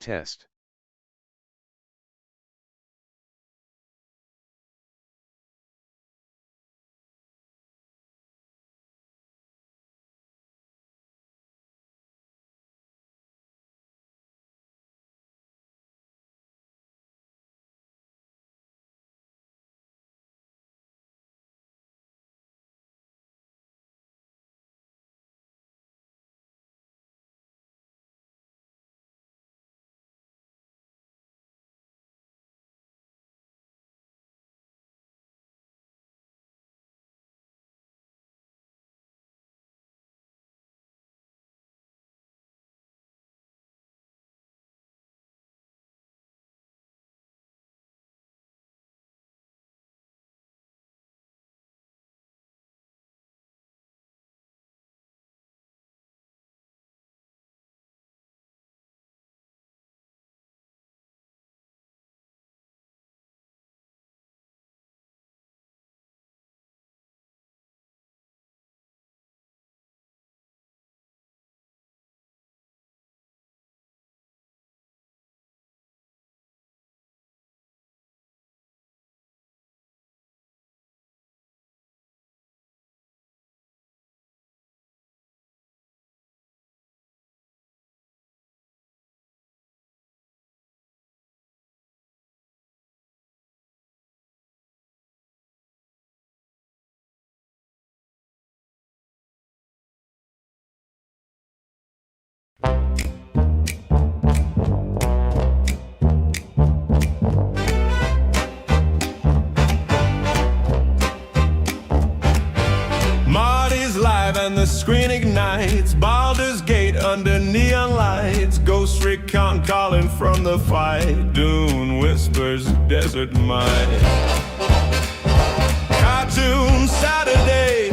Test. Marty's live and the screen ignites. Baldur's Gate under neon lights. Ghost Recon calling from the fight. Dune whispers desert might. Cartoon Saturday,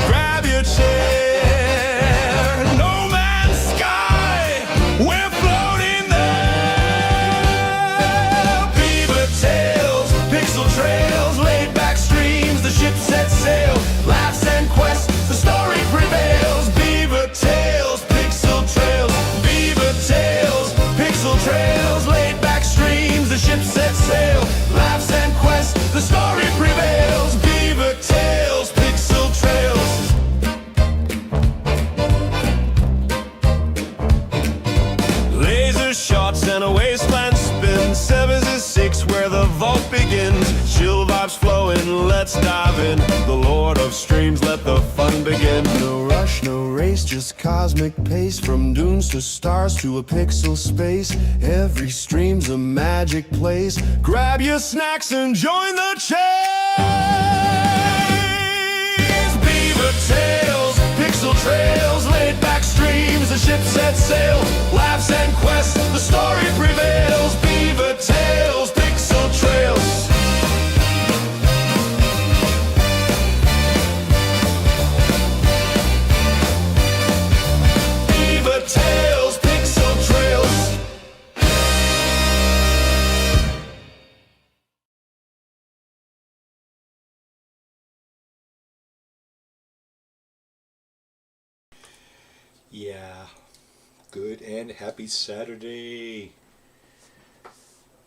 grab your chair. No Man's Sky, we're floating there. Beaver tales, pixel trails, laid back streams, the ship sets sail. Laughs and quests, the story prevails. Beaver tales, pixel trails. Beaver tales, pixel trails, laid back streams, the ship sets sail. Laughs and quests, the story prevails. Beaver tales, pixel trails. Laser shots and a wasteland spin. Sevens is six where the vault begins. Chill vibes flowing, let's dive in. The Lord of Streams, let the fun begin. No rush, no race, just cosmic pace. From dunes to stars to a pixel space. Every stream's a magic place. Grab your snacks and join the chase. Beaver tales, pixel trails, laid back streams, the ship sets sail. Laughs and quests, the story prevails. Beaver tales, pixel trails. Beaver tales, pixel trails. Yeah, good and happy Saturday.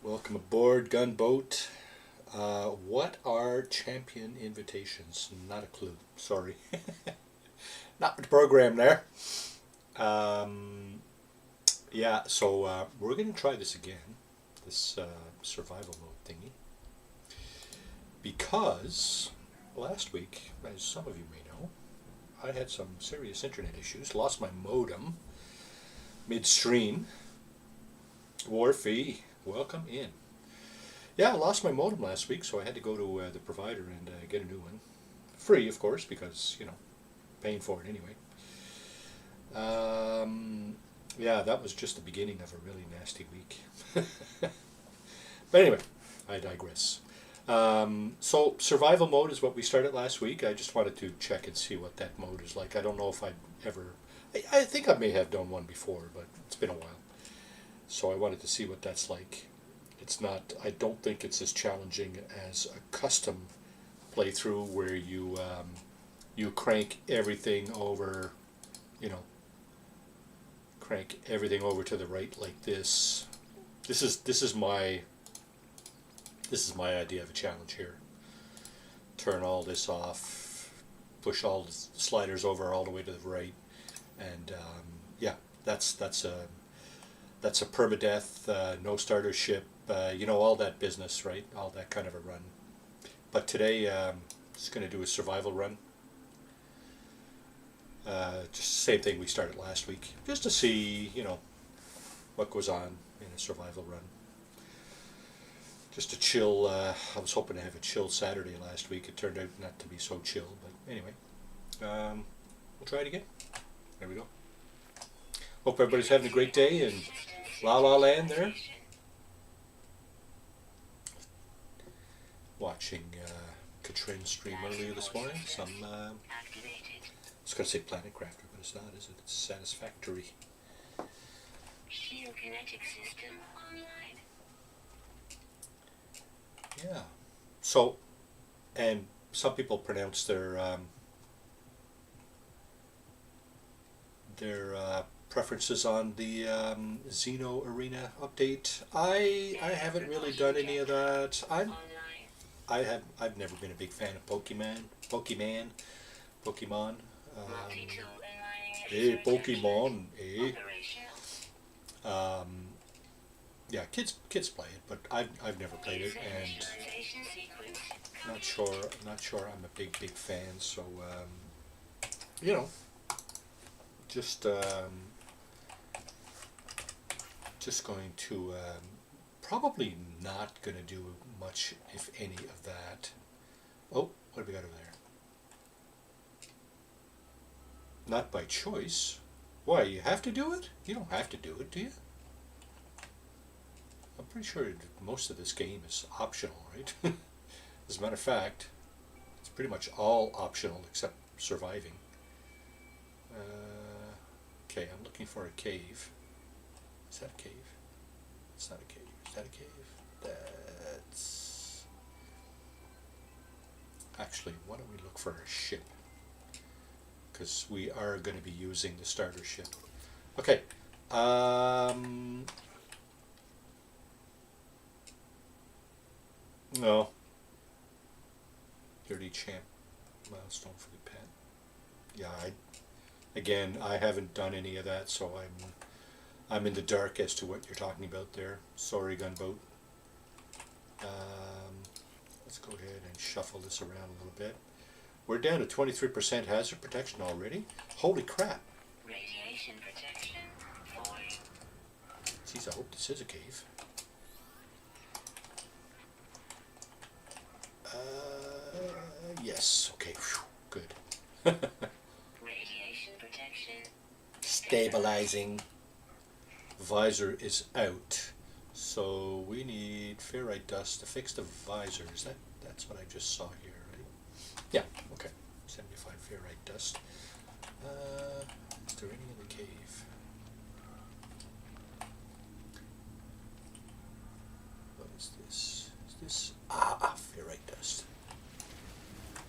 Welcome aboard, Gunboat. What are champion invitations? Not a clue. Sorry. Not the program there. Yeah, so we're going to try this again, this survival mode thingy. Because last week, as some of you may know, I had some serious internet issues, lost my modem midstream. Warfy, welcome in. Yeah, I lost my modem last week, so I had to go to the provider and get a new one. Free, of course, because, you know, paying for it anyway. Yeah, that was just the beginning of a really nasty week. But anyway, I digress. So survival mode is what we started last week. I just wanted to check and see what that mode is like. I don't know if I'd ever... I think I may have done one before, but it's been a while. So I wanted to see what that's like. It's not... I don't think it's as challenging as a custom playthrough where you you crank everything over, you know, crank everything over to the right like this. This is my idea of a challenge here. Turn all this off, push all the sliders over all the way to the right, and yeah, that's a permadeath, no starter ship, you know, all that business, right? All that kind of a run. But today, just going to do a survival run. Just the same thing we started last week, just to see, you know, what goes on in a survival run. Just a chill, I was hoping to have a chill Saturday last week. It turned out not to be so chill, but anyway, we'll try it again. There we go. Hope everybody's having a great day in La La Land there. Watching Katrin stream earlier this morning. Some, I was going to say Planet Crafter, but it's not, is it? It's Satisfactory. Kinetic system online. Yeah. So, and some people pronounce their preferences on the Xeno Arena update. I haven't really done any of that. I've never been a big fan of Pokemon. Hey, Pokemon, eh? Yeah, kids play it, but I've never played it, and not sure I'm a big fan. So you know, just going to probably not going to do much, if any, of that. Oh, what have we got over there? Not by choice. Why, you have to do it? You don't have to do it, do you? I'm pretty sure most of this game is optional, right? As a matter of fact, it's pretty much all optional except surviving. Okay, I'm looking for a cave. Is that a cave? It's not a cave. Is that a cave? That's... Actually, why don't we look for a ship? Because we are going to be using the starter ship. Okay. No. Dirty champ milestone for the pet. Yeah, again, I haven't done any of that, so I'm in the dark as to what you're talking about there. Sorry, Gunboat. Let's go ahead and shuffle this around a little bit. We're down to 23% hazard protection already. Holy crap! Radiation protection. Geez, I hope this is a cave. Yes. Okay. Whew, good. Radiation protection. Stabilizing. Visor is out, so we need ferrite dust to fix the visor. That's what I just saw here, right? Yeah. Okay. 75 ferrite dust. Is there any in the cave? What is this? Is this ferrite dust?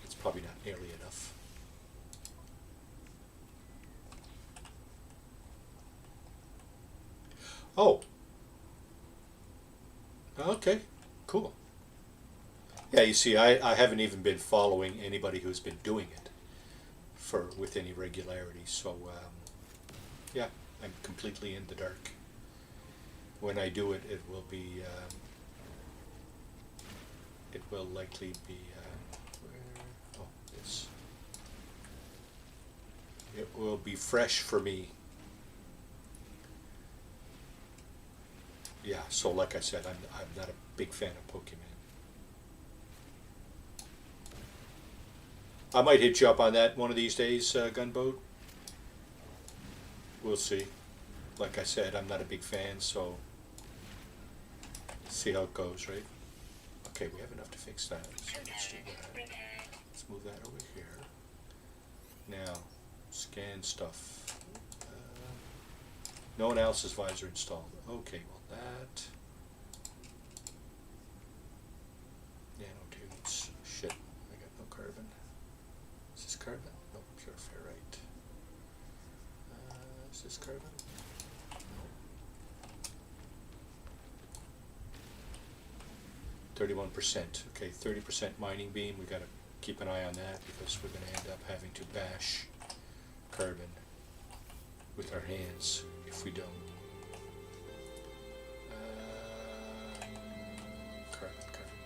It's probably not nearly enough. Oh. Okay. Cool. Yeah, you see, I haven't even been following anybody who's been doing it with any regularity, so yeah, I'm completely in the dark. When I do it, it will be it will likely be this. It will be fresh for me. Yeah, so like I said, I'm not a big fan of Pokemon. I might hit you up on that one of these days, Gunboat. We'll see. Like I said, I'm not a big fan, so see how it goes, right? Okay, we have enough to fix that. So let's do that. Let's move that over here. Now, scan stuff. No one else's visor installed. Okay, well that. Nanotubes. Shit, I got no carbon. Is this carbon? No, pure ferrite. Is this carbon? 31%. Okay, 30% mining beam. We got to keep an eye on that because we're going to end up having to bash carbon with our hands if we don't.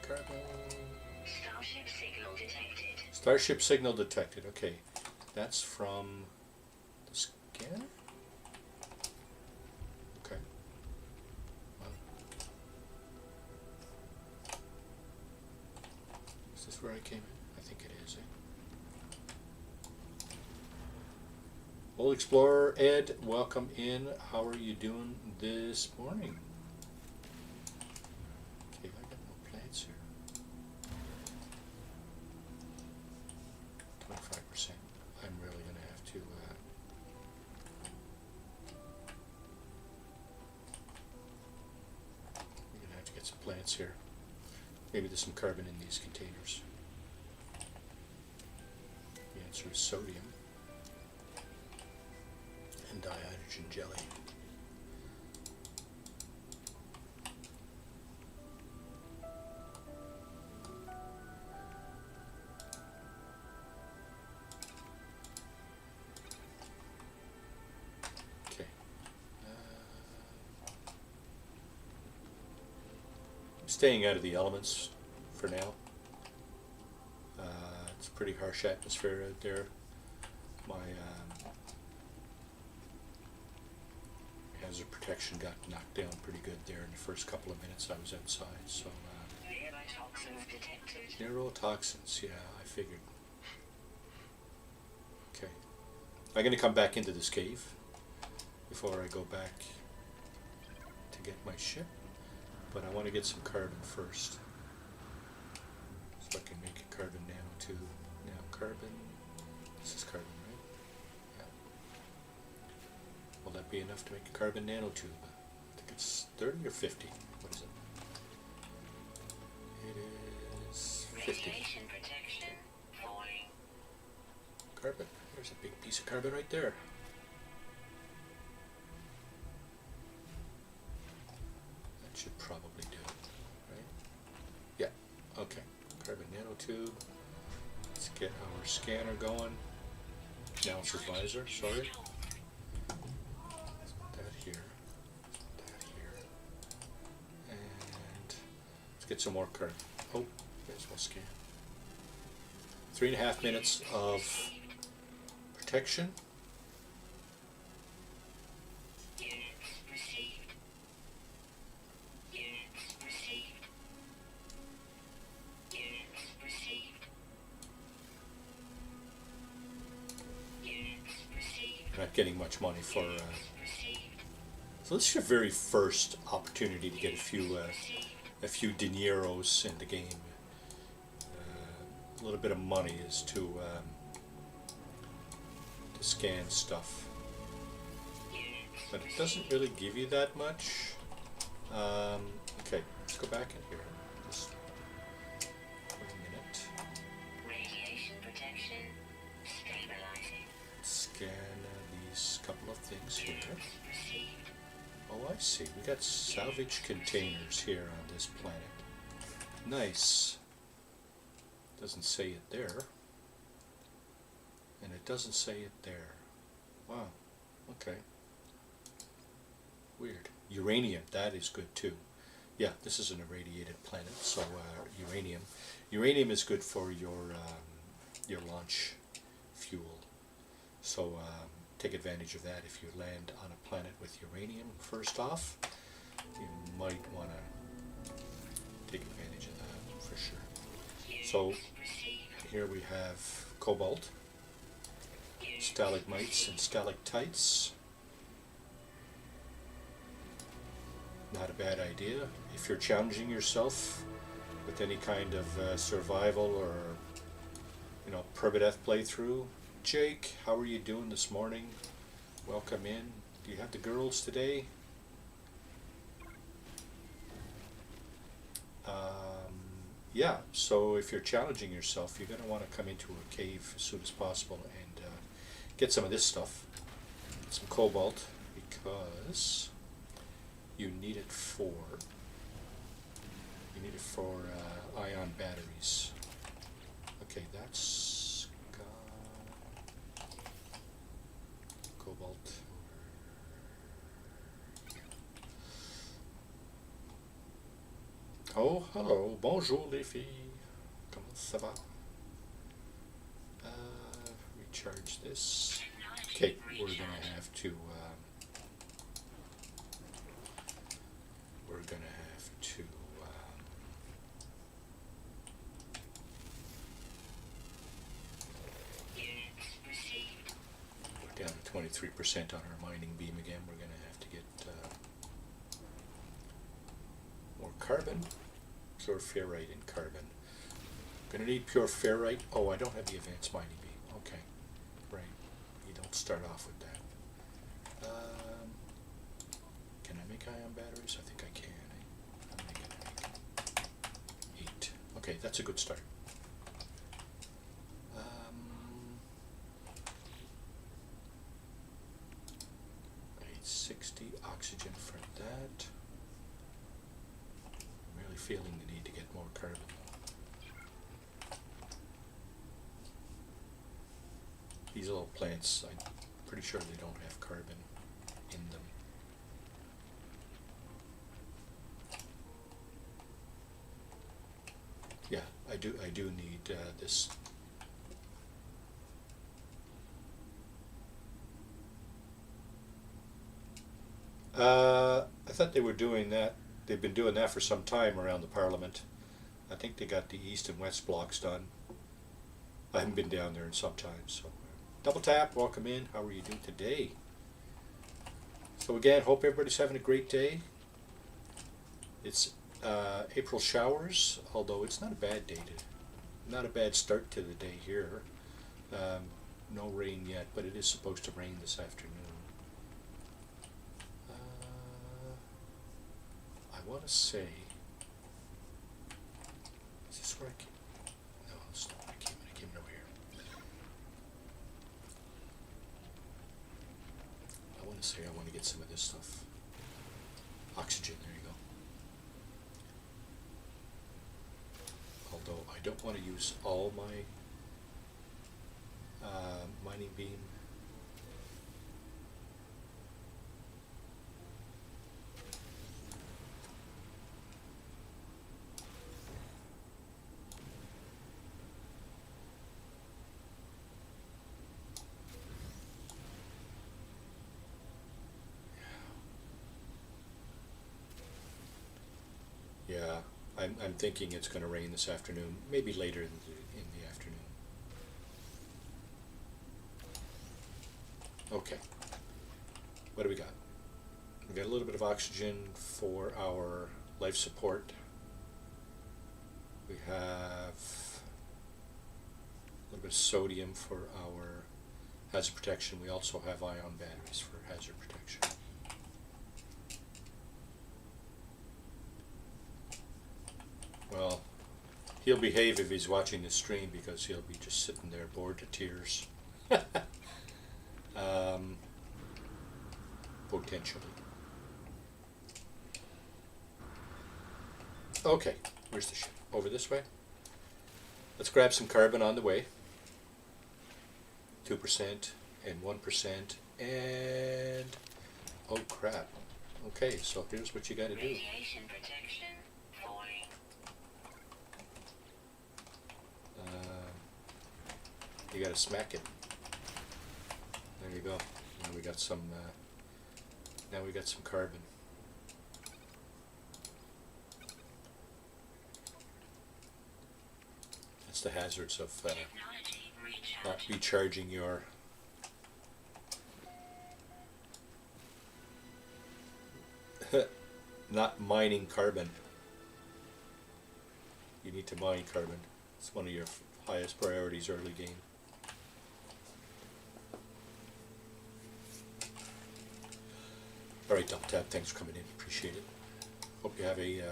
Carbon. Starship signal detected. Starship signal detected. Okay, that's from the scanner. Okay. Wow. Is this where I came in? I think it is. Old Explorer Ed, welcome in. How are you doing this morning? Okay, I got no plants here. 25%. I'm really going to have to we're going to have to get some plants here. Maybe there's some carbon in these containers. The answer is sodium and dihydrogen jelly. Okay. I'm staying out of the elements for now. It's a pretty harsh atmosphere out there. My hazard protection got knocked down pretty good there in the first couple of minutes I was outside. So Neurotoxins detected. neurotoxins, yeah, I figured. Okay, I'm going to come back into this cave before I go back to get my ship, but I want to get some carbon first, so I can make a carbon nanotube. Now carbon, this is carbon, right? Yeah. Will that be enough to make a carbon nanotube? I think it's 30 or 50. What is it? It is 50. Radiation protection falling. Carbon. There's a big piece of carbon right there. That should probably do it, right? Yeah. Okay. Carbon nanotube. Let's get our scanner going. Analysis visor. Sorry. Let's put that here. Let's put that here. And let's get some more carbon. Oh, there's my scan. 3.5 minutes of protection. Units received. Units received. Units received. Units received. Not getting much money for. Received. So this is your very first opportunity to get a few dineros in the game. A little bit of money is to scan stuff, but it doesn't really give you that much. Okay, let's go back in here. Just for a minute. Radiation protection stabilizing. Scan these couple of things here. Received. Oh, I see. We got salvage containers here on this planet. Nice. Doesn't say it there. And it doesn't say it there. Wow. Okay. Weird. Uranium. That is good too. Yeah, this is an irradiated planet, so uranium. Uranium is good for your launch fuel. So take advantage of that if you land on a planet with uranium. First off, you might want to take advantage of that for sure. So here we have cobalt, stalagmites and stalactites. Not a bad idea if you're challenging yourself with any kind of survival or permadeath playthrough. Jake, how are you doing this morning? Welcome in. Do you have the girls today? Yeah, so if you're challenging yourself, you're going to want to come into a cave as soon as possible and get some of this stuff, some cobalt, because you need it for You need it for ion batteries. Okay, that's cobalt. Oh, hello, bonjour les filles. Comment ça va? Recharge this. Okay, we're gonna have to. We're gonna have to. Units received. We're down to 23% on our mining beam again. We're gonna have to get more carbon. Pure ferrite and carbon. Gonna need pure ferrite. Oh, I don't have the advanced mining beam. Okay, right. You don't start off with that. Can I make ion batteries? I think I can. I'm making 8. Okay, that's a good start. 860 oxygen for that. I'm really feeling the need to get more carbon. These little plants, I'm pretty sure they don't have carbon in them. Yeah, I do need this. I thought they were doing that. They've been doing that for some time around the Parliament. I think they got the east and west blocks done. I haven't been down there in some time, so. Double tap, welcome in. How are you doing today? So again, hope everybody's having a great day. It's April showers, although it's not a bad day not a bad start to the day here. No rain yet, but it is supposed to rain this afternoon. I want to say, is this where I came? No, it's not where I came in. I came in over here. I want to say I want to get some of this stuff. Oxygen, there you go. Although I don't want to use all my mining beam. Yeah, I'm thinking it's going to rain this afternoon, maybe later in the afternoon. Okay, what do we got? We got a little bit of oxygen for our life support. We have a little bit of sodium for our hazard protection. We also have ion batteries for hazard protection. Well, he'll behave if he's watching the stream because he'll be just sitting there bored to tears. Potentially. Okay, where's the ship? Over this way? Let's grab some carbon on the way. 2% and 1% and... oh crap. Okay, so here's what you gotta do. Radiation protection falling. You gotta smack it. There you go. Now we got some. Now we got some carbon. That's the hazards of Technology not recharge. recharging your. Not mining carbon. You need to mine carbon. It's one of your highest priorities early game. Alright, Double Tap, thanks for coming in. Appreciate it. Hope you have a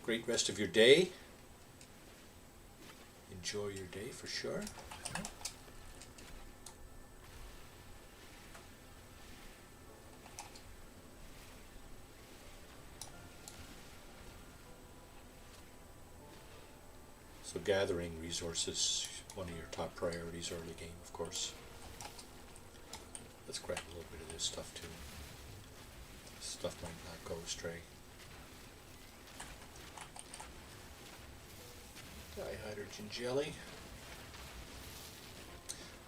great rest of your day. Enjoy your day for sure. So gathering resources, one of your top priorities early game, of course. Let's grab a little bit of this stuff too. Stuff might not go astray. Dihydrogen jelly.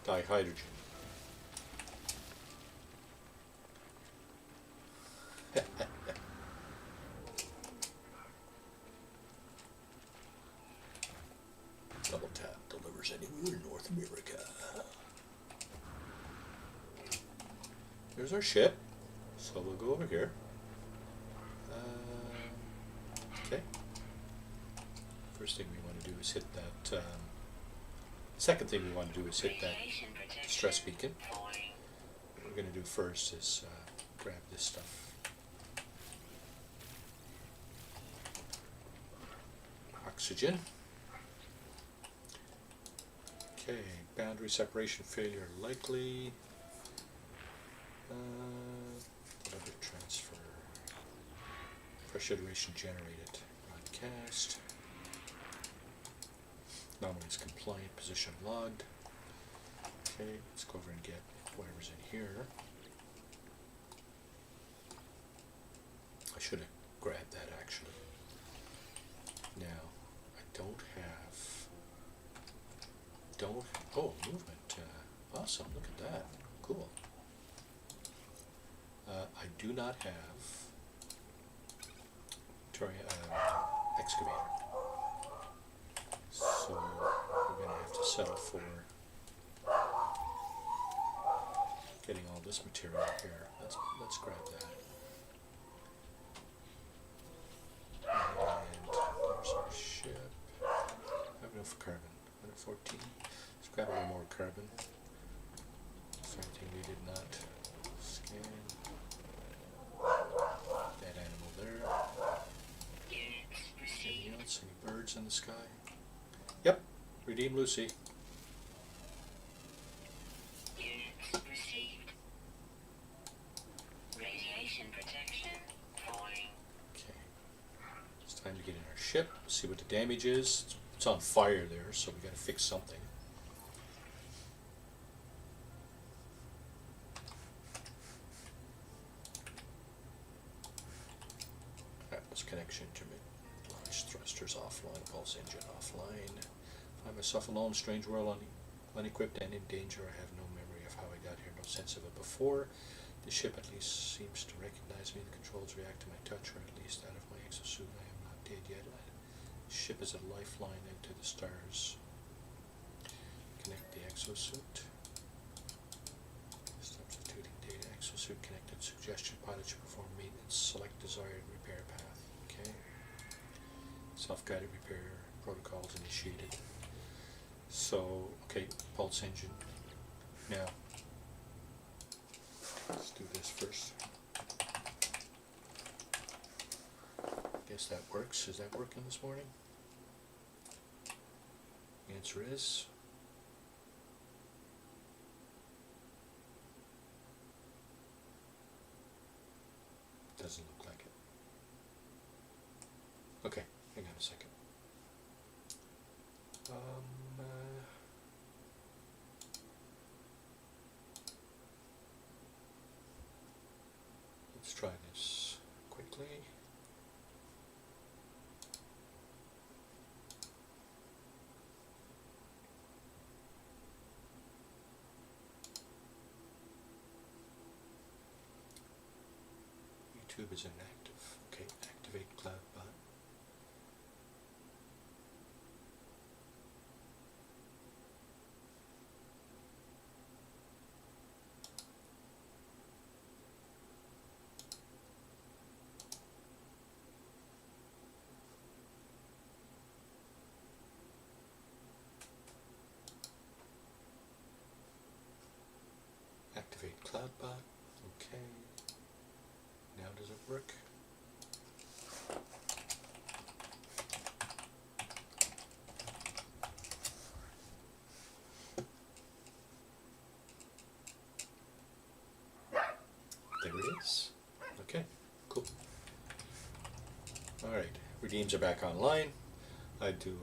Dihydrogen. Double tap delivers anywhere in North America. There's our ship. So we'll go over here. Okay. First thing we want to do is hit that. Second thing we want to do is hit that Radiation protection. stress beacon. Falling. What we're going to do first is grab this stuff. Oxygen. Okay, boundary separation failure likely. Deliver transfer. Pressure iteration generated. Broadcast. Normally it's compliant, position logged. Okay, let's go over and get whatever's in here. I should have grabbed that actually. Now, I oh, movement. Awesome, look at that. Cool. I do not have excavator. So we're going to have to settle for getting all this material here. Let's grab that. And there's our ship. I have enough carbon. 114. Let's grab a little more carbon. Something we did not scan. That animal there. Units received. Anything else? Any birds in the sky? Yep. Redeem Lucy. Units received. Radiation protection. Falling. Okay. It's time to get in our ship. See what the damage is. It's on fire there, so we got to fix something. Atmos connection intermittent. Launch thrusters offline. Pulse engine offline. Find myself alone, strange world, unequipped and in danger. I have no memory of how I got here, no sense of it before. The ship at least seems to recognize me. The controls react to my touch, or at least out of my exosuit. I am not dead yet. Ship is a lifeline into the stars. Connect the exosuit. Substituting data. Exosuit connected. Suggestion pilot should perform maintenance. Select desired repair path. Okay. Self-guided repair protocols initiated. So, okay, pulse engine. Now, let's do this first. Guess that works. Is that working this morning? The answer is doesn't look like it. Okay, hang on a second. Let's try this quickly. YouTube is inactive. Okay, activate CloudBot. Activate CloudBot. Okay. Now does it work? There it is. Okay, cool. Alright, redeems are back online. I had to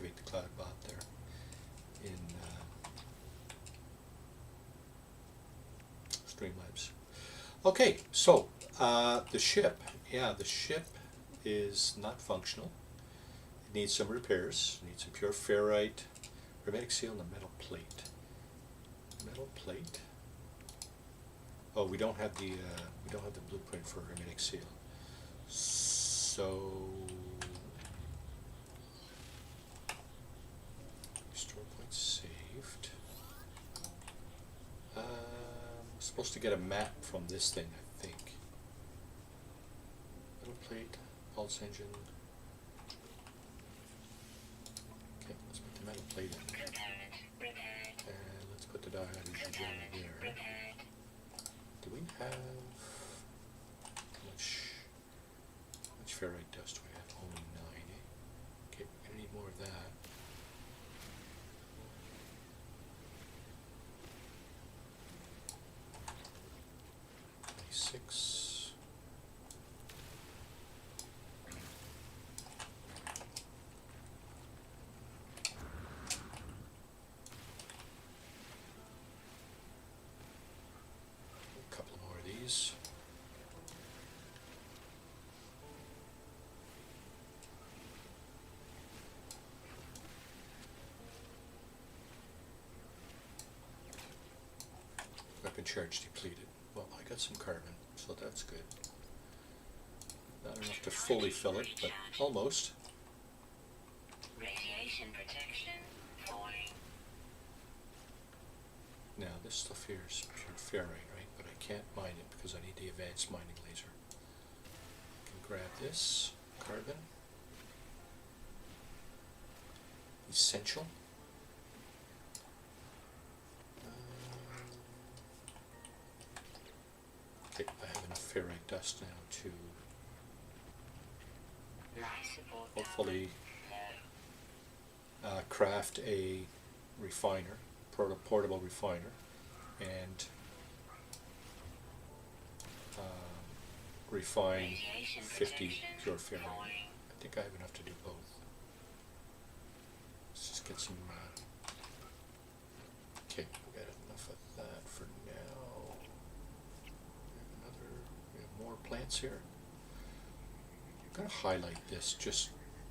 activate the cloud bot there in Streamlabs. Okay, so the ship, the ship is not functional. It needs some repairs. It needs some pure ferrite, hermetic seal, and a metal plate. Metal plate. Oh, we don't have the blueprint for hermetic seal. So restore points saved. I'm supposed to get a map from this thing, I think. Metal plate, pulse engine. Okay, let's put the metal plate in there. Component repaired. And let's put the dihydrogen gel Component in there. repaired. Do we have how much ferrite dust do we have? Only 9, eh? Okay, we're gonna need more of that. Six. A couple more of these. Weapon charge depleted. Well, I got some carbon, so that's good. Not enough to fully fill it, but almost. Radiation protection falling. Now, this stuff here is pure ferrite, right? But I can't mine it because I need the advanced mining laser. I can grab this carbon. Essential. Okay, I have enough ferrite dust now to Life support hopefully low. craft a refiner, portable refiner, and refine Radiation 50 protection pure ferrite. falling. I think I have enough to do both. Let's just get some. Okay, we got enough of that for now. We have more plants here. I'm going to highlight this just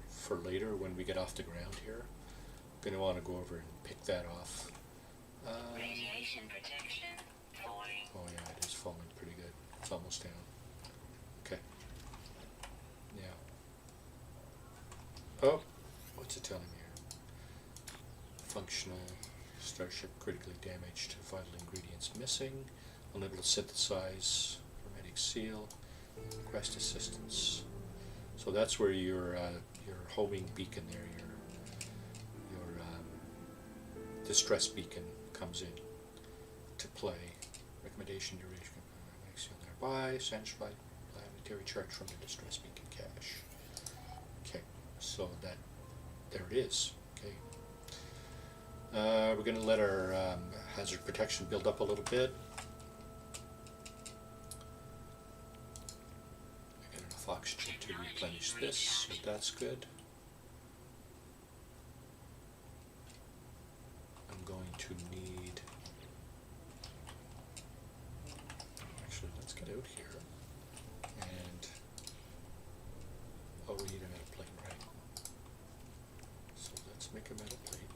for later when we get off the ground here. I'm going to want to go over and pick that off. Radiation protection falling. Oh yeah, it is falling pretty good. It's almost down. Okay. Yeah. Oh, what's it telling me here? Functional starship critically damaged. Vital ingredients missing. Unable to synthesize hermetic seal. Request assistance. So that's where your homing beacon there, your distress beacon comes in to play. Recommendation duration nearby. Satisfied planetary charge from the distress beacon cache. Okay, so there it is. Okay. We're going to let our hazard protection build up a little bit. I got enough oxygen to replenish this, so that's good. I'm going to need. Actually, let's get out here. And. Oh, we need a metal plate, right? So let's make a metal plate.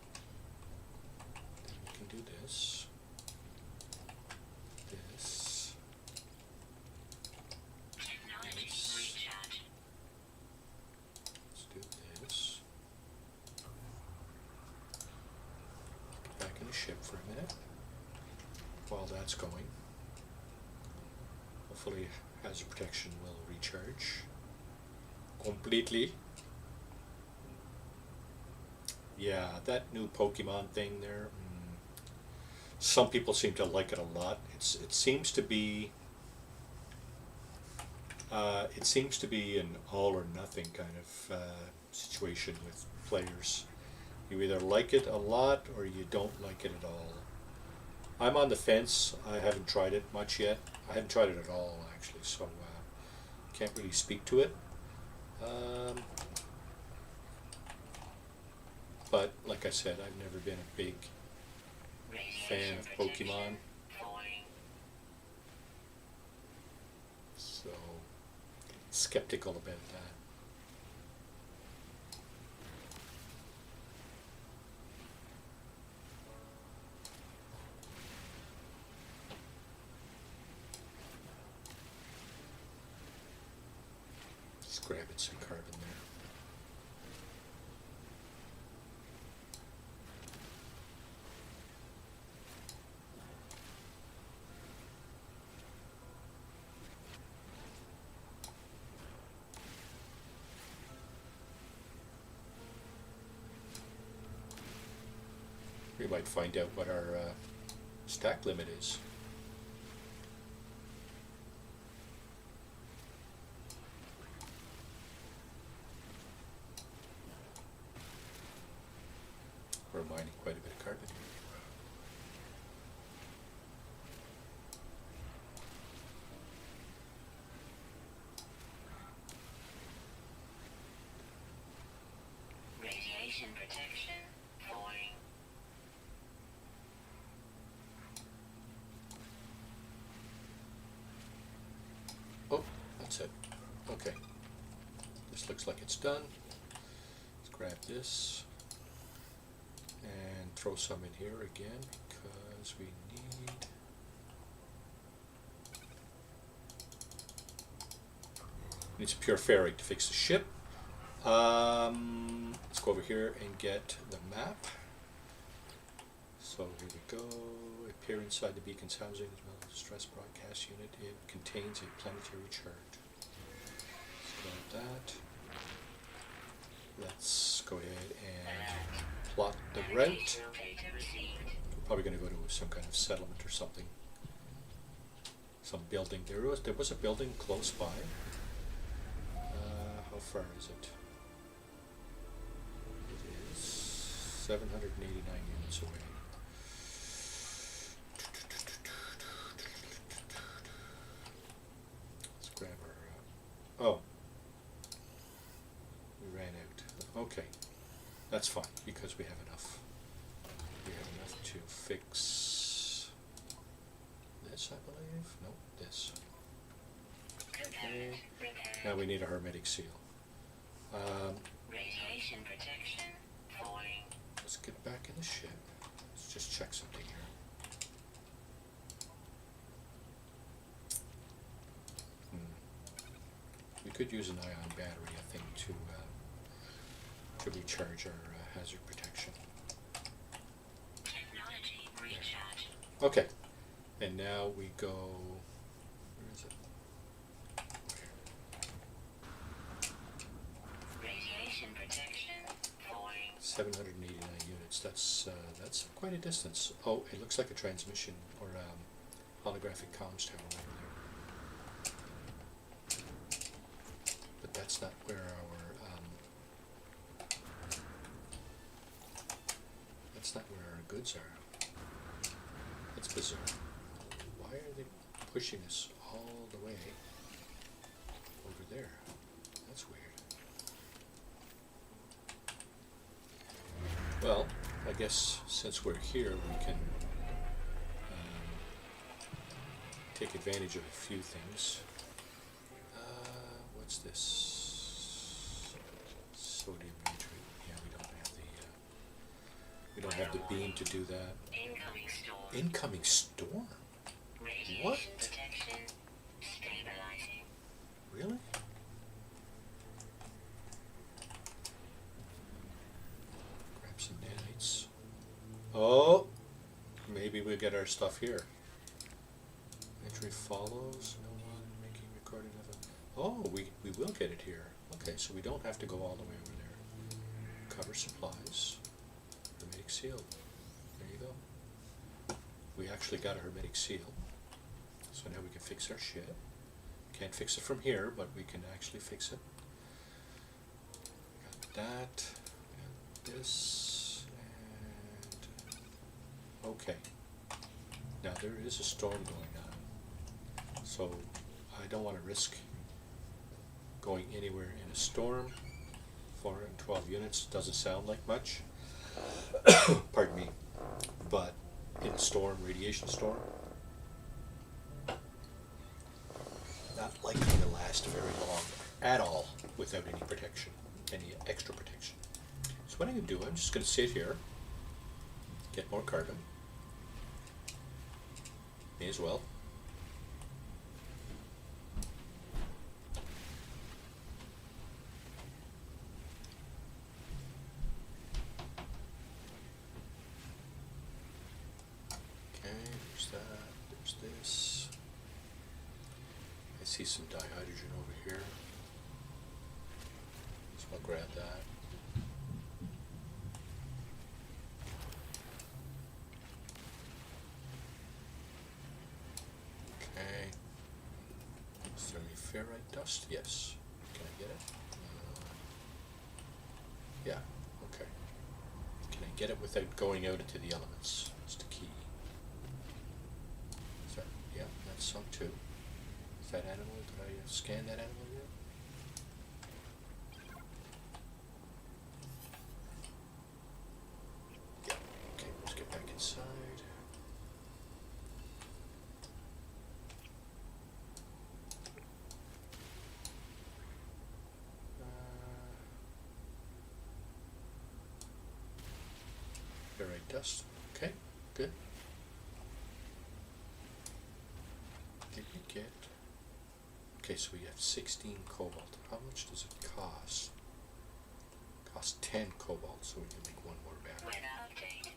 Then we can do this. This. Technology This. recharge. Let's do this. Get back in the ship for a minute while that's going. Hopefully hazard protection will recharge completely. Yeah, that new Pokemon thing there. Some people seem to like it a lot. It seems to be an all or nothing kind of situation with players. You either like it a lot or you don't like it at all. I'm on the fence. I haven't tried it much yet. I haven't tried it at all actually, so can't really speak to it. but like I said, I've never been a big fan Radiation of protection. Pokemon, Falling. so skeptical about that. Just grabbing some carbon there. We might find out what our stack limit is. We're mining quite a bit of carbon here. Radiation protection. Falling. Oh, that's it. Okay. This looks like it's done. Let's grab this and throw some in here again because we need some pure ferrite to fix the ship. Let's go over here and get the map. So here we go. Appear inside the beacon's housing as well as the stress broadcast unit. It contains a planetary chart. Let's grab that. Let's go ahead and plot the route. Navigational data received. We're probably going to go to some kind of settlement or something. Some building. There was a building close by. How far is it? It is 789 units away. Let's grab our... oh. We ran out. Okay. That's fine, because we have enough. We have enough to fix this, I believe. No, this. Component repaired. Now we need a hermetic seal. Radiation protection. Falling. Let's get back in the ship. Let's just check something here. We could use an ion battery, I think, to recharge our hazard protection. Technology recharge. Okay, and now we go. Where is it? Radiation protection. Falling. 789 units. That's quite a distance. Oh, it looks like a transmission or holographic comms tower over there. But that's not where our goods are. That's bizarre. Why are they pushing us all the way over there? That's weird. Well, I guess since we're here, we can take advantage of a few things. What's this? Sodium nitrate. Yeah, we don't have the beam to do that. Incoming storm. Incoming storm? Radiation What? protection. Stabilizing. Really? Grab some nanites. Oh, maybe we'll get our stuff here. Entry follows. No one making recording of it. Oh, we will get it here. Okay, so we don't have to go all the way over there. Cover supplies. Hermetic seal. There you go. We actually got a hermetic seal. So now we can fix our ship. Can't fix it from here, but we can actually fix it. Got that. Got this. And okay. Now there is a storm going on. So I don't want to risk going anywhere in a storm. 412 units doesn't sound like much. Pardon me. But in a storm, radiation storm, not likely to last very long at all without any protection, any extra protection. So what I'm going to do, I'm just going to sit here, get more carbon. May as well. Okay, there's that, there's this. I see some dihydrogen over here. So I'll grab that. Okay. Is there any ferrite dust? Yes. Can I get it? Yeah, okay. Can I get it without going out into the elements? That's the key. Is that, yeah, that's some too. Is that animal? Did I scan that animal yet? Yeah, okay, let's get back inside. Ferrite dust. Okay, good. Did we get? Okay, so we have 16 cobalt. How much does it cost? Costs 10 cobalt, so we can make one more battery. Weather update.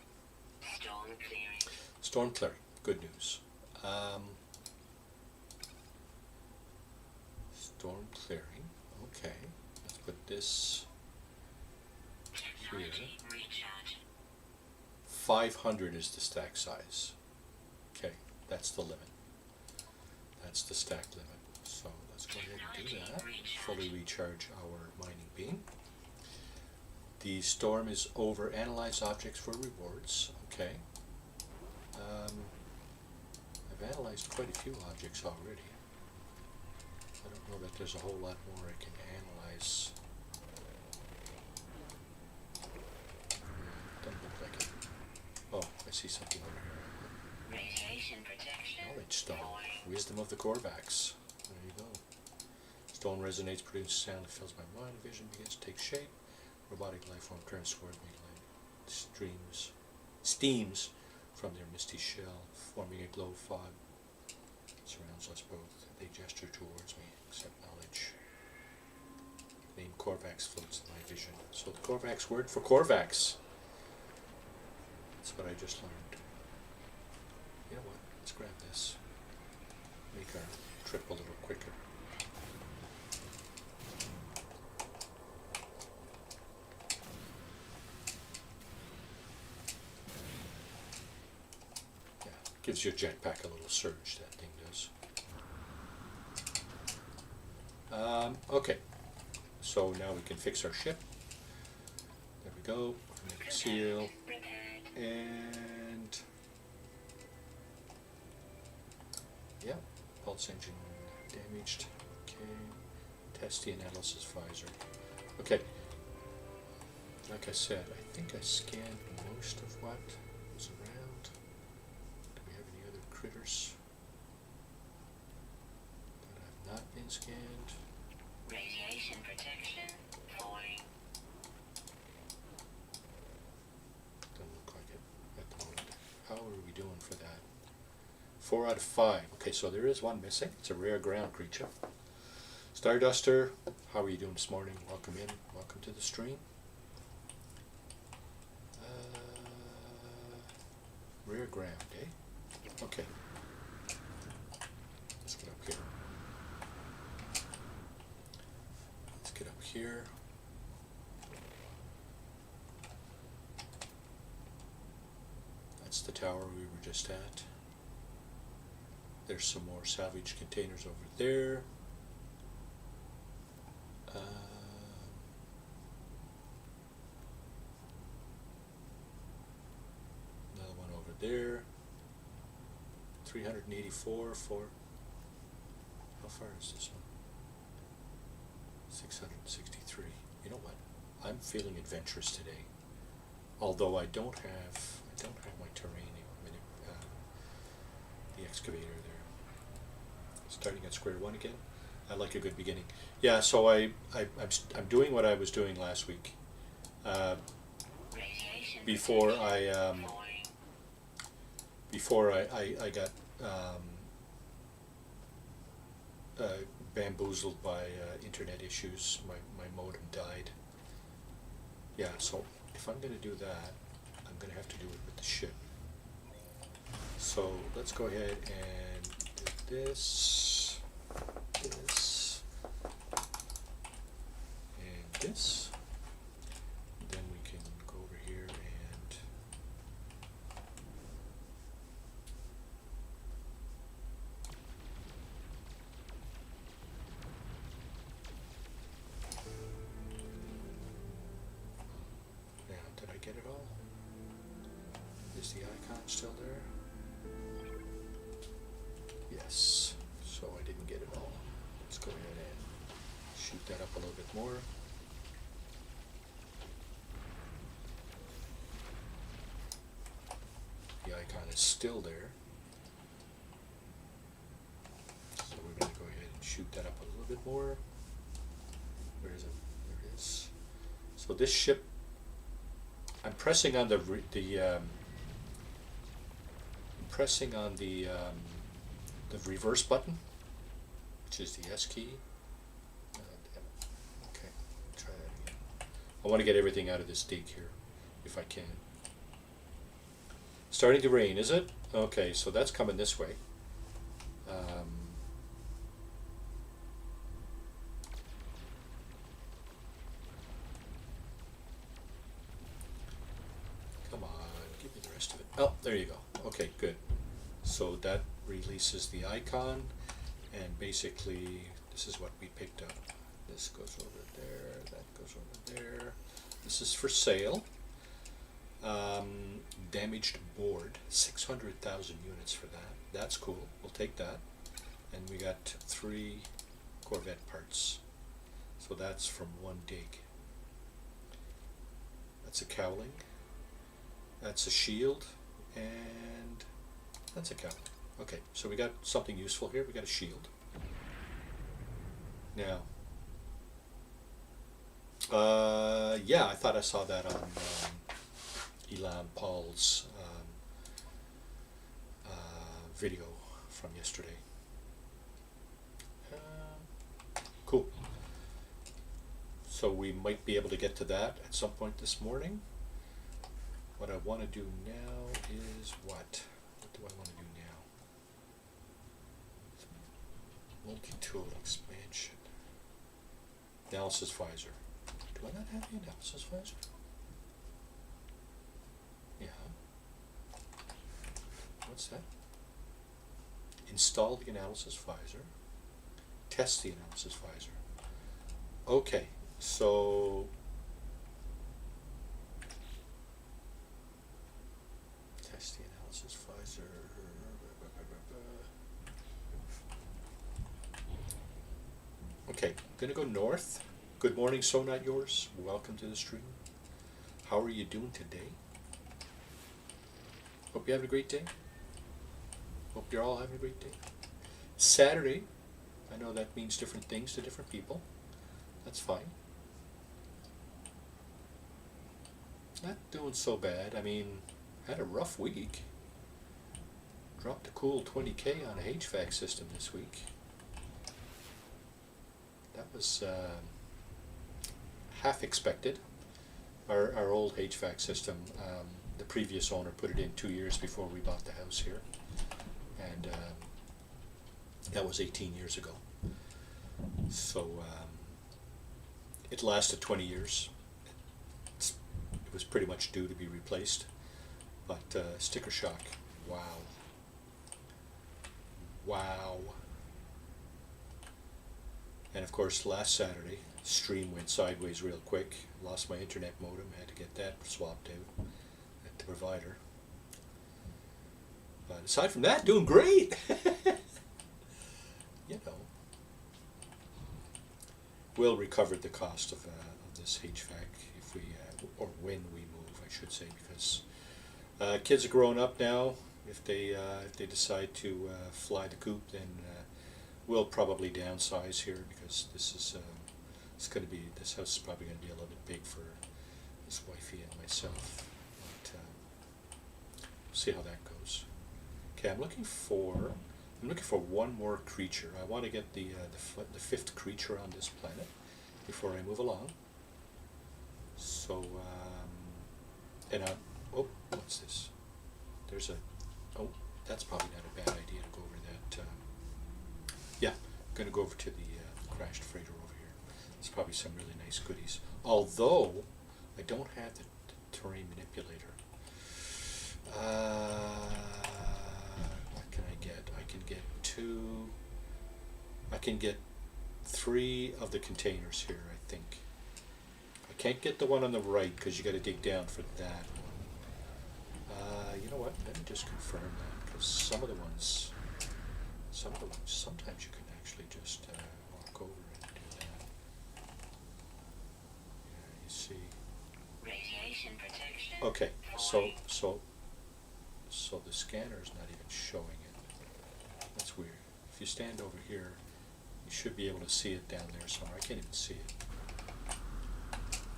Storm clearing. Storm clearing. Good news. Storm clearing. Okay, let's put this here. Technology recharge. 500 is the stack size. Okay, that's the limit. That's the stack limit. So let's go ahead and do that. Fully recharge our mining beam. The storm is over. Analyze objects for rewards. Okay. I've analyzed quite a few objects already. I don't know that there's a whole lot more I can analyze. Doesn't look like it. Oh, I see something over here. Radiation protection. Knowledge stone. Falling. Wisdom of the Korvax. There you go. Stone resonates, produces sound that fills my mind. Vision begins to take shape. Robotic life form turns towards me like steams from their misty shell, forming a glow fog. Surrounds us both. They gesture towards me, accept knowledge. The name Korvax floats in my vision. So the Korvax word for Korvax. That's what I just learned. You know what? Let's grab this. Make our trip a little quicker. Yeah, gives your jetpack a little surge, that thing does. Okay, so now we can fix our ship. There we go. Make a seal. Repaired. And yeah, pulse engine damaged. Okay, test the analysis visor. Okay, like I said, I think I scanned most of what was around. Do we have any other critters that have not been scanned? Radiation protection. Falling. Doesn't look like it at the moment. How are we doing for that? 4 out of 5. Okay, so there is one missing. It's a rare ground creature. Starduster, how are you doing this morning? Welcome in. Welcome to the stream. Rare ground, eh? Okay. Let's get up here. Let's get up here. That's the tower we were just at. There's some more salvage containers over there. Another one over there. 384 for... How far is this one? 663. You know what? I'm feeling adventurous today. Although I don't have my terrain, the excavator there. Starting at square one again. I like a good beginning. Yeah, so I'm doing what I was doing last week. Radiation Before protection. I Falling. before I got bamboozled by internet issues. My modem died. Yeah, so if I'm going to do that, I'm going to have to do it with the ship. So let's go ahead and do this, this, and this. Then we can go over here and now, did I get it all? Is the icon still there? Yes. So I didn't get it all. Let's go ahead and shoot that up a little bit more. The icon is still there. So we're going to go ahead and shoot that up a little bit more. Where is it? There it is. So this ship, I'm pressing on the reverse button, which is the S key. Damn it. Okay, try that again. I want to get everything out of this dig here, if I can. Starting to rain, is it? Okay, so that's coming this way. Come on, give me the rest of it. Oh, there you go. Okay, good. So that releases the icon, and basically this is what we picked up. This goes over there, that goes over there. This is for sale. Damaged board, 600,000 units for that. That's cool. We'll take that. And we got 3 Corvette parts. So that's from one dig. That's a cowling. That's a shield. And that's a cowling. Okay, so we got something useful here. We got a shield. Now, yeah, I thought I saw that on Elan Paul's video from yesterday. Cool. So we might be able to get to that at some point this morning. What I want to do now is what? What do I want to do now? Multi-tool expansion. Analysis visor. Do I not have the analysis visor? Yeah. What's that? Install the analysis visor. Test the analysis visor. Okay, so test the analysis visor. Okay, I'm gonna go north. Good morning, So Not Yours. Welcome to the stream. How are you doing today? Hope you're having a great day. Hope you're all having a great day. Saturday. I know that means different things to different people. That's fine. Not doing so bad. I mean, had a rough week. Dropped a cool 20K on a HVAC system this week. That was half expected. Our old HVAC system, the previous owner put it in 2 years before we bought the house here. And that was 18 years ago. So it lasted 20 years. It was pretty much due to be replaced. But sticker shock, wow. Wow. And of course last Saturday, stream went sideways real quick. Lost my internet modem, had to get that swapped out at the provider. But aside from that, doing great. You know, we'll recover the cost of this HVAC if we or when we move. I should say, because kids are growing up now. If they decide to fly the coop, then we'll probably downsize here, because this is this house is probably going to be a little bit big for this wifey and myself. But we'll see how that goes. Okay, I'm looking for one more creature. I want to get the fifth creature on this planet before I move along. So oh, what's this? There's oh, that's probably not a bad idea to go over that. Yeah, I'm going to go over to the crashed freighter over here. There's probably some really nice goodies. Although I don't have the terrain manipulator. What can I get? I can get 3 of the containers here, I think. I can't get the one on the right because you got to dig down for that one. You know what? Let me just confirm that, because some of the ones, sometimes you can actually just walk over and do that. Yeah, you see. Radiation protection. Okay, falling. so the scanner is not even showing it. That's weird. If you stand over here, you should be able to see it down there somewhere. I can't even see it.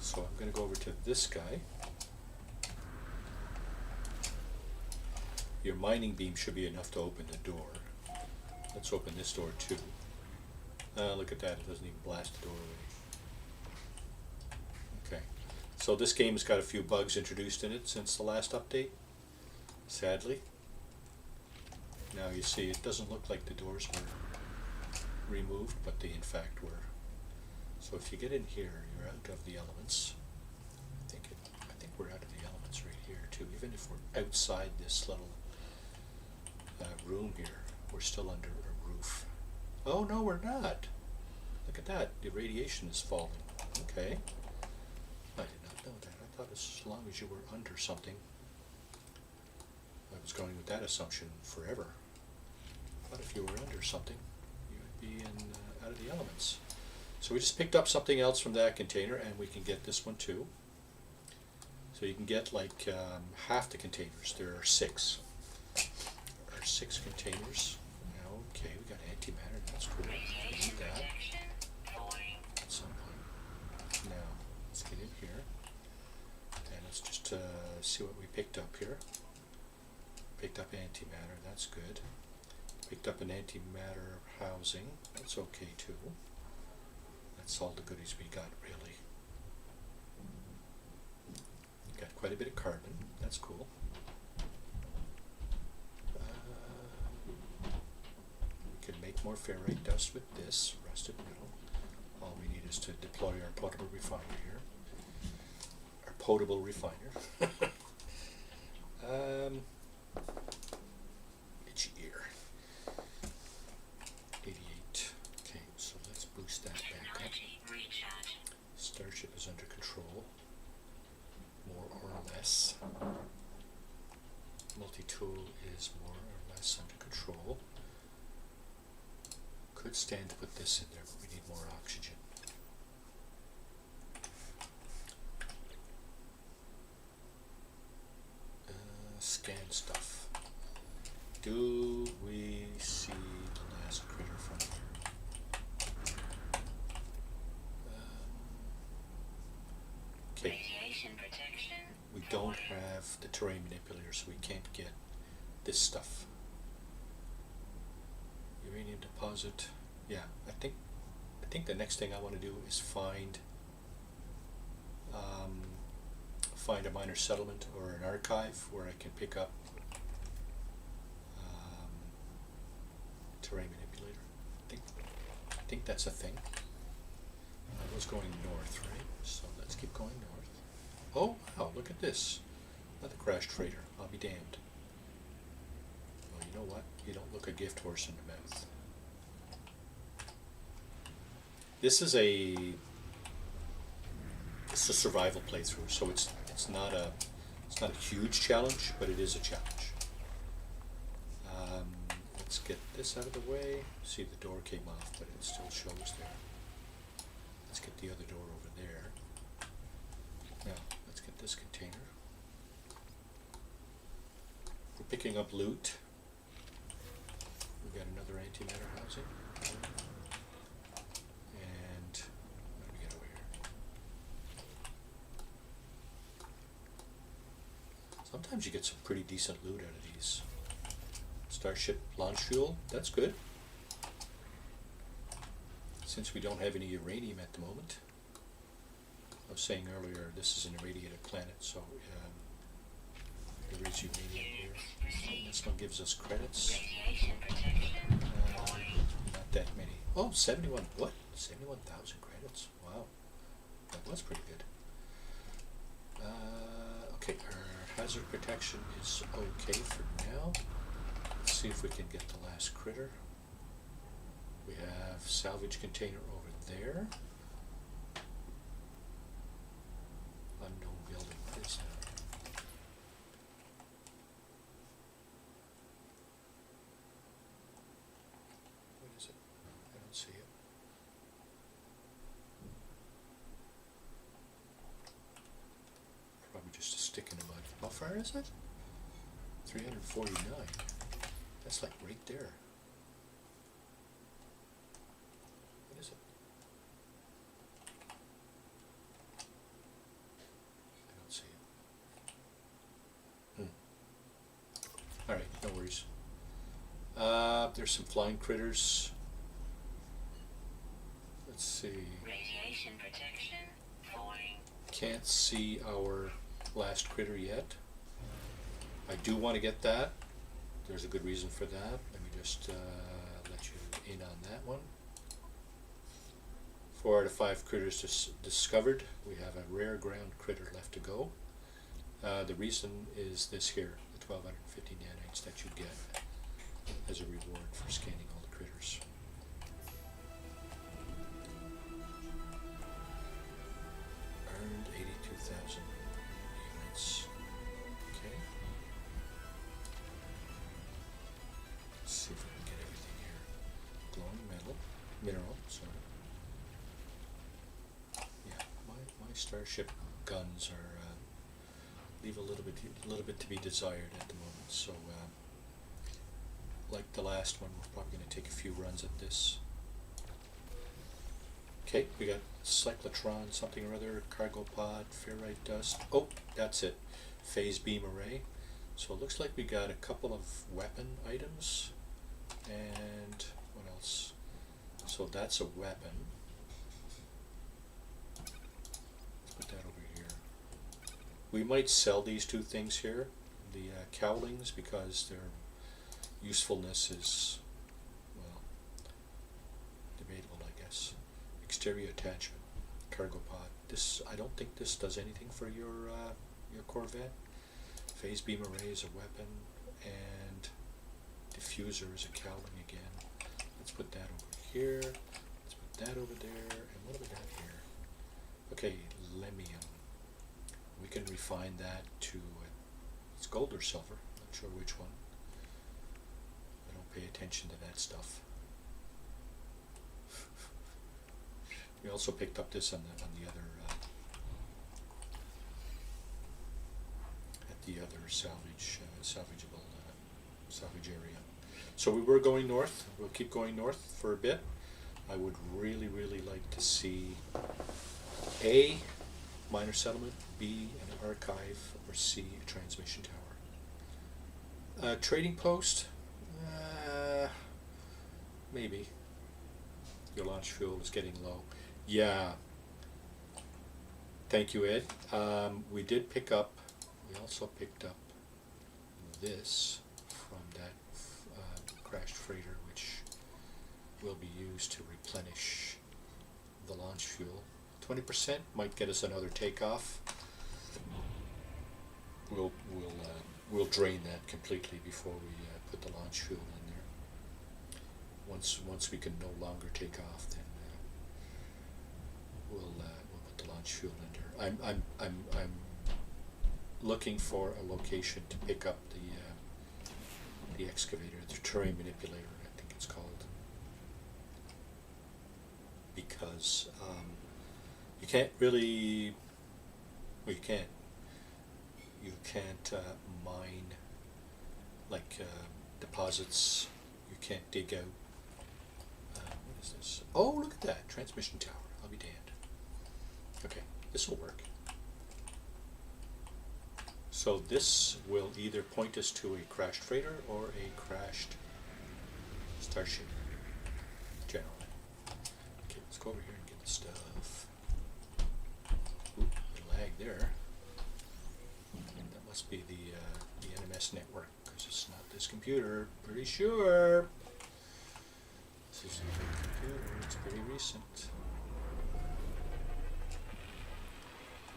So I'm going to go over to this guy. Your mining beam should be enough to open the door. Let's open this door too. Look at that, it doesn't even blast the door away. Okay, so this game's got a few bugs introduced in it since the last update, sadly. Now you see, it doesn't look like the doors were removed, but they in fact were. So if you get in here, you're out of the elements. I think we're out of the elements right here too. Even if we're outside this little room here, we're still under a roof. Oh no, we're not. Look at that. The radiation is falling. Okay. I did not know that. I thought as long as you were under something, I was going with that assumption forever. But if you were under something, you would be out of the elements. So we just picked up something else from that container, and we can get this one too. So you can get like half the containers. There are 6. There are 6 containers. Okay, we got antimatter. That's cool. We Radiation need that protection. falling. at some point. Now let's get in here and let's just see what we picked up here. Picked up antimatter. That's good. Picked up an antimatter housing. That's okay too. That's all the goodies we got, really. Got quite a bit of carbon. That's cool. We can make more ferrite dust with this rusted metal. All we need is to deploy our potable refiner here. Our potable refiner. Itchy ear. 88. Okay, so let's boost that back up. Technology recharge. Starship is under control, more or less. Multi-tool is more or less under control. Could stand to put this in there, but we need more oxygen. Scan stuff. Do we see the last critter from here? Okay. Radiation protection. We don't have the terrain manipulator, so we can't get this stuff. Uranium deposit. Yeah, I think the next thing I want to do is find a minor settlement or an archive where I can pick up terrain manipulator. I think that's a thing. I was going north, right? So let's keep going north. Oh, wow, look at this. Another crashed freighter. I'll be damned. Well, you know what? You don't look a gift horse in the mouth. This is a survival playthrough, so it's not a huge challenge, but it is a challenge. Let's get this out of the way. See, the door came off, but it still shows there. Let's get the other door over there. Now, let's get this container. We're picking up loot. We got another antimatter housing. And what do we get over here? Sometimes you get some pretty decent loot out of these. Starship launch fuel, that's good. Since we don't have any uranium at the moment. I was saying earlier, this is an irradiated planet, so there is uranium here. This one gives us credits. Radiation protection. Not that many. Oh, 71, what? 71,000 credits. Wow. That was pretty good. Okay, our hazard protection is okay for now. Let's see if we can get the last critter. We have salvage container over there. Unknown building. What is that? What is it? I don't see it. Probably just a stick in the mud. How far is it? 349. That's like right there. What is it? I don't see it. Alright, no worries. There's some flying critters. Let's see. Radiation protection. Falling. Can't see our last critter yet. I do want to get that. There's a good reason for that. Let me just let you in on that one. 4 out of 5 critters discovered. We have a rare ground critter left to go. The reason is this here, the 1250 nanites that you get as a reward for scanning all the critters. Earned 82,000 units. Okay. Let's see if we can get everything here. Glowing mineral, sorry. Yeah, my starship guns are leave a little bit to be desired at the moment. So, like the last one, we're probably going to take a few runs at this. Okay, we got cyclotron, something or other, cargo pod, ferrite dust. Oh, that's it. Phase beam array. So it looks like we got a couple of weapon items. And what else? So that's a weapon. Let's put that over here. We might sell these two things here, the cowlings, because their usefulness is, well, debatable, I guess. Exterior attachment, cargo pod. This, I don't think this does anything for your Corvette. Phase beam array is a weapon, and diffuser is a cowling again. Let's put that over here. Let's put that over there. And what do we got here? Okay, lemium. We can refine that to it's gold or silver. Not sure which one. I don't pay attention to that stuff. We also picked up this on the other at the other salvageable salvage area. So we were going north. We'll keep going north for a bit. I would really like to see A, minor settlement, B, an archive, or C, a transmission tower. Trading post, maybe. Your launch fuel is getting low. Yeah. Thank you, Ed. We did pick up, we also picked up this from that crashed freighter, which will be used to replenish the launch fuel. 20% might get us another takeoff. We'll drain that completely before we put the launch fuel in there. Once we can no longer take off, then we'll put the launch fuel in there. I'm looking for a location to pick up the excavator, the terrain manipulator, I think it's called, because you can't really, well, you can't mine like deposits you can't dig out. What is this? Oh, look at that, transmission tower. I'll be damned. Okay, this will work. So this will either point us to a crashed freighter or a crashed starship, generally. Okay, let's go over here and get the stuff. Oop, a lag there. That must be the NMS network, because it's not this computer, pretty sure. This isn't a computer, it's pretty recent.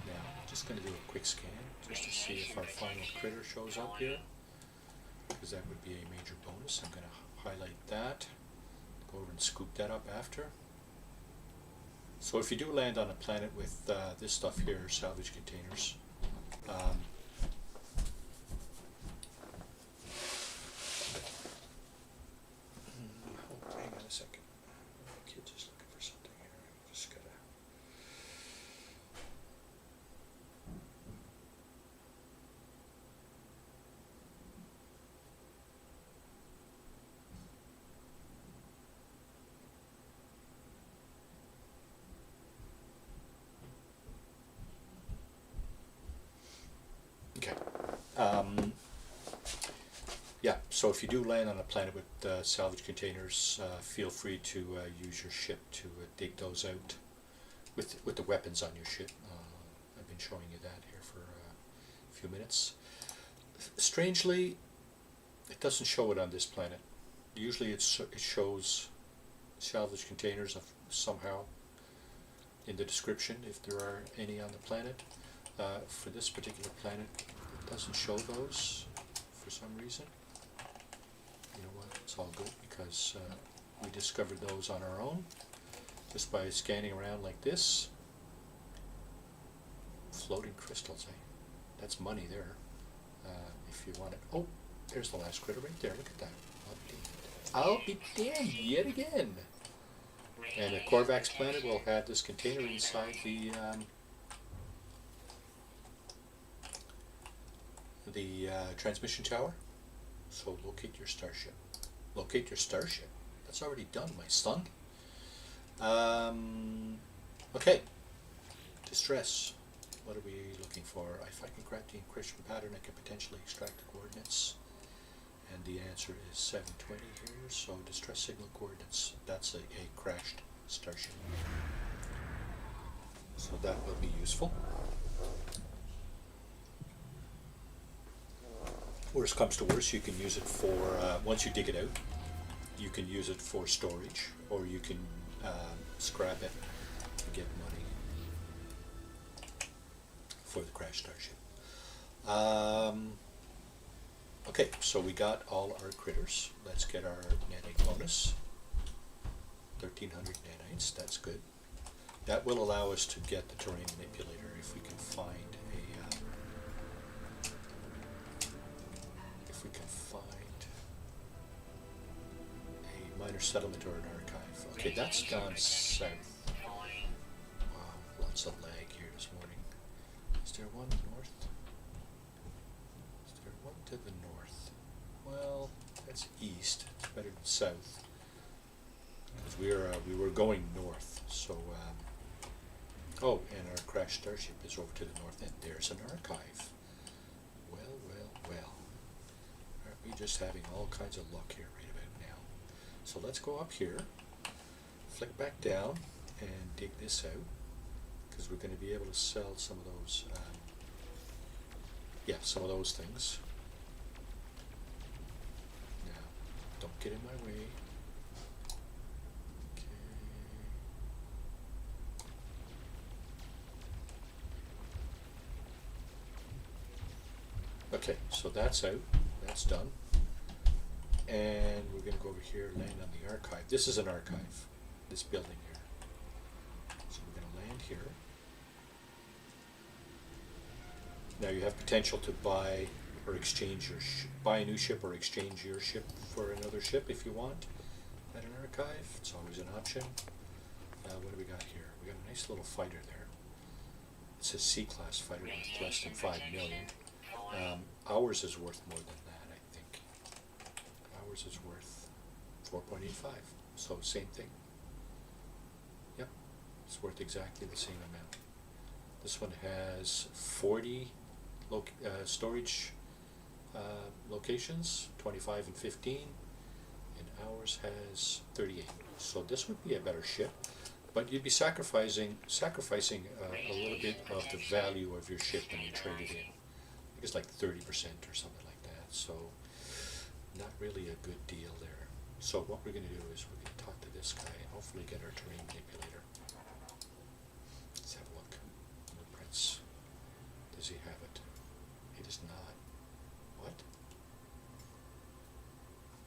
Now, I'm just going to do a quick scan, just to see if our final critter shows up here, because that would be a major bonus. I'm going to highlight that, go over and scoop that up after. So if you do land on a planet with this stuff here, salvage containers, oh, hang on a second. My kid's just looking for something here. I just gotta. Okay. Yeah, so if you do land on a planet with salvage containers, feel free to use your ship to dig those out with the weapons on your ship. I've been showing you that here for a few minutes. Strangely, it doesn't show it on this planet. Usually it shows salvage containers of somehow in the description if there are any on the planet. For this particular planet, it doesn't show those for some reason. You know what, it's all good, because we discovered those on our own just by scanning around like this. Floating crystals, eh? That's money there. If you want it. Oh, there's the last critter right there. Look at that. I'll be damned yet again. And the Korvax planet will have this container inside the transmission tower. So locate your starship. Locate your starship. That's already done, my son. Okay. Distress. What are we looking for? If I can crack the encryption pattern, I can potentially extract the coordinates. And the answer is 720 here. So distress signal coordinates. That's a crashed starship. So that will be useful. Worst comes to worst, you can use it for, once you dig it out, you can use it for storage, or you can scrap it to get money for the crash starship. Okay, so we got all our critters. Let's get our nanite bonus. 1,300 nanites, that's good. That will allow us to get the terrain manipulator if we can find a minor settlement or an archive. Okay, that's gone south. Wow, lots of lag here this morning. Is there one north? Is there one to the north? Well, that's east. It's better than south. Because we were going north, so oh, and our crashed starship is over to the north end. There's an archive. Well, well, well. Aren't we just having all kinds of luck here right about now? So let's go up here, flick back down, and dig this out, because we're going to be able to sell some of those, yeah, some of those things. Now, don't get in my way. Okay, so that's out, that's done. And we're going to go over here, land on the archive. This is an archive, this building here. So we're going to land here. Now you have potential to buy or exchange your buy a new ship or exchange your ship for another ship if you want at an archive. It's always an option. What do we got here? We got a nice little fighter there. It's a C-class fighter with less than 5 million. Ours is worth more than that, I think. hours is worth 4.85. So same thing. Yep, it's worth exactly the same amount. This one has 40 storage locations, 25 and 15, and ours has 38. So this would be a better ship, but you'd be sacrificing a little bit of the value of your ship when you trade it in. I think it's like 30% or something like that. So not really a good deal there. So what we're going to do is we're going to talk to this guy and hopefully get our terrain manipulator. Let's have a look. Blueprints. Does he have it? He does not. What?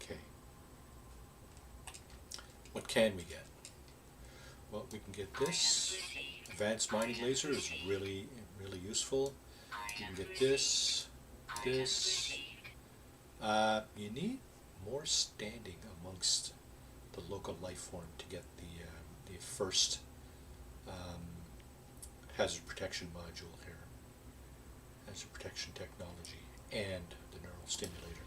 Okay. What can we get? Well, we can get this. Advanced mining laser is really useful. You can get this. You need more standing amongst the local life form to get the first hazard protection module here, hazard protection technology, and the neural stimulator.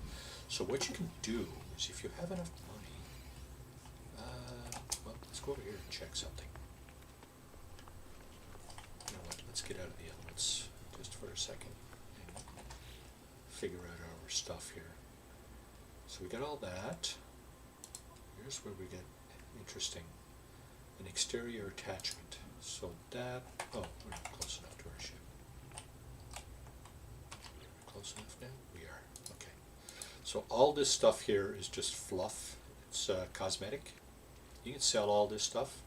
So what you can do is, if you have enough money, well, let's go over here and check something. You know what? Let's get out of the elements just for a second and figure out our stuff here. So we got all that. Here's where we get interesting. An exterior attachment. So that, oh, we're not close enough to our ship. We're close enough now? We are. Okay. So all this stuff here is just fluff. It's cosmetic. You can sell all this stuff,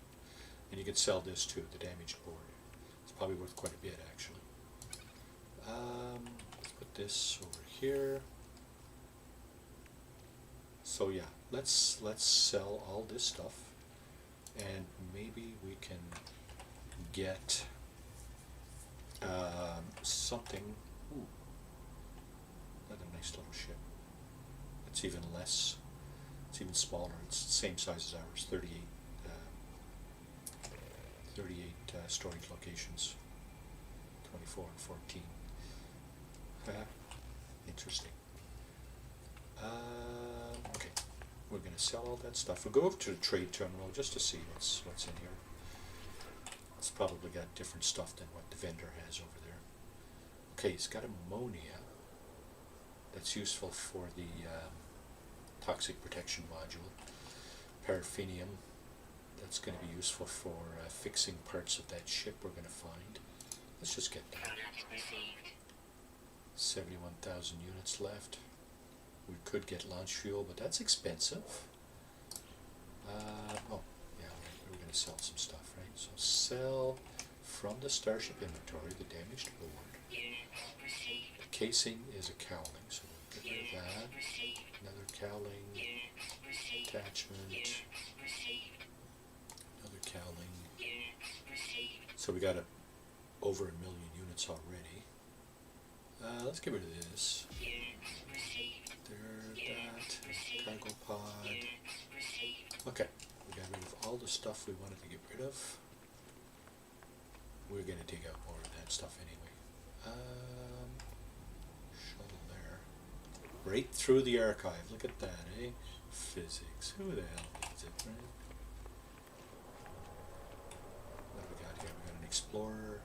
and you can sell this too, the damaged board. It's probably worth quite a bit, actually. Let's put this over here. So yeah, let's sell all this stuff, and maybe we can get something. Ooh, another nice little ship. It's even less. It's even smaller. It's the same size as ours. 38 storage locations. 24 and 14. Interesting. Okay, we're going to sell all that stuff. We'll go over to the trade terminal just to see what's in here. It's probably got different stuff than what the vendor has over there. Okay, it's got ammonia. That's useful for the toxic protection module. Paraffinium. That's going to be useful for fixing parts of that ship we're going to find. Let's just get that. 71,000 units left. We could get launch fuel, but that's expensive. Oh, yeah, we're going to sell some stuff, right? So sell from the Starship inventory the damaged board. The casing is a cowling, so we'll get rid of that. Another cowling. Attachment. Another cowling. So we got over 1 million units already. Let's get rid of this. Cargo pod. Okay, we got rid of all the stuff we wanted to get rid of. We're going to dig out more of that stuff anyway. Shuttle there. Right through the archive. Look at that, eh? Physics. Who the hell needs it, right? What do we got here? We got an Explorer.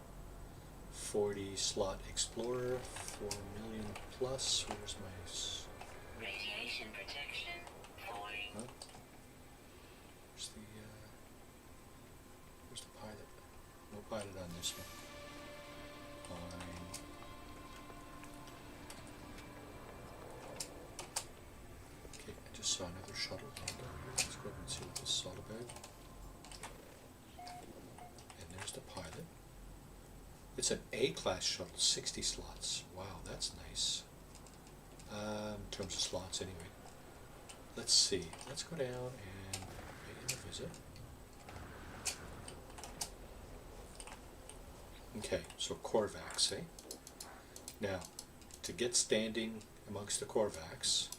40 slot Explorer. 4 million plus. Where's my... Radiation protection falling. Huh? Where's the pilot? No pilot on this one. Fine. Okay, I just saw another shuttle land over here. Let's go over and see what this is all about. And there's the pilot. It's an A-class shuttle, 60 slots. Wow, that's nice. In terms of slots anyway. Let's see. Let's go down and pay him a visit. Okay, so Corvax, eh? Now, to get standing amongst the Corvax,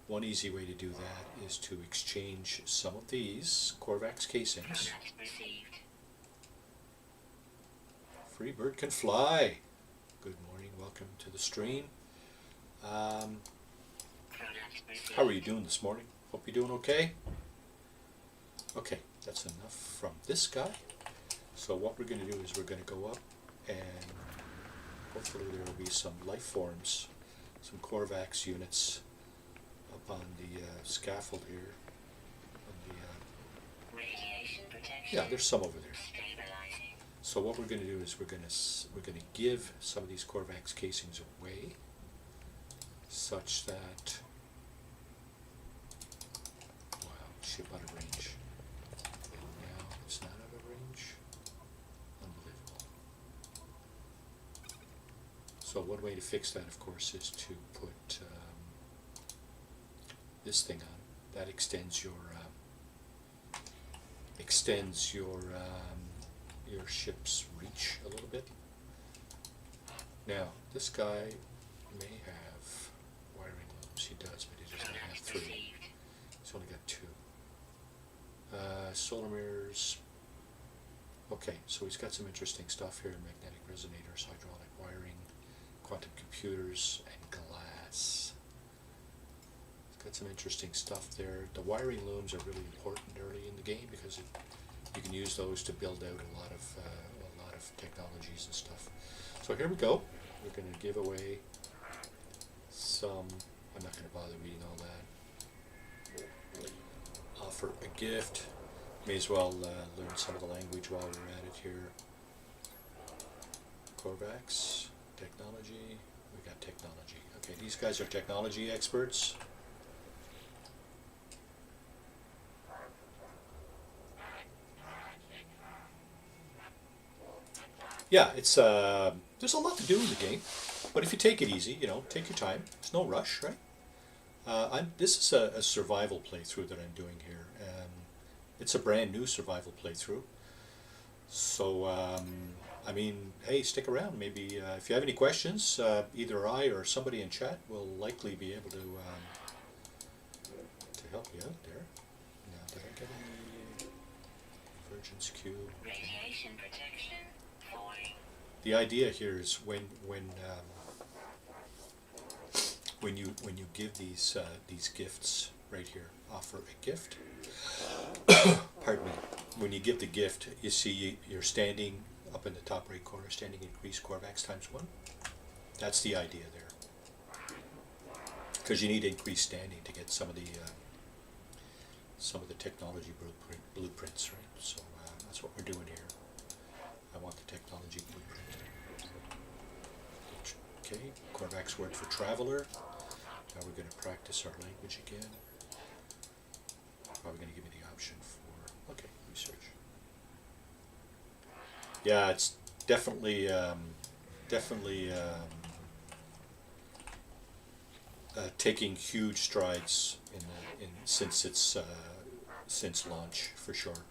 one easy way to do that is to exchange some of these Corvax casings. Free bird can fly. Good morning, welcome to the stream. How are you doing this morning? Hope you're doing okay. Okay, that's enough from this guy. So what we're going to do is we're going to go up and hopefully there will be some life forms, some Korvax units up on the scaffold here. On the, Radiation protection. yeah, there's some over there. Stabilizing. So what we're going to do is we're going to give some of these Korvax casings away, such that ship out of range. Now it's not out of range. Unbelievable. So one way to fix that, of course, is to put this thing on. That extends your your ship's reach a little bit. Now this guy may have wiring loops. He does, but he does not have 3. He's only got 2. Solar mirrors. Okay, so he's got some interesting stuff here: magnetic resonators, hydraulic wiring, quantum computers, and glass. He's got some interesting stuff there. The wiring looms are really important early in the game because you can use those to build out a lot of technologies and stuff. So here we go. We're going to give away some. I'm not going to bother reading all that. Offer a gift. May as well learn some of the language while we're at it here. Korvax, technology. We got technology. Okay, these guys are technology experts. Yeah, it's there's a lot to do in the game, but if you take it easy, take your time. There's no rush, right? This is a survival playthrough that I'm doing here. It's a brand new survival playthrough. So, I mean, hey, stick around. Maybe if you have any questions, either I or somebody in chat will likely be able to help you out there. Now, did I get any Virgin's Q? Radiation protection. Falling. The idea here is when you give these gifts right here, offer a gift. Pardon me. When you give the gift, you see you're standing up in the top right corner, standing increase Korvax times 1. That's the idea there. Because you need increased standing to get some of the technology blueprints, right? So that's what we're doing here. I want the technology blueprint. Okay, Korvax word for traveler. Now we're going to practice our language again. Probably going to give me the option for, okay, research. Yeah, it's definitely taking huge strides since launch, for sure.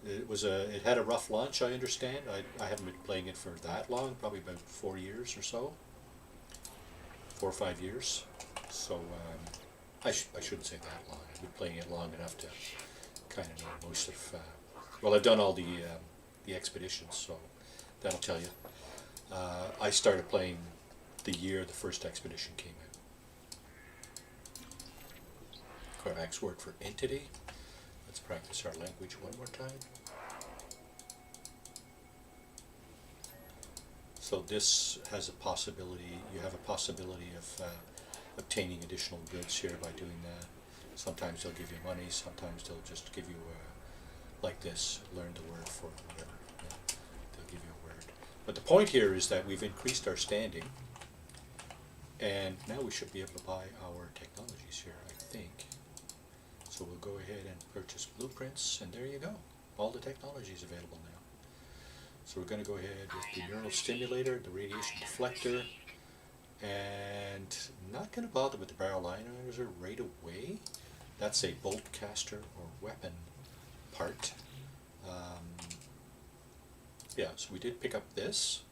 It had a rough launch, I understand. I haven't been playing it for that long, probably about 4 years or so, 4 or 5 years. So I shouldn't say that long. I've been playing it long enough to kind of know most of. Well, I've done all the expeditions, so that'll tell you. I started playing the year the first expedition came out. Korvax word for entity. Let's practice our language one more time. So this has a possibility. You have a possibility of obtaining additional goods here by doing that. Sometimes they'll give you money, sometimes they'll just give you like this, learn the word for whatever. Yeah, they'll give you a word. But the point here is that we've increased our standing, and now we should be able to buy our technologies here, I think. So we'll go ahead and purchase blueprints, and there you go. All the technology is available now. So we're going to go ahead with the neural stimulator, the radiation deflector, and not going to bother with the barrel ionizer right away. That's a bolt caster or weapon part. Yeah, so we did pick up this.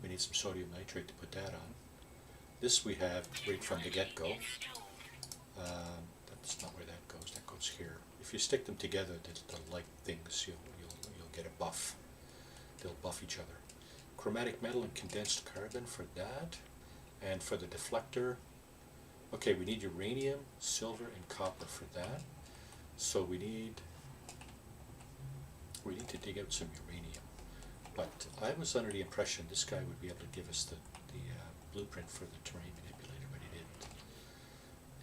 We need some sodium nitrate to put that on. This we have right from the get-go. That's not where that goes. That goes here. If you stick them together, the like things, you'll get a buff. They'll buff each other. Chromatic metal and condensed carbon for that. And for the deflector, Okay, we need uranium, silver, and copper for that. So we need to dig out some uranium. But I was under the impression this guy would be able to give us the blueprint for the terrain manipulator, but he didn't.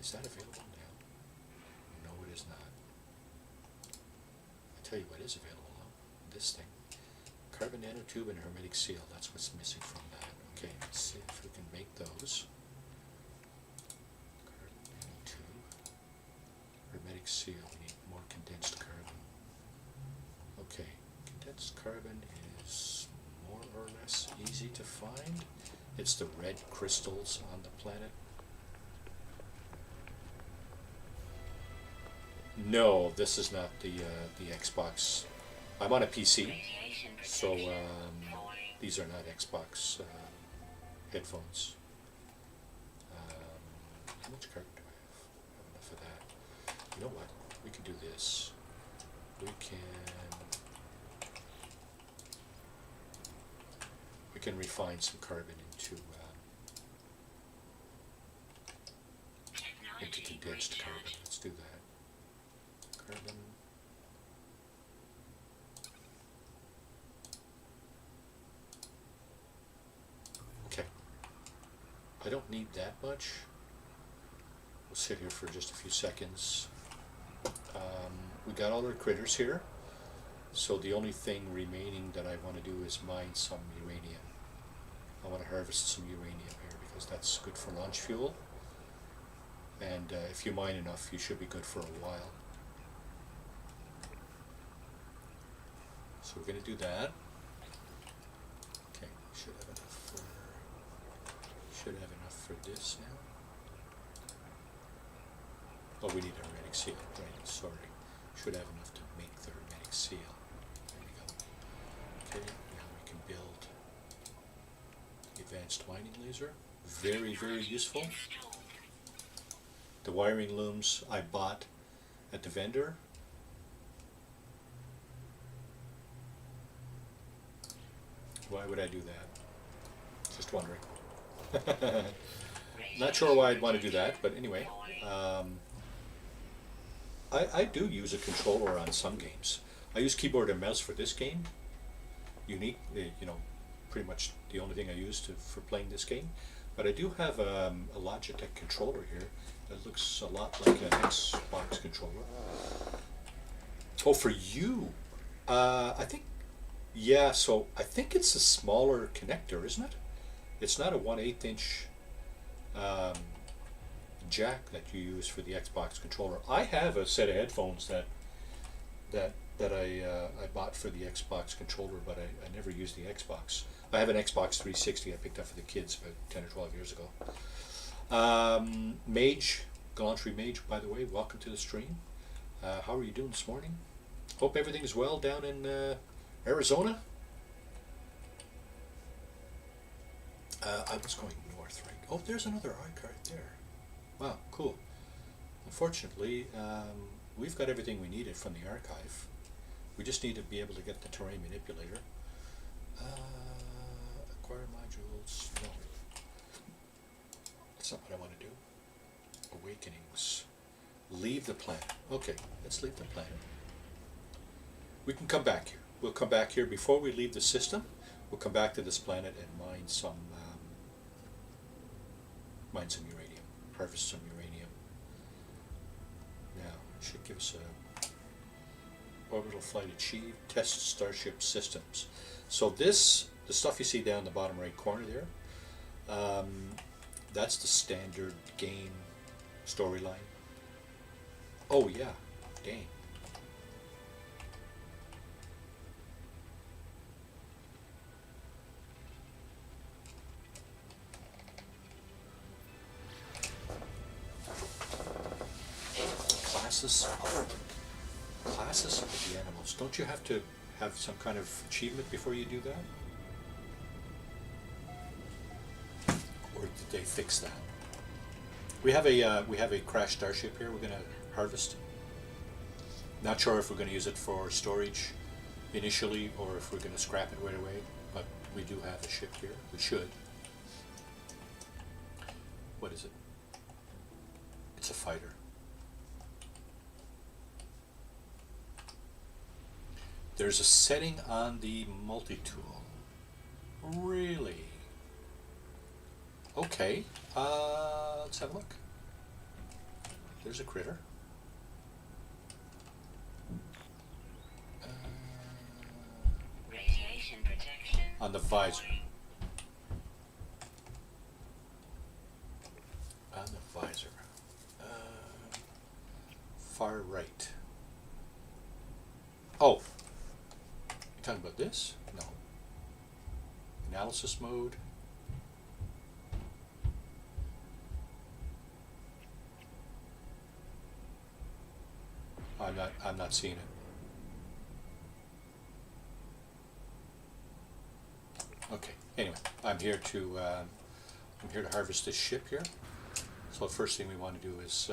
Is that available now? No, it is not. I tell you what is available though. This thing. Carbon nanotube and hermetic seal. That's what's missing from that. Okay, let's see if we can make those. Carbon nanotube. Hermetic seal. We need more condensed carbon. Okay, condensed carbon is more or less easy to find. It's the red crystals on the planet. No, this is not the Xbox. I'm on a PC, Radiation so protection. Falling. these are not Xbox headphones. How much carbon do I have? I have enough of that. You know what? We can do this. We can refine some carbon into Technology condensed carbon. recharge. Let's do that. Carbon. Okay. I don't need that much. We'll sit here for just a few seconds. We got all our critters here. So the only thing remaining that I want to do is mine some uranium. I want to harvest some uranium here because that's good for launch fuel. And if you mine enough, you should be good for a while. So we're going to do that. Okay, should have enough for this now. Oh, we need a hermetic seal. Right, sorry. Should have enough to make the hermetic seal. There we go. Okay, now we can build the advanced mining laser. Very, very useful. Installed. The wiring looms I bought at the vendor. Why would I do that? Just wondering. Not sure why I'd want to do that, but anyway. I do use a controller on some games. I use keyboard and mouse for this game. Unique, you know, pretty much the only thing I use for playing this game. But I do have a Logitech controller here that looks a lot like an Xbox controller. Oh, for you, I think, yeah. So I think it's a smaller connector, isn't it? It's not a 1/8 inch jack that you use for the Xbox controller. I have a set of headphones that I bought for the Xbox controller, but I never used the Xbox. I have an Xbox 360 I picked up for the kids about 10 or 12 years ago. Mage, Gallantry Mage, by the way, welcome to the stream. How are you doing this morning? Hope everything is well down in Arizona. I was going north, right? Oh, there's another arc right there. Wow, cool. Unfortunately, we've got everything we needed from the archive. We just need to be able to get the terrain manipulator. Acquire modules. No. That's not what I want to do. Awakenings. Leave the planet. Okay, let's leave the planet. We can come back here. We'll come back here before we leave the system. We'll come back to this planet and mine some uranium. Harvest some uranium. Now, it should give us a orbital flight achieved. Test Starship systems. So this, the stuff you see down in the bottom right corner there, that's the standard game storyline. Oh yeah, dang. Classes of the animals. Don't you have to have some kind of achievement before you do that? Or did they fix that? We have a crashed starship here. We're gonna harvest. Not sure if we're gonna use it for storage initially or if we're gonna scrap it right away. But we do have a ship here. We should. What is it? It's a fighter. There's a setting on the multi-tool. Really? Okay. Let's have a look. There's a critter. Radiation protection. On the visor. Deploying. On the visor. Far right. Oh. You talking about this? No. Analysis mode. I'm not seeing it. Okay. Anyway, I'm here to harvest this ship here. So the first thing we want to do is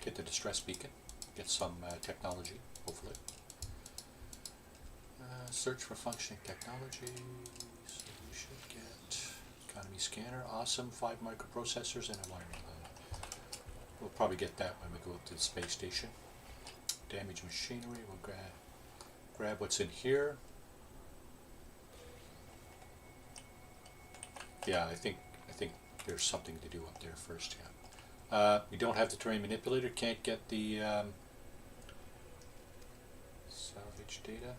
get the distress beacon, get some technology, hopefully. Search for functioning technology. So we should get economy scanner, awesome, 5 microprocessors, and a wiring line. We'll probably get that when we go up to the space station. Damage machinery, we'll grab what's in here. Yeah, I think there's something to do up there first, yeah. We don't have the terrain manipulator, can't get the salvage data.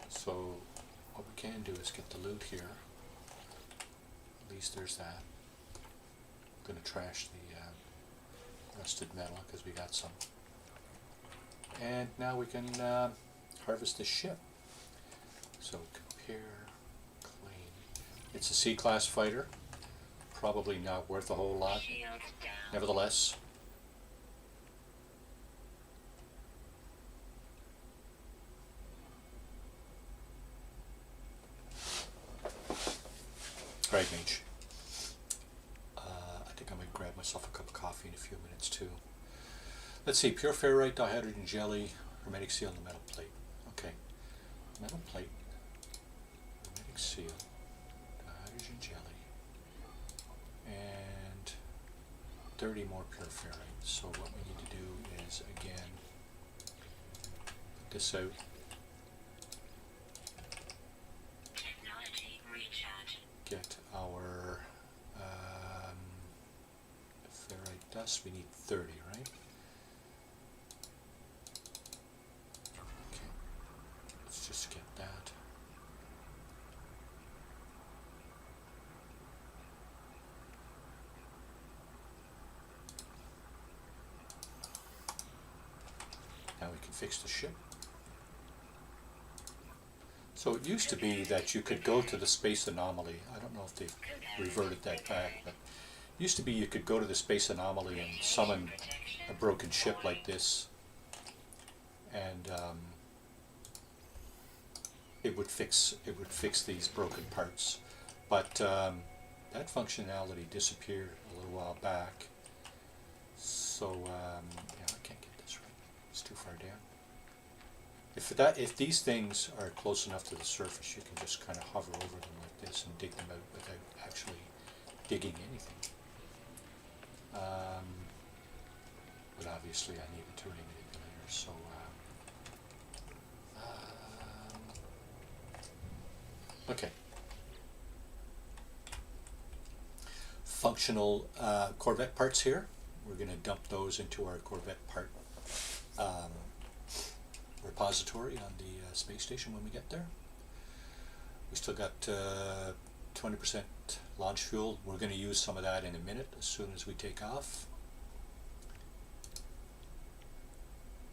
So what we can do is get the loot here. At least there's that. I'm going to trash the rusted metal because we got some. And now we can harvest the ship. So compare, claim. It's a C-class fighter. Probably not worth a whole lot. Shields down. Nevertheless. Alright, Mage. I think I might grab myself a cup of coffee in a few minutes too. Let's see, pure ferrite, dihydrogen jelly, hermetic seal, and the metal plate. Okay. Metal plate, hermetic seal, dihydrogen jelly, and 30 more pure ferrite. So what we need to do is, again, put this out. Technology recharge. Get our ferrite dust. We need 30, right? Okay. Let's just get that. Now we can fix the ship. So it used to be that you could go to the space anomaly. I don't know if they've reverted that back, but it used to be you could go to the space anomaly and summon a broken ship like this, and it would fix these broken parts. But that functionality disappeared a little while back. So yeah, I can't get this right. It's too far down. If these things are close enough to the surface, you can just kind of hover over them like this and dig them out without actually digging anything. But obviously I need a terrain manipulator, so okay. Functional Corvette parts here. We're going to dump those into our Corvette part repository on the space station when we get there. We still got 20% launch fuel. We're going to use some of that in a minute as soon as we take off.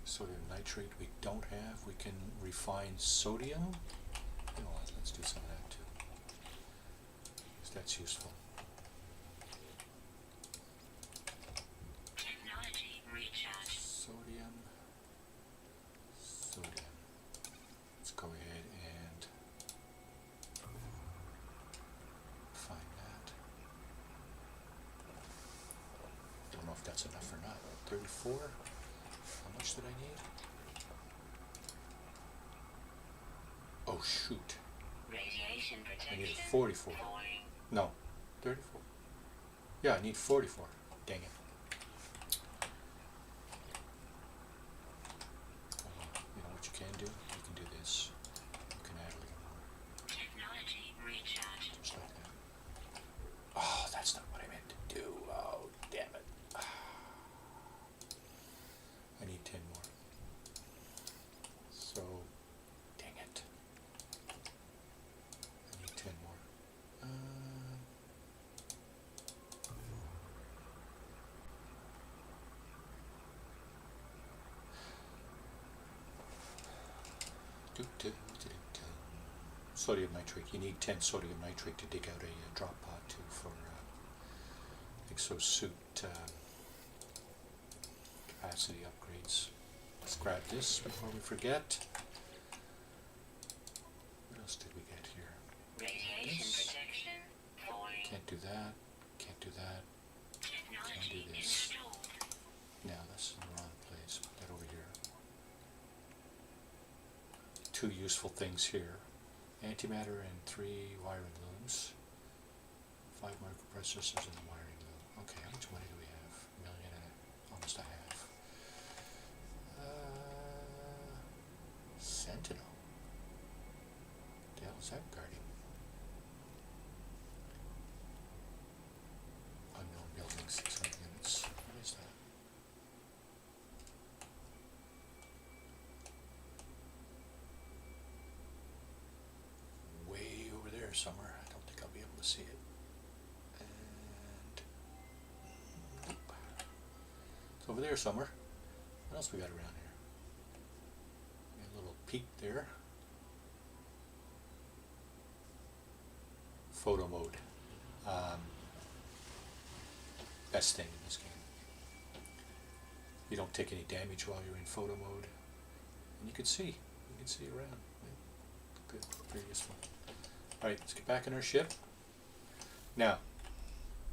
Sodium nitrate we don't have. We can refine sodium. You know what, let's do some of that too, because that's useful. Technology recharge. Sodium. Let's go ahead and find that. Don't know if that's enough or not. 34. How much did I need? Oh shoot. Radiation I needed protection. 44. Deploying. No. 34. Yeah, I need 44. Dang it. You know what you can do? You can do this. You can add a little more. Technology recharge. Just like that. Oh, that's not what I meant to do. Oh, damn it. I need 10 more. So, dang it. I need 10 more. Sodium nitrate. You need 10 sodium nitrate to dig out a drop pod too for exosuit capacity upgrades. Let's grab this before we forget. What else did we get here? Radiation This. protection falling. Can't do that. Can't do that. Technology this. installed. Now this is in the wrong place. Put that over here. Two useful things here. Antimatter and 3 wiring looms. 5 microprocessors in the wiring loom. Okay, how much money do we have? $1 million and almost a half. Sentinel. The hell is that guarding? Unknown building, 600 units. What is that? Way over there somewhere. I don't think I'll be able to see it. And nope. It's over there somewhere. What else we got around here? A little peak there. Photo mode. Best thing in this game. You don't take any damage while you're in photo mode. And you can see around. Good, very useful. Alright, let's get back in our ship. Now,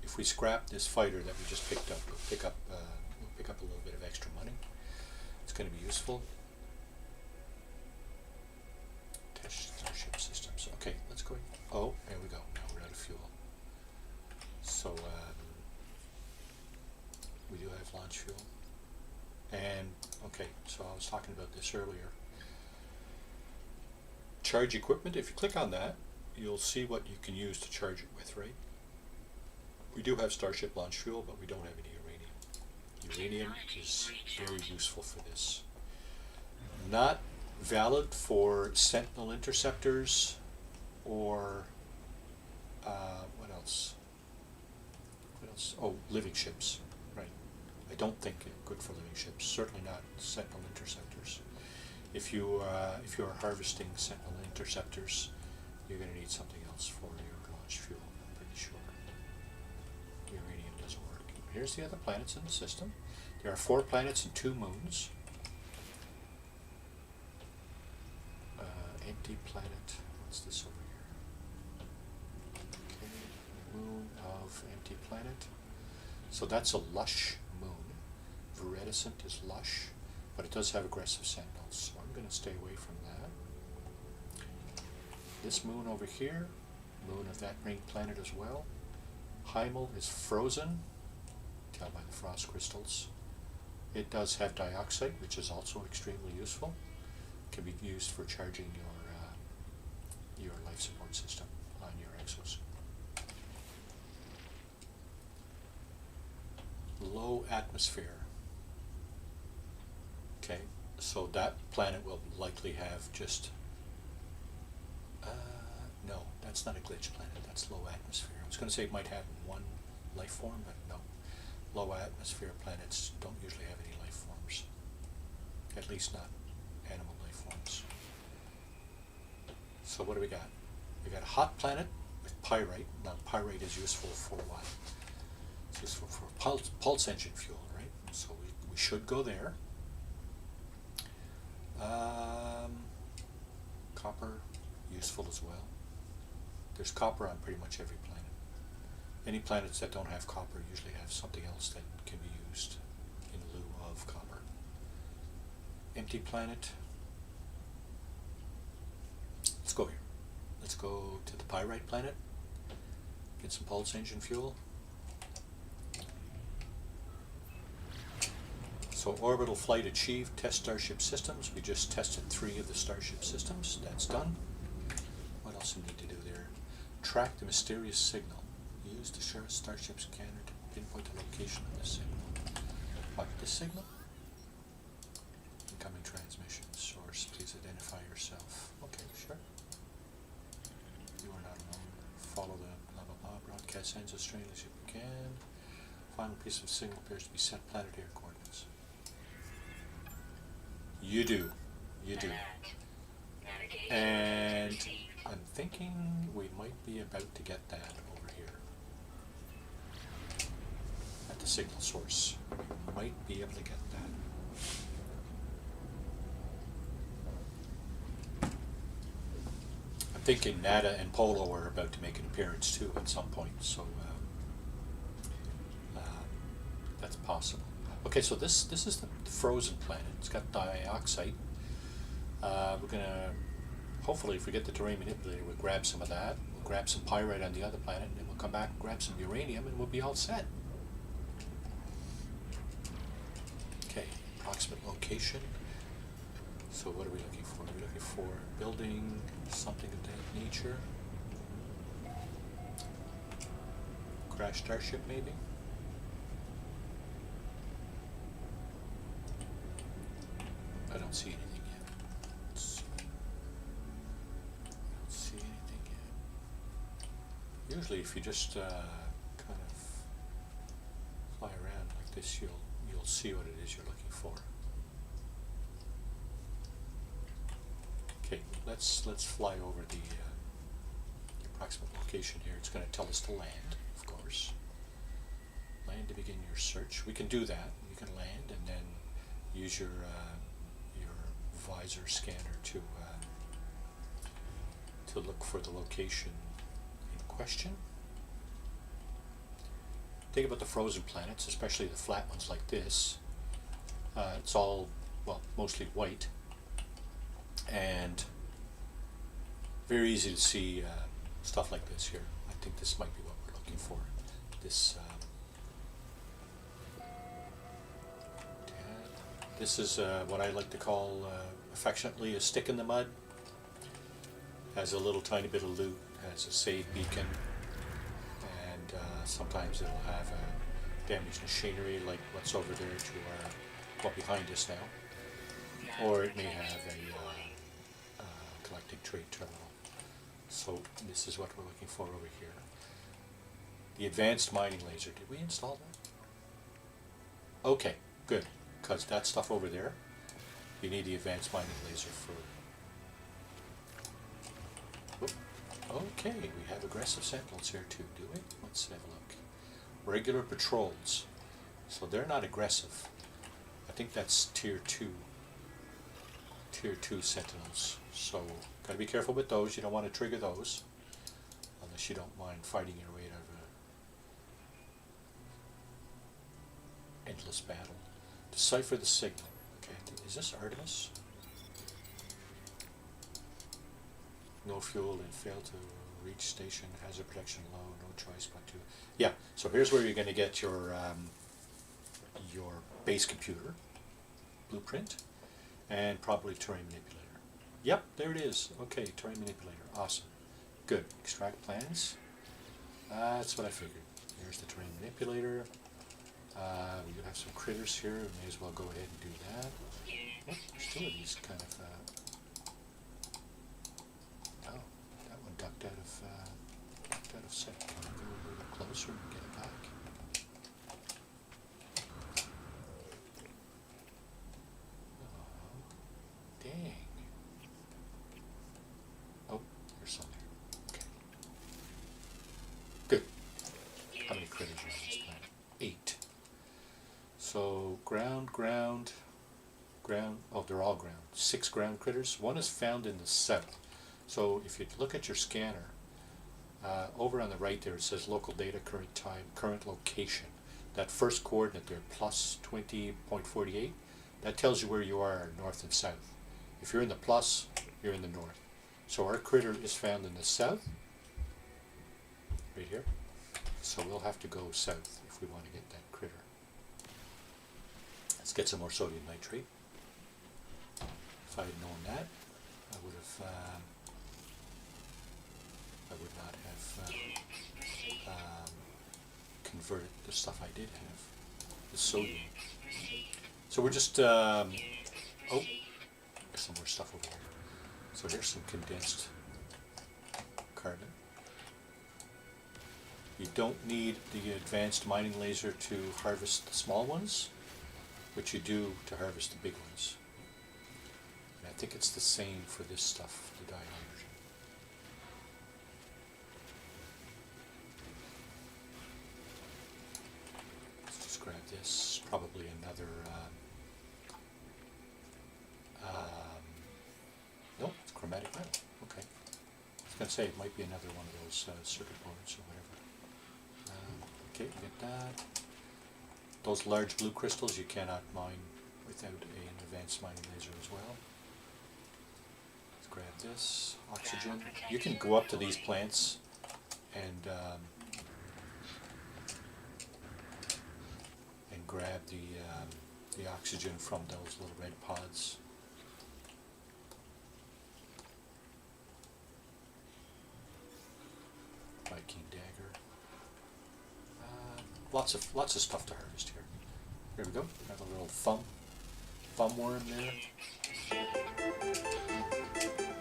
if we scrap this fighter that we just picked up, we'll pick up a little bit of extra money. It's going to be useful. Test starship systems. Okay, let's go. Oh, there we go. Now we're out of fuel. So we do have launch fuel. And okay, so I was talking about this earlier. Charge equipment. If you click on that, you'll see what you can use to charge it with, right? We do have Starship launch fuel, but we don't have any uranium. Uranium is very useful for this. Not valid for Sentinel interceptors or what else? What else? Oh, living ships, right? I don't think it's good for living ships. Certainly not Sentinel interceptors. If you are harvesting Sentinel interceptors, you're going to need something else for your launch fuel. I'm pretty sure. Uranium doesn't work. Here's the other planets in the system. There are 4 planets and 2 moons. Empty planet. What's this over here? Okay, moon of empty planet. So that's a lush moon. Viridescent is lush, but it does have aggressive sentinels, so I'm going to stay away from that. This moon over here, moon of that ring planet as well. Heimel is frozen, tell by the frost crystals. It does have dioxide, which is also extremely useful. It can be used for charging your life support system on your exos. Low atmosphere. Okay, so that planet will likely have just no, that's not a glitch planet, that's low atmosphere. I was going to say it might have one life form, but no. Low atmosphere planets don't usually have any life forms. At least not animal life forms. So what do we got? We got a hot planet with pyrite. Now pyrite is useful for what? It's useful for pulse engine fuel, right? So we should go there. Copper, useful as well. There's copper on pretty much every planet. Any planets that don't have copper usually have something else that can be used in lieu of copper. Empty planet. Let's go here. Let's go to the pyrite planet. Get some pulse engine fuel. So orbital flight achieved. Test Starship systems. We just tested 3 of the Starship systems. That's done. What else do we need to do there? Track the mysterious signal. Use the Starship scanner to pinpoint the location of the signal. What, the signal? Incoming transmission. Source, please identify yourself. Okay, sure. You are not alone. Follow the blah blah blah. Broadcast ends as strangely as you can. Final piece of signal appears to be set planetary coordinates. You do. You do. Navigation And received. I'm thinking we might be about to get that over here. At the signal source. We might be able to get that. I'm thinking Nada and Polo are about to make an appearance too at some point, so that's possible. Okay, so this is the frozen planet. It's got dioxide. We're gonna, hopefully if we get the terrain manipulator, we'll grab some of that. We'll grab some pyrite on the other planet, and then we'll come back and grab some uranium, and we'll be all set. Okay, approximate location. So what are we looking for? We're looking for building something of that nature. Crash Starship, maybe? I don't see anything yet. I don't see anything yet. Usually if you just kind of fly around like this, you'll see what it is you're looking for. Okay, let's fly over the approximate location here. It's going to tell us to land, of course. Land to begin your search. We can do that. You can land and then use your visor scanner to look for the location in question. Think about the frozen planets, especially the flat ones like this. It's all, well, mostly white, and very easy to see stuff like this here. I think this might be what we're looking for. This is what I like to call affectionately a stick in the mud. Has a little tiny bit of loot, has a save beacon, and sometimes it'll have damaged machinery like what's over there to our, well, behind us now. Or it may have a galactic trade terminal. So this is what we're looking for over here. The advanced mining laser. Did we install that? Okay, good. Because that stuff over there, you need the advanced mining laser for. Whoop. Okay, we have aggressive sentinels here too, do we? Let's have a look. Regular patrols. So they're not aggressive. I think that's tier 2. Tier 2 sentinels. So gotta be careful with those. You don't want to trigger those unless you don't mind fighting your way out of an endless battle. Decipher the signal. Okay, is this Artemis? No fuel and fail to reach station. Hazard protection low. No choice but to. Yeah. So here's where you're going to get your base computer blueprint and probably terrain manipulator. Yep, there it is. Okay, terrain manipulator. Awesome. Good. Extract plans. That's what I figured. Here's the terrain manipulator. We do have some critters here. We may as well go ahead and do that. Oh, there's still these kind of. Oh, that one ducked out of sight. Can I go a little closer and get it back? Oh, dang. Oh, there's some there. Okay. Good. How many critters are on this planet? 8. So ground, oh, they're all ground. 6 ground critters. One is found in the south. So if you look at your scanner, over on the right there it says local data, current time, current location. That first coordinate there, plus 20.48, that tells you where you are north and south. If you're in the plus, you're in the north. So our critter is found in the south, right here. So we'll have to go south if we want to get that critter. Let's get some more sodium nitrate. If I had known that, I would have. I would not have converted the stuff I did have. The sodium. So we're just. Oh, there's some more stuff over here. So here's some condensed carbon. You don't need the advanced mining laser to harvest the small ones, but you do to harvest the big ones. And I think it's the same for this stuff, the dihydrogen. Let's just grab this. Probably another. Nope, it's chromatic metal. Okay. I was going to say it might be another one of those circuit boards or whatever. Okay, we get that. Those large blue crystals you cannot mine without an advanced mining laser as well. Let's grab this. Oxygen. You can go up to these plants and grab the oxygen from those little red pods. Viking dagger. Lots of stuff to harvest here. Here we go. Have a little thumb worm there.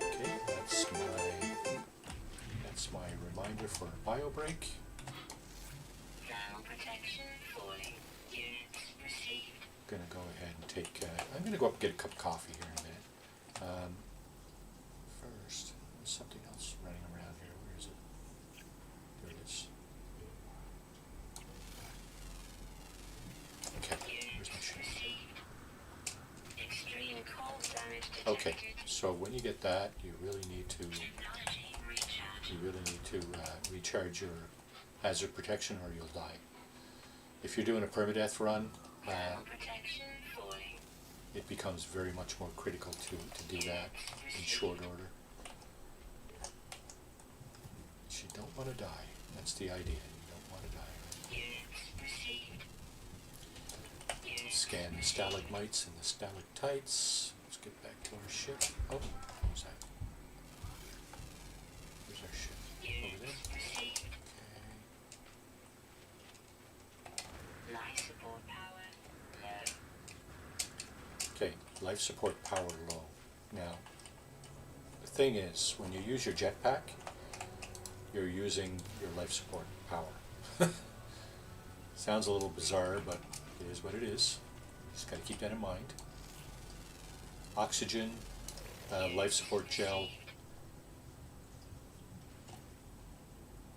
Okay, that's my reminder for a bio break. Gonna go ahead and take. I'm gonna go up and get a cup of coffee here in a minute. First, there's something else running around here. Where is it? There it is. Okay, where's my ship? Okay, so when you get that, you really need to recharge your hazard protection, or you'll die. If you're doing a permadeath run, it becomes very much more critical to do that in short order. But you don't want to die. That's the idea. You don't want to die. Scan the stalagmites and the stalactites. Let's get back to our ship. Oh, what was that? Where's our ship? Over there? Okay, life support power low. Now, the thing is, when you use your jetpack, you're using your life support power. Sounds a little bizarre, but it is what it is. Just got to keep that in mind. Oxygen, life support gel.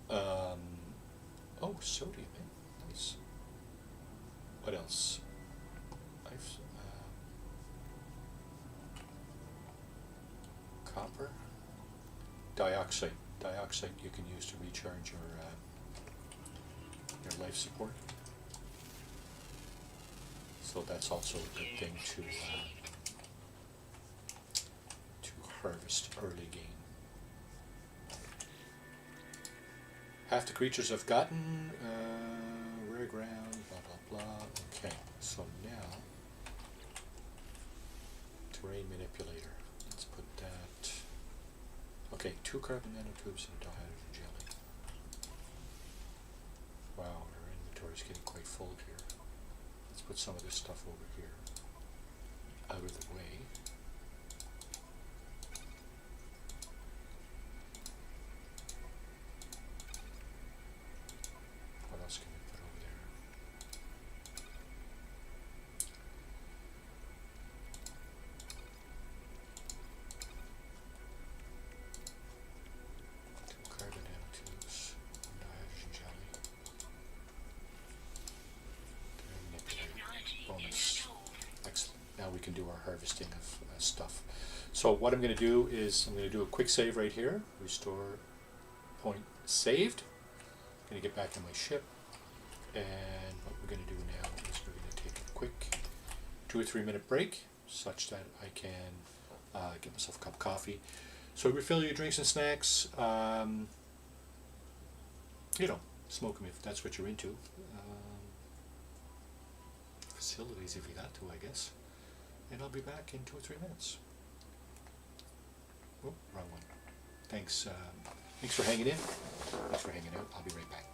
Oh, sodium. Nice. What else? Copper, dioxide. Dioxide you can use to recharge your life support. So that's also a good thing to harvest early game. Half the creatures have gotten rare ground. Blah blah blah. Okay, so now terrain manipulator. Let's put that. Okay, 2 carbon nanotubes and a dihydrogen jelly. Wow, our inventory's getting quite full here. Let's put some of this stuff over here, out of the way. What else can we put over there? Carbon nanotubes, dihydrogen jelly. Bonus. Excellent. Now we can do our harvesting of stuff. So what I'm going to do is I'm going to do a quick save right here. Restore point saved. I'm going to get back to my ship. And what we're going to do now is we're going to take a quick 2 or 3 minute break such that I can get myself a cup of coffee. So refill your drinks and snacks. You know, smoke them if that's what you're into. Facilities if you got to, I guess. And I'll be back in 2 or 3 minutes. Oh, wrong one. Thanks for hanging in. Thanks for hanging out. I'll be right back.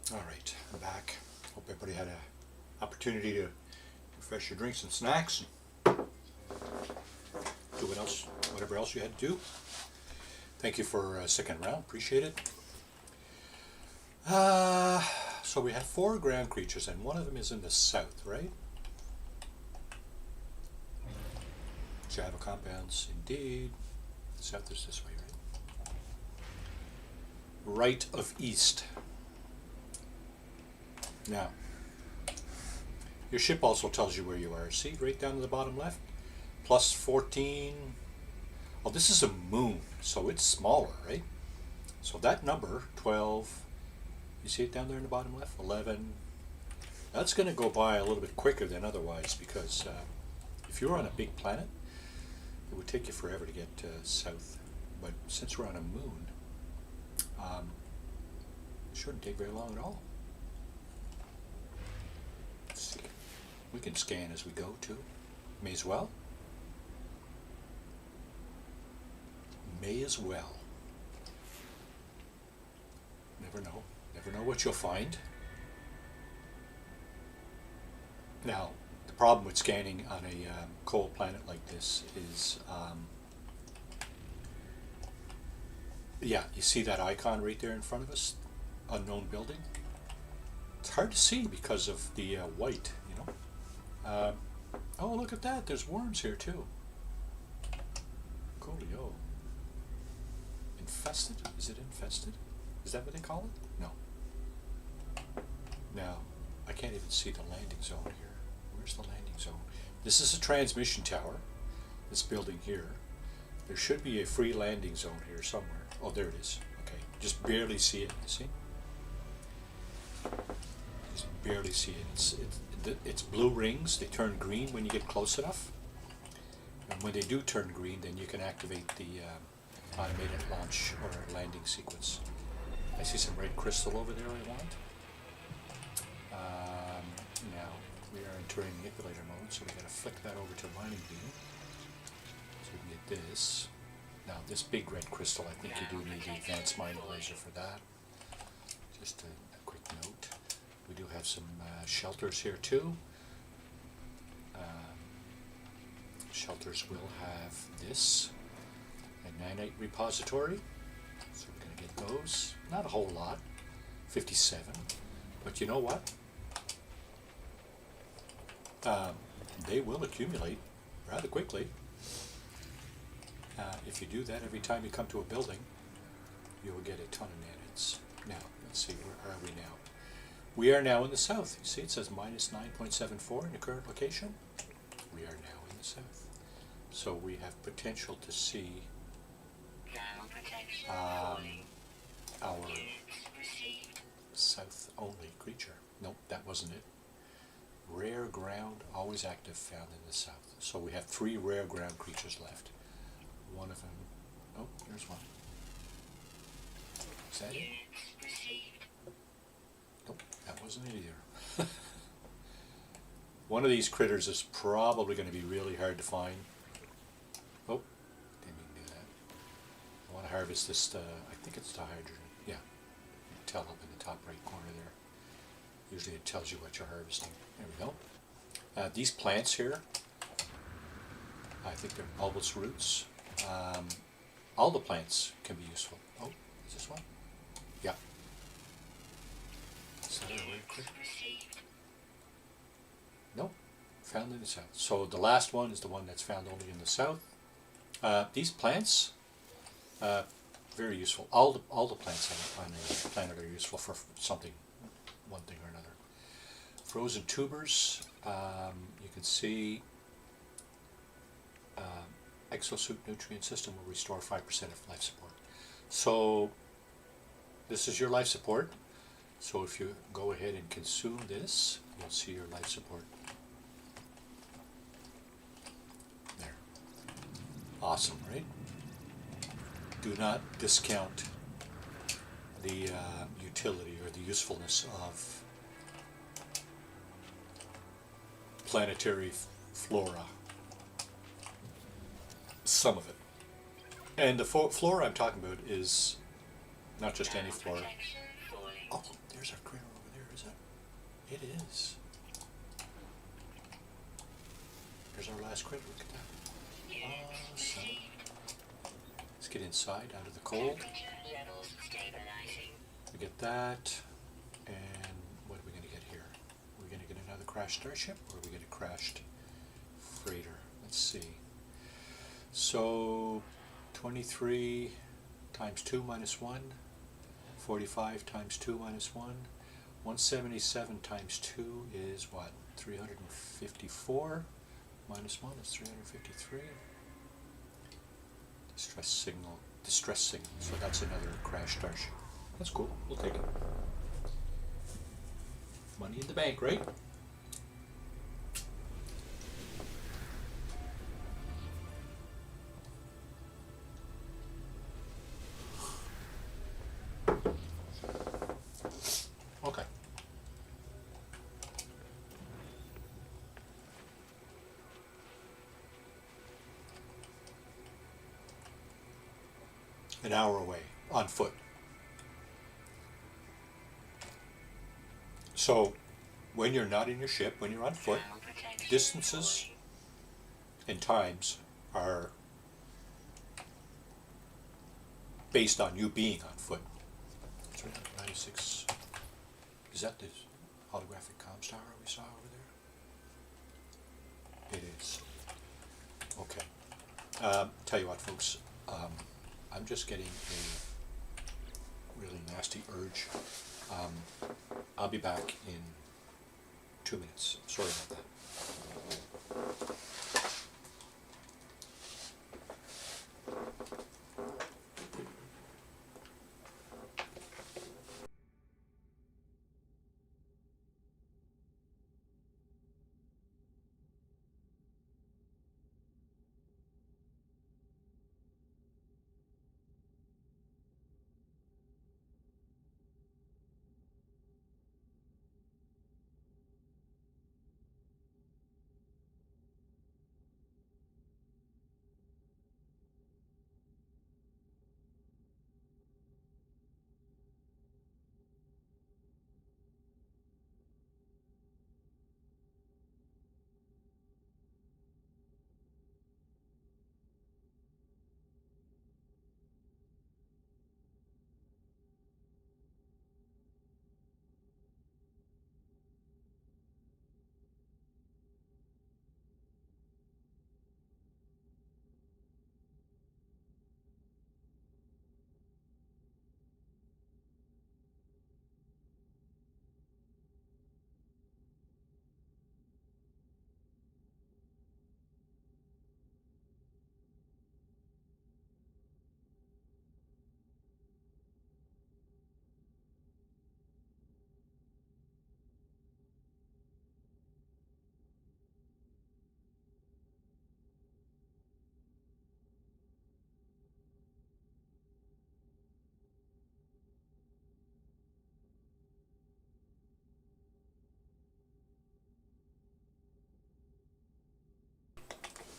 All right, I'm back. Hope everybody had an opportunity to refresh your drinks and snacks. Do whatever else you had to do. Thank you for sticking around. Appreciate it. So we had 4 ground creatures, and one of them is in the south, right? Java compounds, indeed. South is this way, right? Right of east. Now, your ship also tells you where you are. See, right down to the bottom left? plus 14. Oh, this is a moon, so it's smaller, right? So that number, 12, you see it down there in the bottom left? 11. That's going to go by a little bit quicker than otherwise, because if you were on a big planet, it would take you forever to get south. But since we're on a moon, it shouldn't take very long at all. Let's see. We can scan as we go too. May as well. May as well. Never know. Never know what you'll find. Now, the problem with scanning on a cold planet like this is, yeah, you see that icon right there in front of us? Unknown building? It's hard to see because of the white, you know? Oh, look at that. There's worms here, too. Coolio. Infested? Is it infested? Is that what they call it? No. Now, I can't even see the landing zone here. Where's the landing zone? This is a transmission tower. This building here. There should be a free landing zone here somewhere. Oh, there it is. Okay. Just barely see it. You see? Just barely see it. It's blue rings. They turn green when you get close enough. And when they do turn green, then you can activate the automated launch or landing sequence. I see some red crystal over there I want. Now, we are entering manipulator mode, so we got to flick that over to mining beam. So we can get this. Now, this big red crystal, I think you do need the advanced mining laser for that. Just a quick note. We do have some shelters here too. Shelters will have this, a nanite repository. So we're going to get those. Not a whole lot, 57. But you know what? They will accumulate rather quickly. If you do that every time you come to a building, you will get a ton of nanites. Now, let's see, where are we now? We are now in the south. You see, it says minus 9.74 in the current location. We are now in the south. So we have potential to see our south-only creature. Nope, that wasn't it. Rare ground, always active, found in the south. So we have 3 rare ground creatures left. One of them, oh, there's one. Is that it? Nope, that wasn't it either. One of these critters is probably going to be really hard to find. Oh, didn't mean to do that. I want to harvest this, I think it's the hydrogen. Yeah, you can tell up in the top right corner there. Usually it tells you what you're harvesting. There we go. These plants here, I think they're bulbous roots. All the plants can be useful. Oh, is this one? Yeah. Is that a rare critter? Nope. Found in the south. So the last one is the one that's found only in the south. These plants, very useful. All the plants on the planet are useful for something, one thing or another. Frozen tubers, you can see exosuit nutrient system will restore 5% of life support. So this is your life support. So if you go ahead and consume this, you'll see your life support. There. Awesome, right? Do not discount the utility or the usefulness of planetary flora. Some of it. And the flora I'm talking about is not just any flora. Oh, there's our critter over there, is it? It is. There's our last critter, look at that. Awesome. Let's get inside, out of the cold. We get that, and what are we going to get here? We're going to get another crashed starship, or are we going to crashed freighter? Let's see. So 23 times 2 minus 1, 45 times 2 minus 1, 177 times 2 is what? 354. minus 1 is 353. Distress signal, so that's another crash starship. That's cool, we'll take it. Money in the bank, right? Okay. An hour away, on foot. So, when you're not in your ship, when you're on foot, distances and times are based on you being on foot. 96. Is that the holographic comms tower we saw over there? It is. Okay. Tell you what, folks. I'm just getting a really nasty urge. I'll be back in 2 minutes. Sorry about that.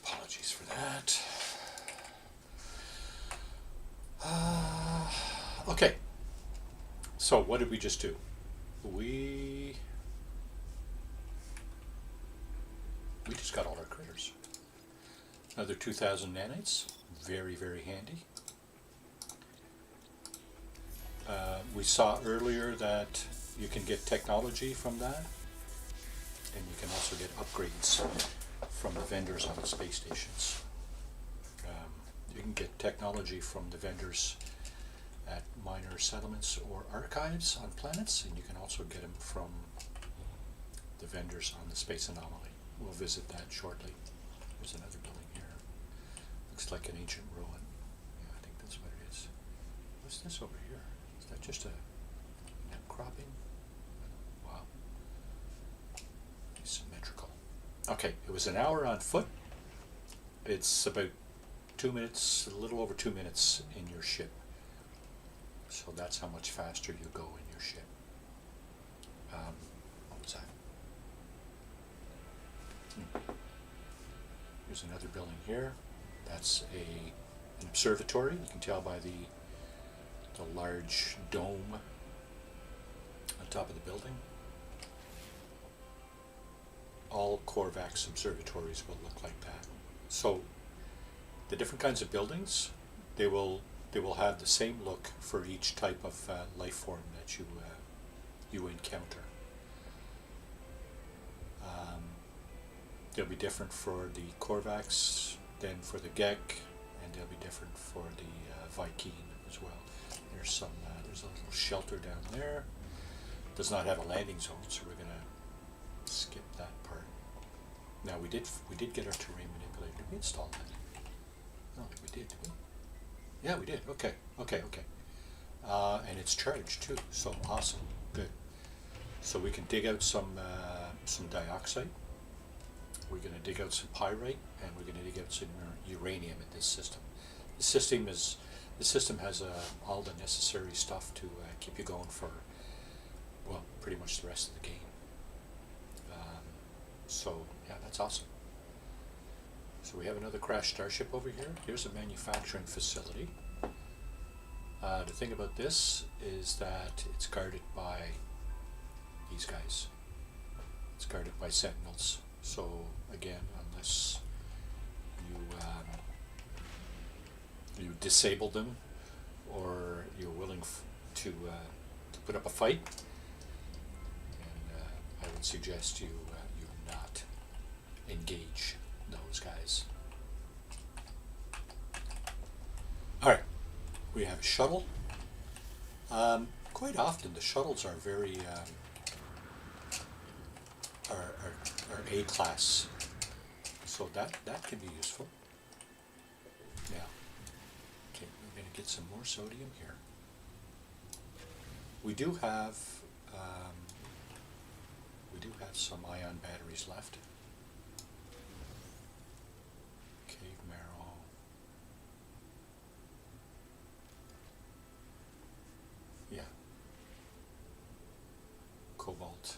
Apologies for that. Okay. So what did we just do? We just got all our critters. Another 2,000 nanites. Very, very handy. We saw earlier that you can get technology from that, and you can also get upgrades from the vendors on the space stations. You can get technology from the vendors at minor settlements or archives on planets, and you can also get them from the vendors on the space anomaly. We'll visit that shortly. There's another building here. Looks like an ancient ruin. Yeah, I think that's what it is. What's this over here? Is that just a outcropping? Wow. Symmetrical. Okay, it was an hour on foot. It's about 2 minutes, a little over 2 minutes in your ship. So that's how much faster you go in your ship. What was that? Here's another building here. That's an observatory. You can tell by the large dome on top of the building. All Korvax observatories will look like that. So the different kinds of buildings, they will have the same look for each type of life form that you encounter. They'll be different for the Korvax than for the Gek, and they'll be different for the Viking as well. There's a little shelter down there. Does not have a landing zone, so we're gonna skip that part. Now we did get our terrain manipulator. Did we install that? I don't think we did we? Yeah, we did. Okay. And it's charged too, so awesome. Good. So we can dig out some dioxide. We're going to dig out some pyrite, and we're going to dig out some uranium in this system. The system has all the necessary stuff to keep you going for, well, pretty much the rest of the game. So yeah, that's awesome. So we have another crashed starship over here. Here's a manufacturing facility. The thing about this is that it's guarded by these guys. It's guarded by sentinels. So again, unless you disable them, or you're willing to put up a fight, and I would suggest you not engage those guys. All right, we have a shuttle. Quite often the shuttles are very are A class, so that can be useful. Now, okay, we're going to get some more sodium here. We do have some ion batteries left. Cave marrow. Yeah. Cobalt.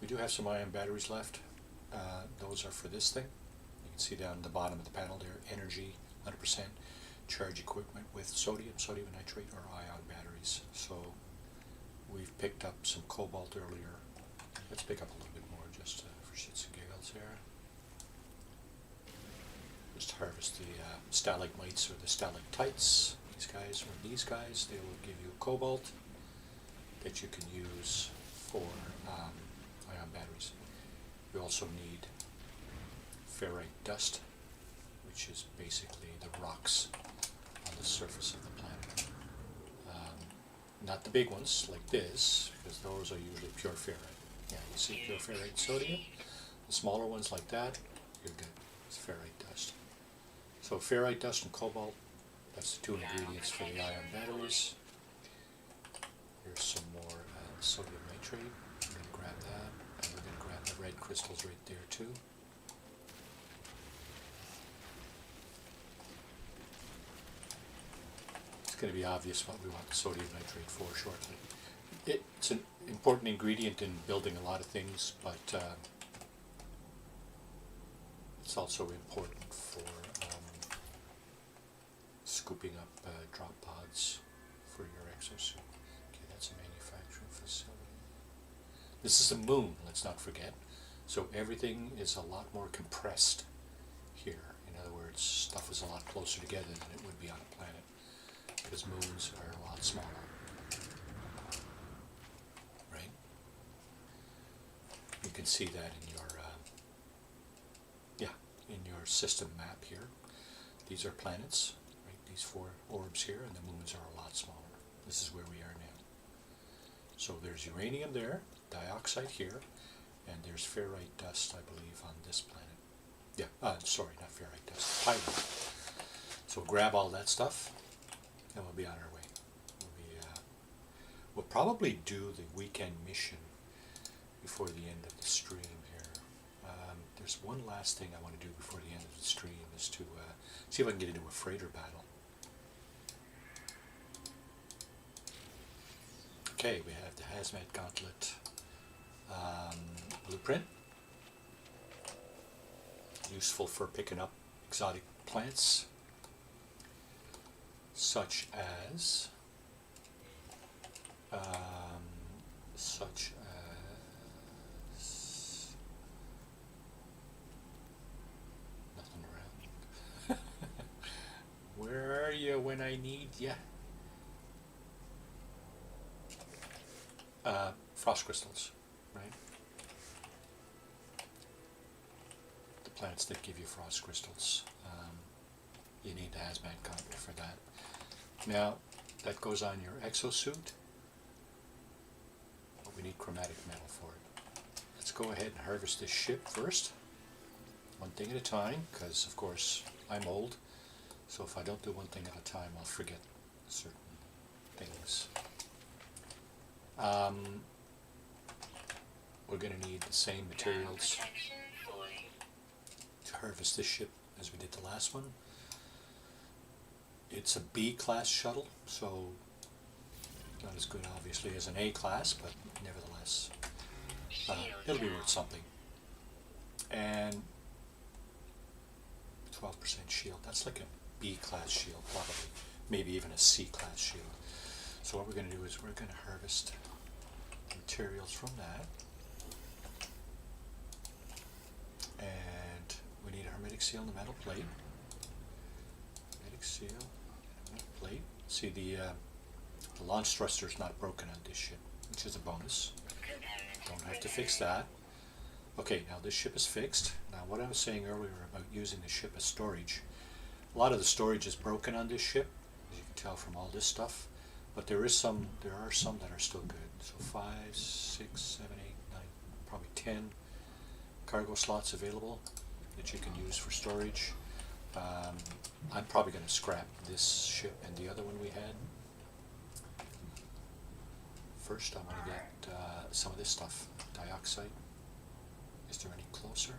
We do have some ion batteries left. Those are for this thing. You can see down the bottom of the panel there, energy, 100%, charge equipment with sodium nitrate, or ion batteries. So we've picked up some cobalt earlier. Let's pick up a little bit more just for shits and giggles here. Just harvest the stalagmites or the stalactites. These guys, they will give you cobalt that you can use for ion batteries. We also need ferrite dust, which is basically the rocks on the surface of the planet. Not the big ones like this, because those are usually pure ferrite. Yeah, you see pure ferrite sodium. The smaller ones like that, you're good. It's ferrite dust. So ferrite dust and cobalt, that's the two ingredients for the ion batteries. Here's some more sodium nitrate. I'm going to grab that, and we're going to grab the red crystals right there too. It's going to be obvious what we want the sodium nitrate for shortly. It's an important ingredient in building a lot of things, but it's also important for scooping up drop pods for your exosuit. Okay, that's a manufacturing facility. This is the moon, let's not forget. So everything is a lot more compressed here. In other words, stuff is a lot closer together than it would be on a planet, because moons are a lot smaller. Right? You can see that in your in your system map here. These are planets, right? These 4 orbs here, and the moons are a lot smaller. This is where we are now. So there's uranium there, dioxide here, and there's ferrite dust, I believe, on this planet. Yeah, sorry, not ferrite dust, pyrite. So grab all that stuff, and we'll be on our way. We'll probably do the weekend mission before the end of the stream here. There's one last thing I want to do before the end of the stream, is to see if I can get into a freighter battle. Okay, we have the hazmat gauntlet blueprint. Useful for picking up exotic plants, such as nothing around. Where are you when I need ya? Frost crystals, right? The plants that give you frost crystals. You need the hazmat gauntlet for that. Now, that goes on your exosuit, but we need chromatic metal for it. Let's go ahead and harvest this ship first. one thing at a time, because of course I'm old, so if I don't do one thing at a time, I'll forget certain things. We're going to need the same materials Protection 40. to harvest this ship as we did the last one. It's a B class shuttle, so not as good obviously as an A class, but nevertheless it'll be worth something. And 12% shield, that's like a B class shield probably, maybe even a C class shield. So what we're going to do is we're going to harvest materials from that, and we need a hermetic seal in the metal plate. Hermetic seal, metal plate. See, the launch thruster is not broken on this ship, which is a bonus. Don't have to fix that. Okay, now this ship is fixed. Now what I was saying earlier about using the ship as storage, a lot of the storage is broken on this ship, as you can tell from all this stuff. But there are some that are still good. So 5, 6, 7, 8, 9, probably 10 cargo slots available that you can use for storage. I'm probably going to scrap this ship and the other one we had. First, I want to get some of this stuff. Dioxide. Is there any closer?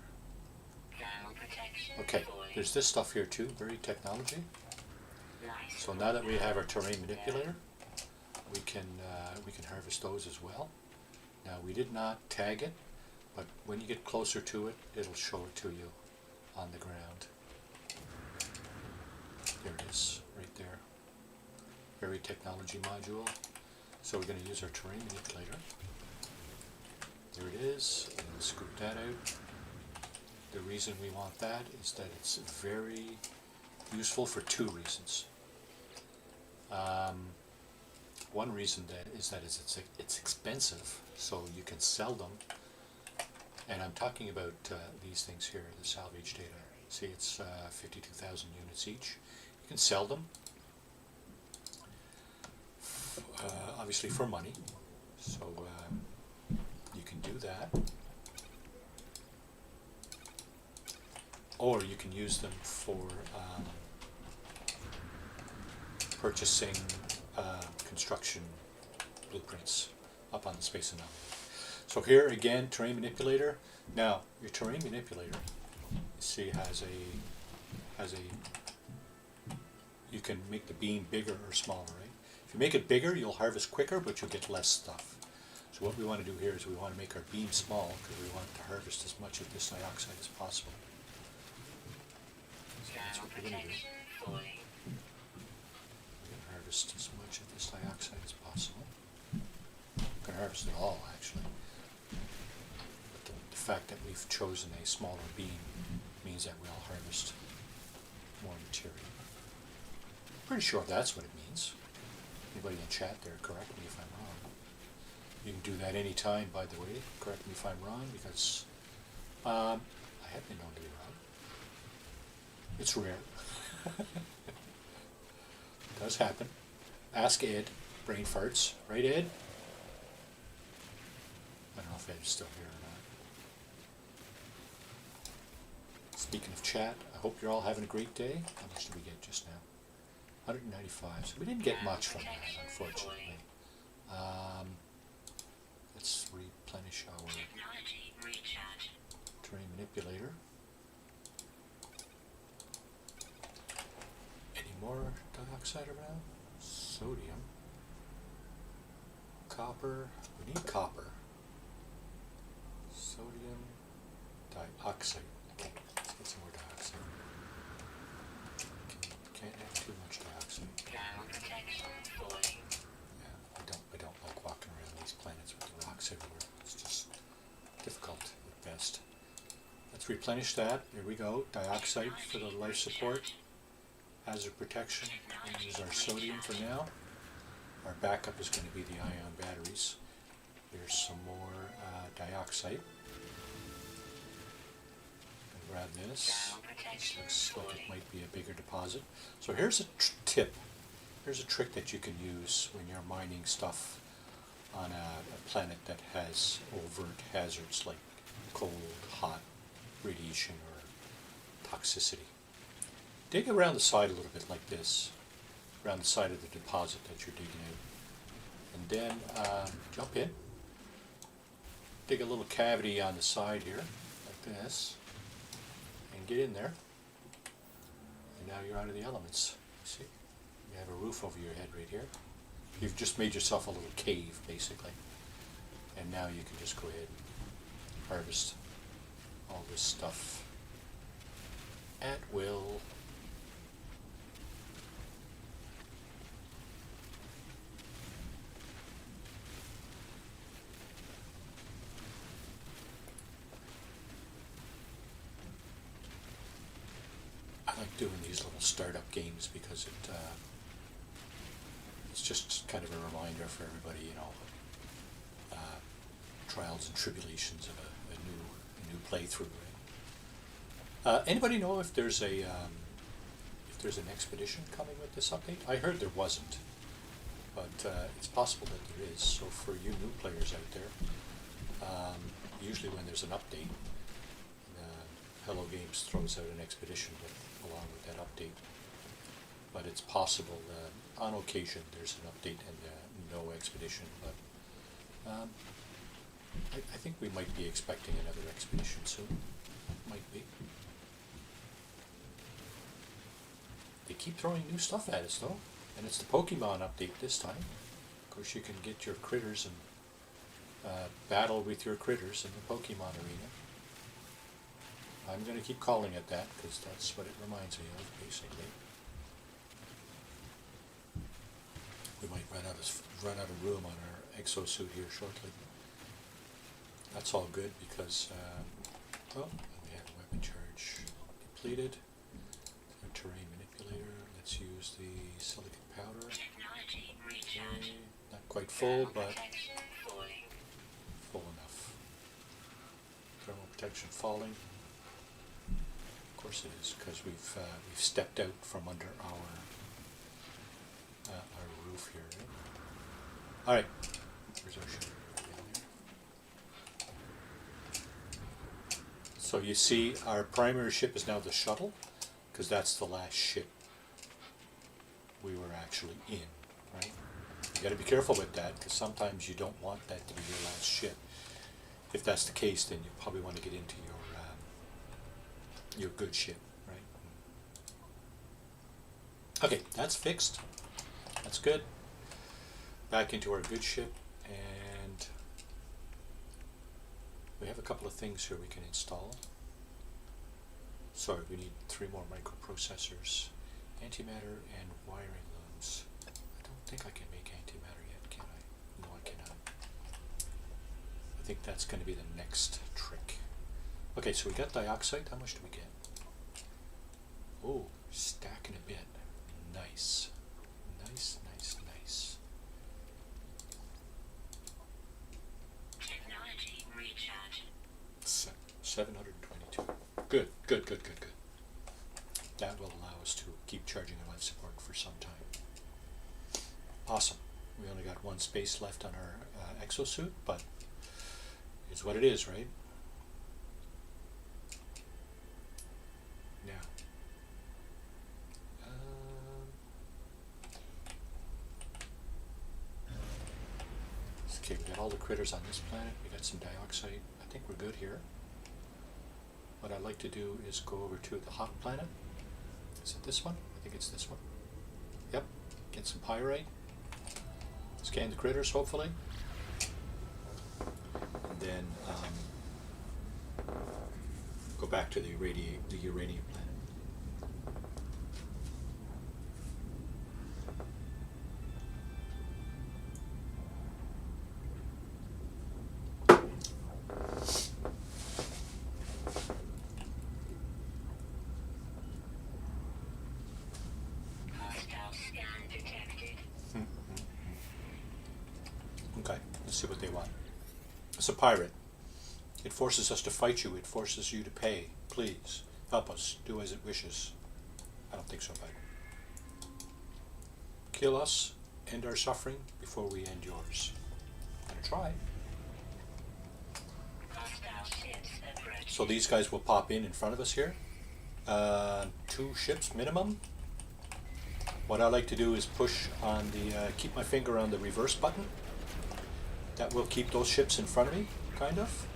Thermal protection Okay, 40. there's this stuff here too, very technology. So now that we have our terrain manipulator, we can harvest those as well. Now we did not tag it, but when you get closer to it, it'll show it to you on the ground. There it is, right there. Very technology module. So we're going to use our terrain manipulator. There it is. I'm going to scoop that out. The reason we want that is that it's very useful for two reasons. One reason is that it's expensive, so you can sell them. And I'm talking about these things here, the salvage data. See, it's 52,000 units each. You can sell them, obviously for money. So you can do that. Or you can use them for purchasing construction blueprints up on the space anomaly. So here again, terrain manipulator. Now your terrain manipulator, you see, has a you can make the beam bigger or smaller, right? If you make it bigger, you'll harvest quicker, but you'll get less stuff. So what we want to do here is we want to make our beam small because we want to harvest as much of this dioxide as possible. So that's what we're going to do. Protection 40. We're going to harvest as much of this dioxide as possible. We're going to harvest it all, actually. But the fact that we've chosen a smaller beam means that we'll harvest more material. Pretty sure that's what it means. Anybody in chat there, correct me if I'm wrong. You can do that any time, by the way. Correct me if I'm wrong, because I have been known to be wrong. It's rare. It does happen. Ask Ed. Brain farts. Right, Ed? I don't know if Ed's still here or not. Speaking of chat, I hope you're all having a great day. How much did we get just now? 195. So we didn't get much from that, unfortunately. Let's replenish our Technology recharge. terrain manipulator. Any more dioxide around? Sodium. Copper. We need copper. Sodium. Dioxide. Okay, let's get some more dioxide. Can't have too much dioxide. Thermal protection 40. Yeah, I don't like walking around these planets with the rocks everywhere. It's just difficult at best. Let's replenish that. Here we go. Dioxide for the life support. Hazard protection. We'll use our sodium for now. Our backup is going to be the ion batteries. Here's some more dioxide. Grab this. This looks like it might be a bigger deposit. So here's a tip. Here's a trick that you can use when you're mining stuff on a planet that has overt hazards like cold, hot, radiation, or toxicity. Dig around the side a little bit like this, around the side of the deposit that you're digging out. And then jump in. Dig a little cavity on the side here, like this, and get in there. And now you're out of the elements. See? You have a roof over your head right here. You've just made yourself a little cave, basically. And now you can just go ahead and harvest all this stuff at will. I like doing these little startup games because it's just kind of a reminder for everybody, you know, trials and tribulations of a new playthrough. Right? Anybody know if there's an expedition coming with this update? I heard there wasn't, but it's possible that there is. So for you new players out there, usually when there's an update, Hello Games throws out an expedition along with that update. But it's possible that on occasion there's an update and no expedition. But I think we might be expecting another expedition soon. Might be. They keep throwing new stuff at us though, and it's the Pokemon update this time. Of course, you can get your critters and battle with your critters in the Pokemon arena. I'm going to keep calling it that because that's what it reminds me of, basically. We might run out of room on our exosuit here shortly. That's all good because, we have a weapon charge depleted. A terrain manipulator. Let's use the silicon powder. Technology recharge. Okay. Not quite full, Thermal but protection falling. full enough. Thermal protection falling. Of course it is, because we've stepped out from under our roof here. Right? All right. Where's our ship? So you see, our primary ship is now the shuttle, because that's the last ship we were actually in, right? You got to be careful with that, because sometimes you don't want that to be your last ship. If that's the case, then you probably want to get into your good ship, right? Okay, that's fixed. That's good. Back into our good ship, and we have a couple of things here we can install. Sorry, we need 3 more microprocessors, antimatter, and wiring looms. I don't think I can make antimatter yet, can I? No, I cannot. I think that's going to be the next trick. Okay, so we got dioxide. How much do we get? Oh, stacking a bit. Nice. Nice, nice, nice. Technology recharge. 722. Good, good, good, good, good. That will allow us to keep charging our life support for some time. Awesome. We only got 1 space left on our exosuit, but it's what it is, right? Now, okay, we got all the critters on this planet. We got some dioxide. I think we're good here. What I'd like to do is go over to the hot planet. Is it this one? I think it's this one. Yep. Get some pyrite. Scan the critters, hopefully. And then go back to the uranium planet. Hostile scan detected. Okay, let's see what they want. It's a pirate. It forces us to fight you. It forces you to pay. Please, help us. Do as it wishes. I don't think so, bud. Kill us, end our suffering before we end yours. Gonna try. Hostile ships approaching. So these guys will pop in front of us here. 2 ships minimum. What I like to do is push on the, keep my finger on the reverse button. That will keep those ships in front of me, kind of.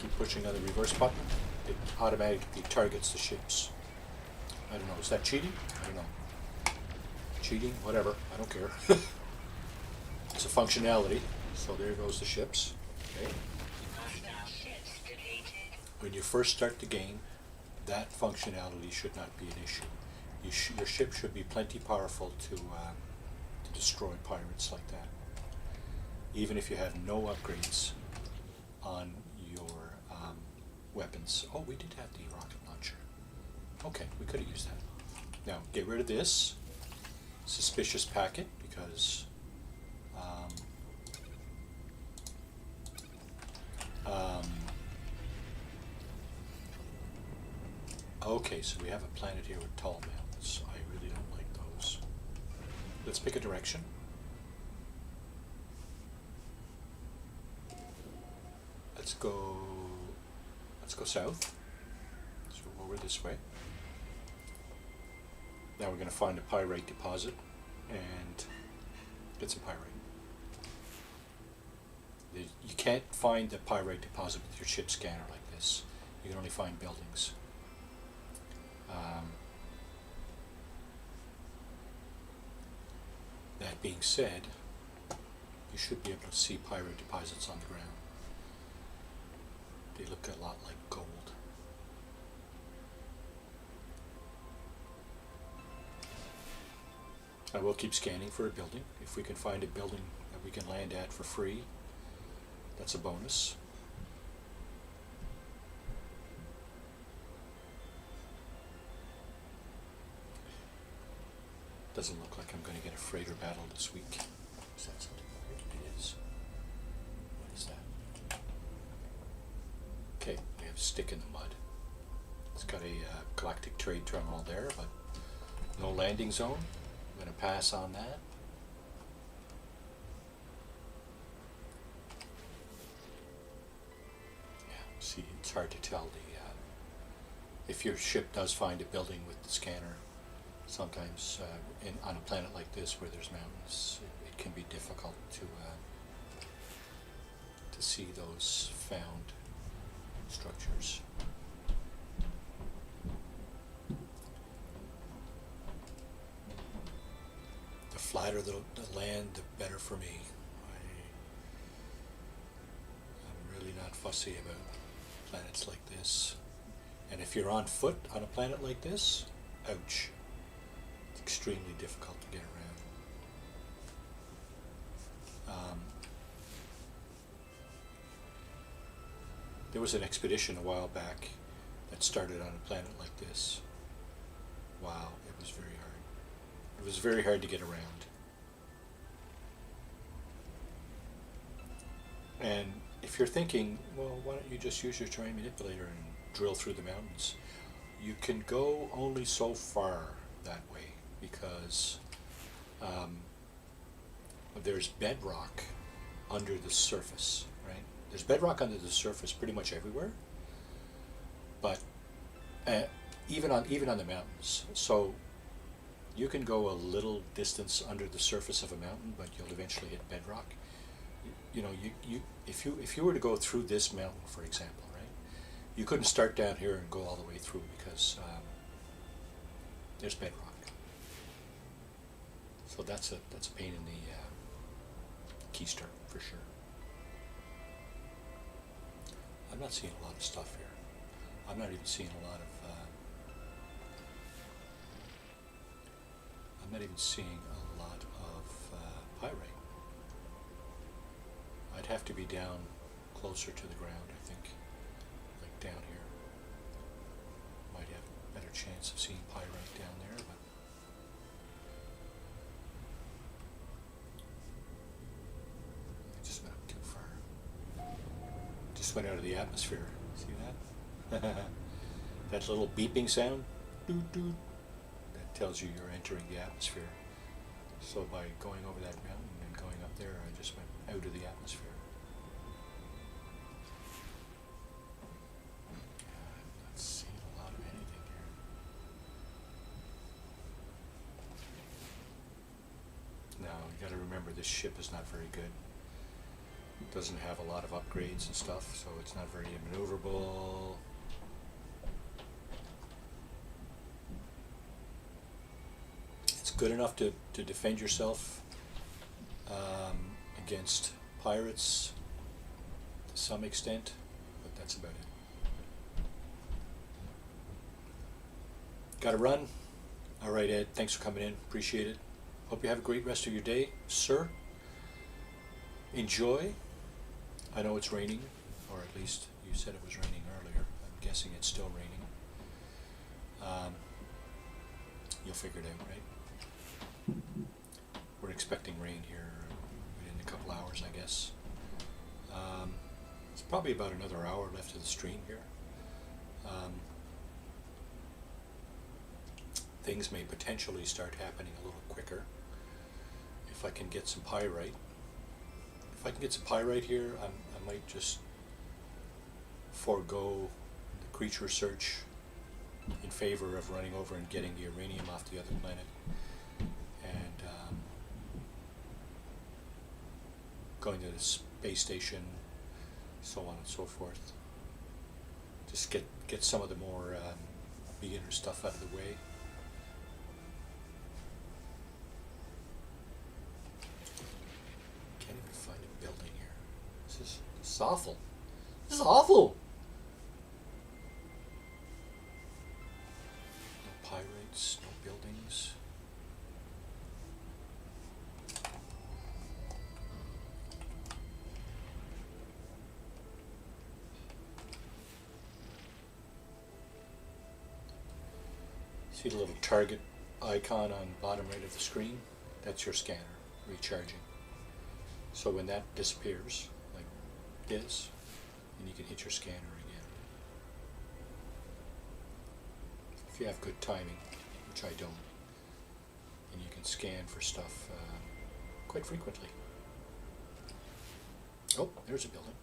Keep pushing on the reverse button. It automatically targets the ships. I don't know, is that cheating? I don't know. Cheating? Whatever, I don't care. It's a functionality. So there goes the ships. Okay. Hostile ships deleted. When you first start the game, that functionality should not be an issue. Your ship should be plenty powerful to destroy pirates like that. Even if you have no upgrades on your weapons. Oh, we did have the rocket launcher. Okay, we could have used that. Now, get rid of this suspicious packet because okay, so we have a planet here with tall mountains. I really don't like those. Let's pick a direction. Let's go south. So over this way. Now we're going to find a pyrite deposit and get some pyrite. You can't find the pyrite deposit with your ship scanner like this. You can only find buildings. That being said, you should be able to see pyrite deposits on the ground. They look a lot like gold. I will keep scanning for a building. If we can find a building that we can land at for free, that's a bonus. Doesn't look like I'm going to get a freighter battle this week. Is that something weird? It is. What is that? Okay, we have a stick in the mud. It's got a galactic trade terminal there, but no landing zone. I'm going to pass on that. Yeah, see, it's hard to tell if your ship does find a building with the scanner. Sometimes on a planet like this where there's mountains, it can be difficult to see those found structures. The flatter the land, the better for me. I'm really not fussy about planets like this. And if you're on foot on a planet like this, ouch. It's extremely difficult to get around. There was an expedition a while back that started on a planet like this. Wow, it was very hard. It was very hard to get around. And if you're thinking, well, why don't you just use your terrain manipulator and drill through the mountains? You can go only so far that way because there's bedrock under the surface, right? There's bedrock under the surface pretty much everywhere, but even on the mountains. So you can go a little distance under the surface of a mountain, but you'll eventually hit bedrock. You know, if you were to go through this mountain, for example, right? You couldn't start down here and go all the way through because there's bedrock. So that's a pain in the keister for sure. I'm not seeing a lot of stuff here. I'm not even seeing a lot of. I'm not even seeing a lot of pyrite. I'd have to be down closer to the ground, I think, like down here. Might have a better chance of seeing pyrite down there, but. I just went up too far. Just went out of the atmosphere. See that? That little beeping sound, doot doot, that tells you you're entering the atmosphere. So by going over that mountain and going up there, I just went out of the atmosphere. Now, you got to remember this ship is not very good. It doesn't have a lot of upgrades and stuff, so it's not very maneuverable. It's good enough to defend yourself against pirates to some extent, but that's about it. Got to run. All right, Ed, thanks for coming in. Appreciate it. Hope you have a great rest of your day, sir. Enjoy. I know it's raining, or at least you said it was raining earlier. I'm guessing it's still raining. You'll figure it out, right? We're expecting rain here in a couple hours, I guess. It's probably about another hour left of the stream here. Things may potentially start happening a little quicker if I can get some pyrite. If I can get some pyrite here, I might just forego the creature search in favor of running over and getting the uranium off the other planet, and going to the space station, so on and so forth. Just get some of the more beginner stuff out of the way. Can't even find a building here. This is awful. This is awful. No pirates, no buildings. See the little target icon on the bottom right of the screen? That's your scanner recharging. So when that disappears, like this, then you can hit your scanner again. If you have good timing, which I don't, and you can scan for stuff quite frequently. Oh, there's a building,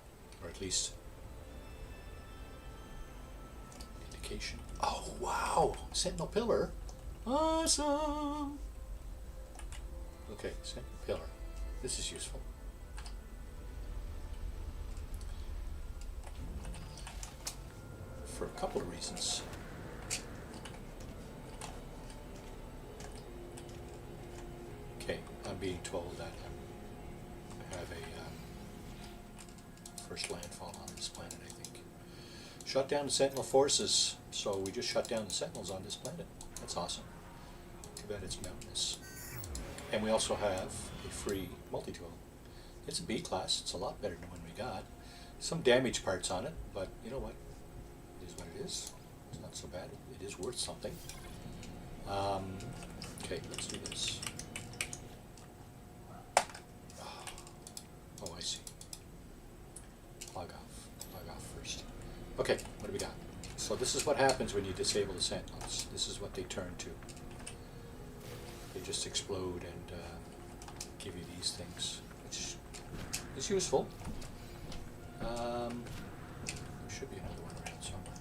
or at least indication. Oh wow, Sentinel Pillar, awesome. Okay, Sentinel Pillar. This is useful. For a couple of reasons. Okay, I'm being told that I have a first landfall on this planet, I think. Shut down the Sentinel forces, so we just shut down the Sentinels on this planet. That's awesome. Too bad it's mountainous. And we also have a free multi-tool. It's a B class, it's a lot better than one we got. Some damage parts on it, but you know what? It is what it is. It's not so bad. It is worth something. Okay, let's do this. Oh, I see. Log off first. Okay, what do we got? So this is what happens when you disable the Sentinels. This is what they turn to. They just explode and give you these things, which is useful. There should be another one around somewhere.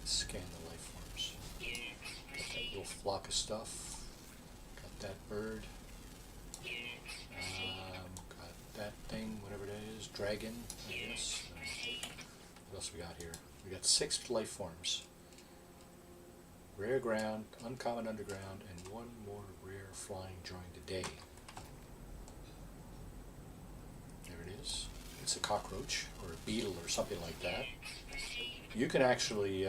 Scan the life forms. Got that little flock of stuff. Got that bird. Got that thing, whatever it is. Dragon, I guess. What else we got here? We got 6 life forms. Rare ground, uncommon underground, and 1 more rare flying during the day. There it is. It's a cockroach or a beetle or something like that. You can actually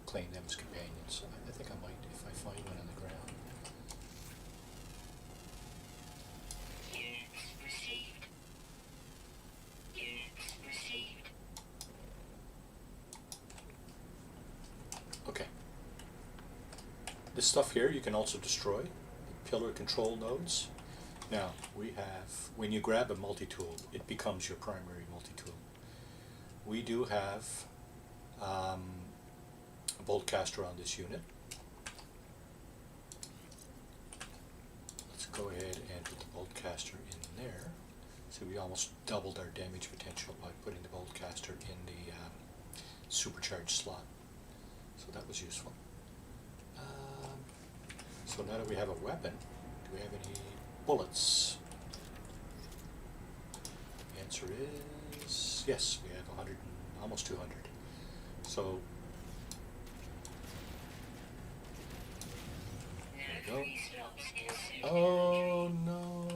claim them as companions. I think I might if I find one on the ground. Okay. This stuff here you can also destroy. The pillar control nodes. Now, we have, when you grab a multi-tool, it becomes your primary multi-tool. We do have a bolt caster on this unit. Let's go ahead and put the bolt caster in there. So we almost doubled our damage potential by putting the bolt caster in the supercharged slot. So that was useful. So now that we have a weapon, do we have any bullets? The answer is yes, we have 100, almost 200. So there we go. Oh no!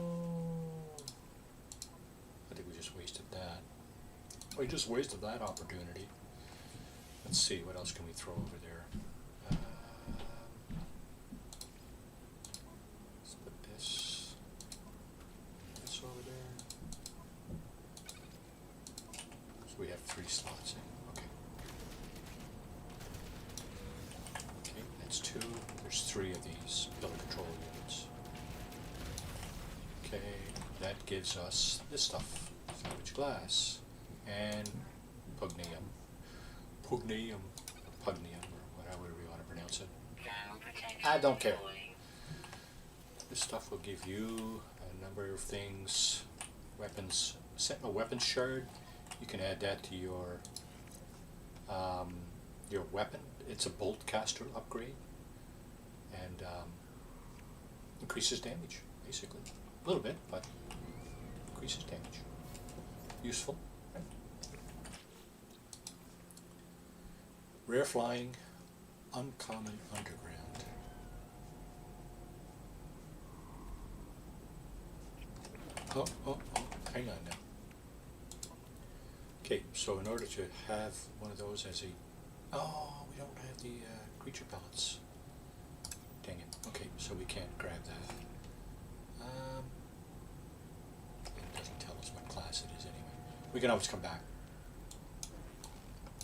I think we just wasted that. We just wasted that opportunity. Let's see, what else can we throw over there? Let's put this over there. So we have 3 slots in. Okay. Okay, that's 2. There's 3 of these pillar control units. Okay, that gives us this stuff. Salvage glass and pugnium. Pugnium, or whatever we want to pronounce it. I don't care. This stuff will give you a number of things. Weapons, Sentinel weapons shard. You can add that to your weapon. It's a bolt caster upgrade, and increases damage basically. A little bit, but increases damage. Useful. Right? Rare flying, uncommon underground. Oh, hang on now. Okay, so in order to have one of those as a... Oh, we don't have the creature pellets. Dang it. Okay, so we can't grab that. It doesn't tell us what class it is anyway. We can always come back.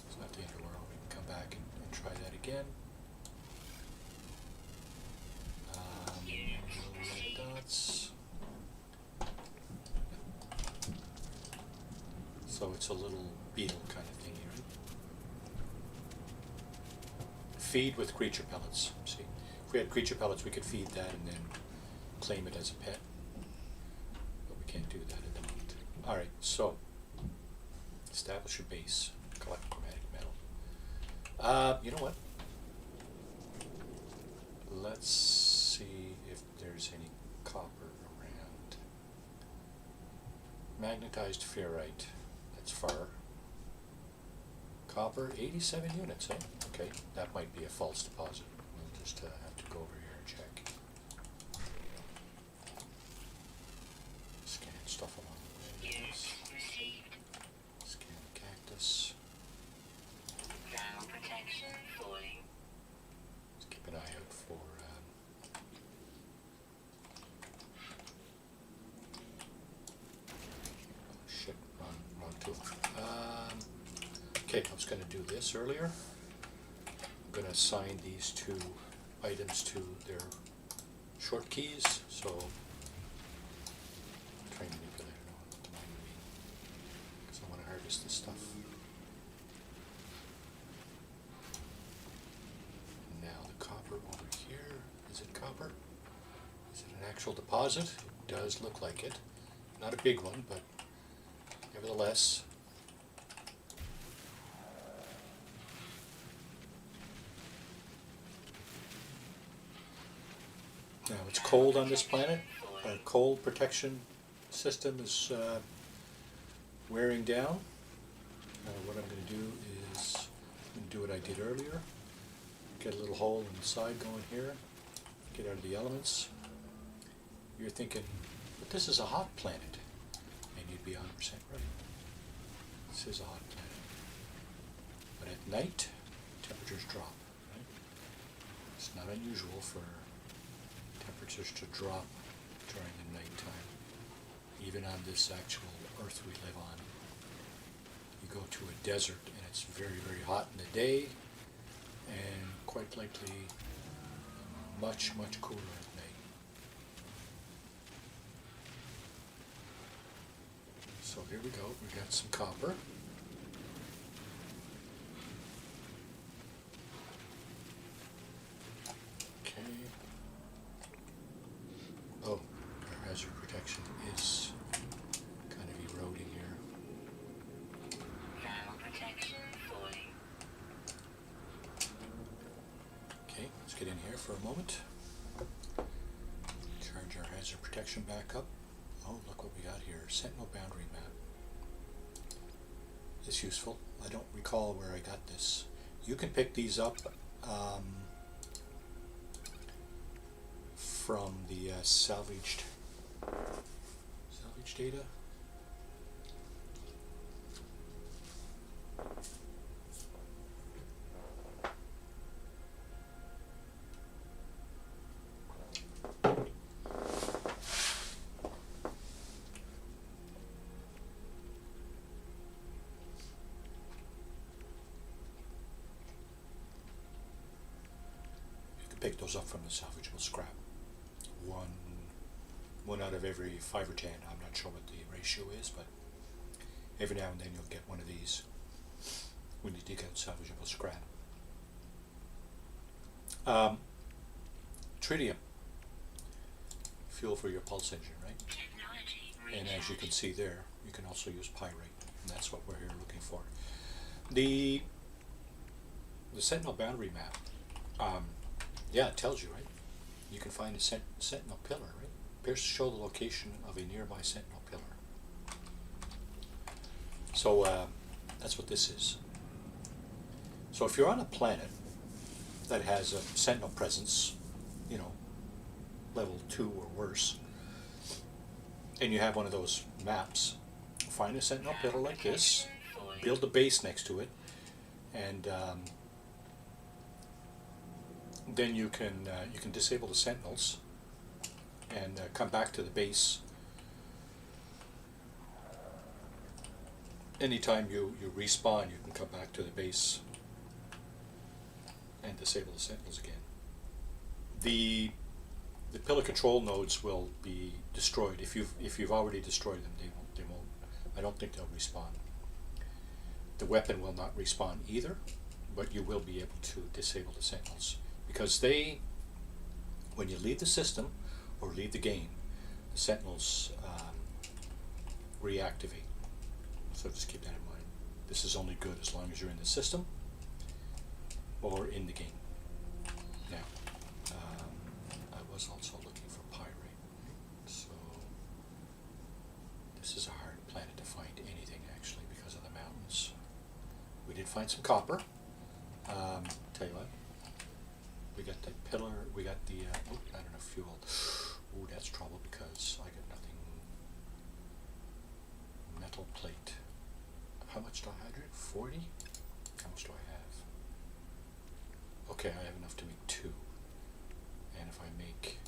It's not the end of the world. We can come back and try that again. Little red dots. So it's a little beetle kind of thing here. Feed with creature pellets. See, if we had creature pellets, we could feed that and then claim it as a pet. But we can't do that at the moment. Alright, so establish a base. Collect chromatic metal. You know what? Let's see if there's any copper around. Magnetized ferrite. That's far. Copper, 87 units, eh? Okay, that might be a false deposit. We'll just have to go over here and check. Scan stuff along the way. Scan cactus. Protection falling. Let's keep an eye out for shit, wrong tool. Okay, I was going to do this earlier. I'm going to assign these 2 items to their short keys, so train manipulator, no, not the Mabybe, because I want to harvest this stuff. Now the copper over here, is it copper? Is it an actual deposit? It does look like it. Not a big one, but nevertheless. Now it's cold on this planet. Our cold protection system is wearing down. What I'm going to do is I'm going to do what I did earlier. Get a little hole in the side going here. Get out of the elements. You're thinking, but this is a hot planet. And you'd be 100% right. This is a hot planet. But at night, temperatures drop. Right? It's not unusual for temperatures to drop during the nighttime, even on this actual Earth we live on. You go to a desert and it's very, very hot in the day, and quite likely much, much cooler at night. So here we go, we got some copper. Okay. Oh, our hazard protection is kind of eroding here. Protection falling. Let's get in here for a moment. Charge our hazard protection back up. Oh, look what we got here. Sentinel boundary map. It's useful. I don't recall where I got this. You can pick these up from the salvaged data. Pick those up from the salvageable scrap. One out of every 5 or 10. I'm not sure what the ratio is, but every now and then you'll get one of these when you dig out salvageable scrap. Tritium, fuel for your pulse engine, right? And as you can see there, you can also use pyrite, and that's what we're here looking for. The Sentinel boundary map. Yeah, it tells you, right? You can find a sentinel pillar, right? Appears to show the location of a nearby sentinel pillar. So that's what this is. So if you're on a planet that has a sentinel presence, you know, level 2 or worse, and you have one of those maps, find a sentinel pillar like this, build a base next to it, and then you can disable the sentinels and come back to the base anytime you respawn. You can come back to the base and disable the sentinels again. The pillar control nodes will be destroyed if you've already destroyed them. They won't. I don't think they'll respawn. The weapon will not respawn either, but you will be able to disable the sentinels. Because when you leave the system or leave the game, the sentinels reactivate. So just keep that in mind. This is only good as long as you're in the system or in the game. Now, I was also looking for pyrite. So this is a hard planet to find anything actually because of the mountains. We did find some copper. Tell you what. We got the pillar, we got the, not enough fuel. Ooh, that's trouble because I got nothing. Metal plate. How much do I have? 40? How much do I have? Okay, I have enough to make 2. And if I make,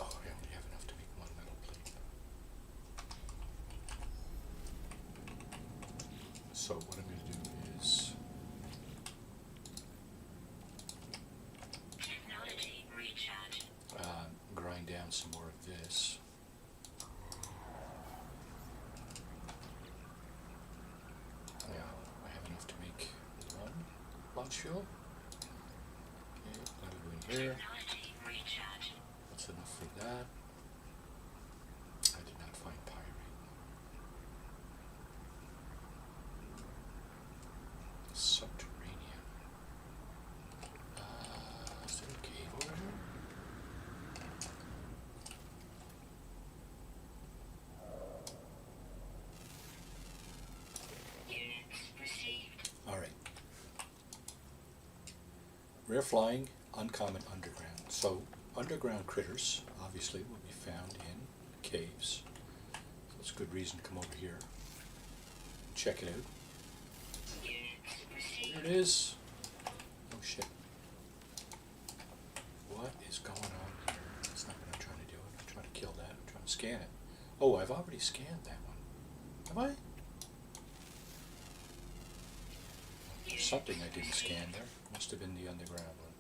I only have enough to make 1 metal plate. So what I'm going to do is, grind down some more of this. Yeah, I have enough to make 1 launch fuel. Okay, that'll go in here. That's enough for that. I did not find pyrite. Subterranean. Is there a cave over here? Rare flying, uncommon underground. So underground critters obviously will be found in caves. So it's a good reason to come over here and check it out. There it is. Oh shit. What is going on here? That's not what I'm trying to do. I'm trying to kill that. I'm trying to scan it. Oh, I've already scanned that one. Have I? There's something I didn't scan there. Must have been the underground one.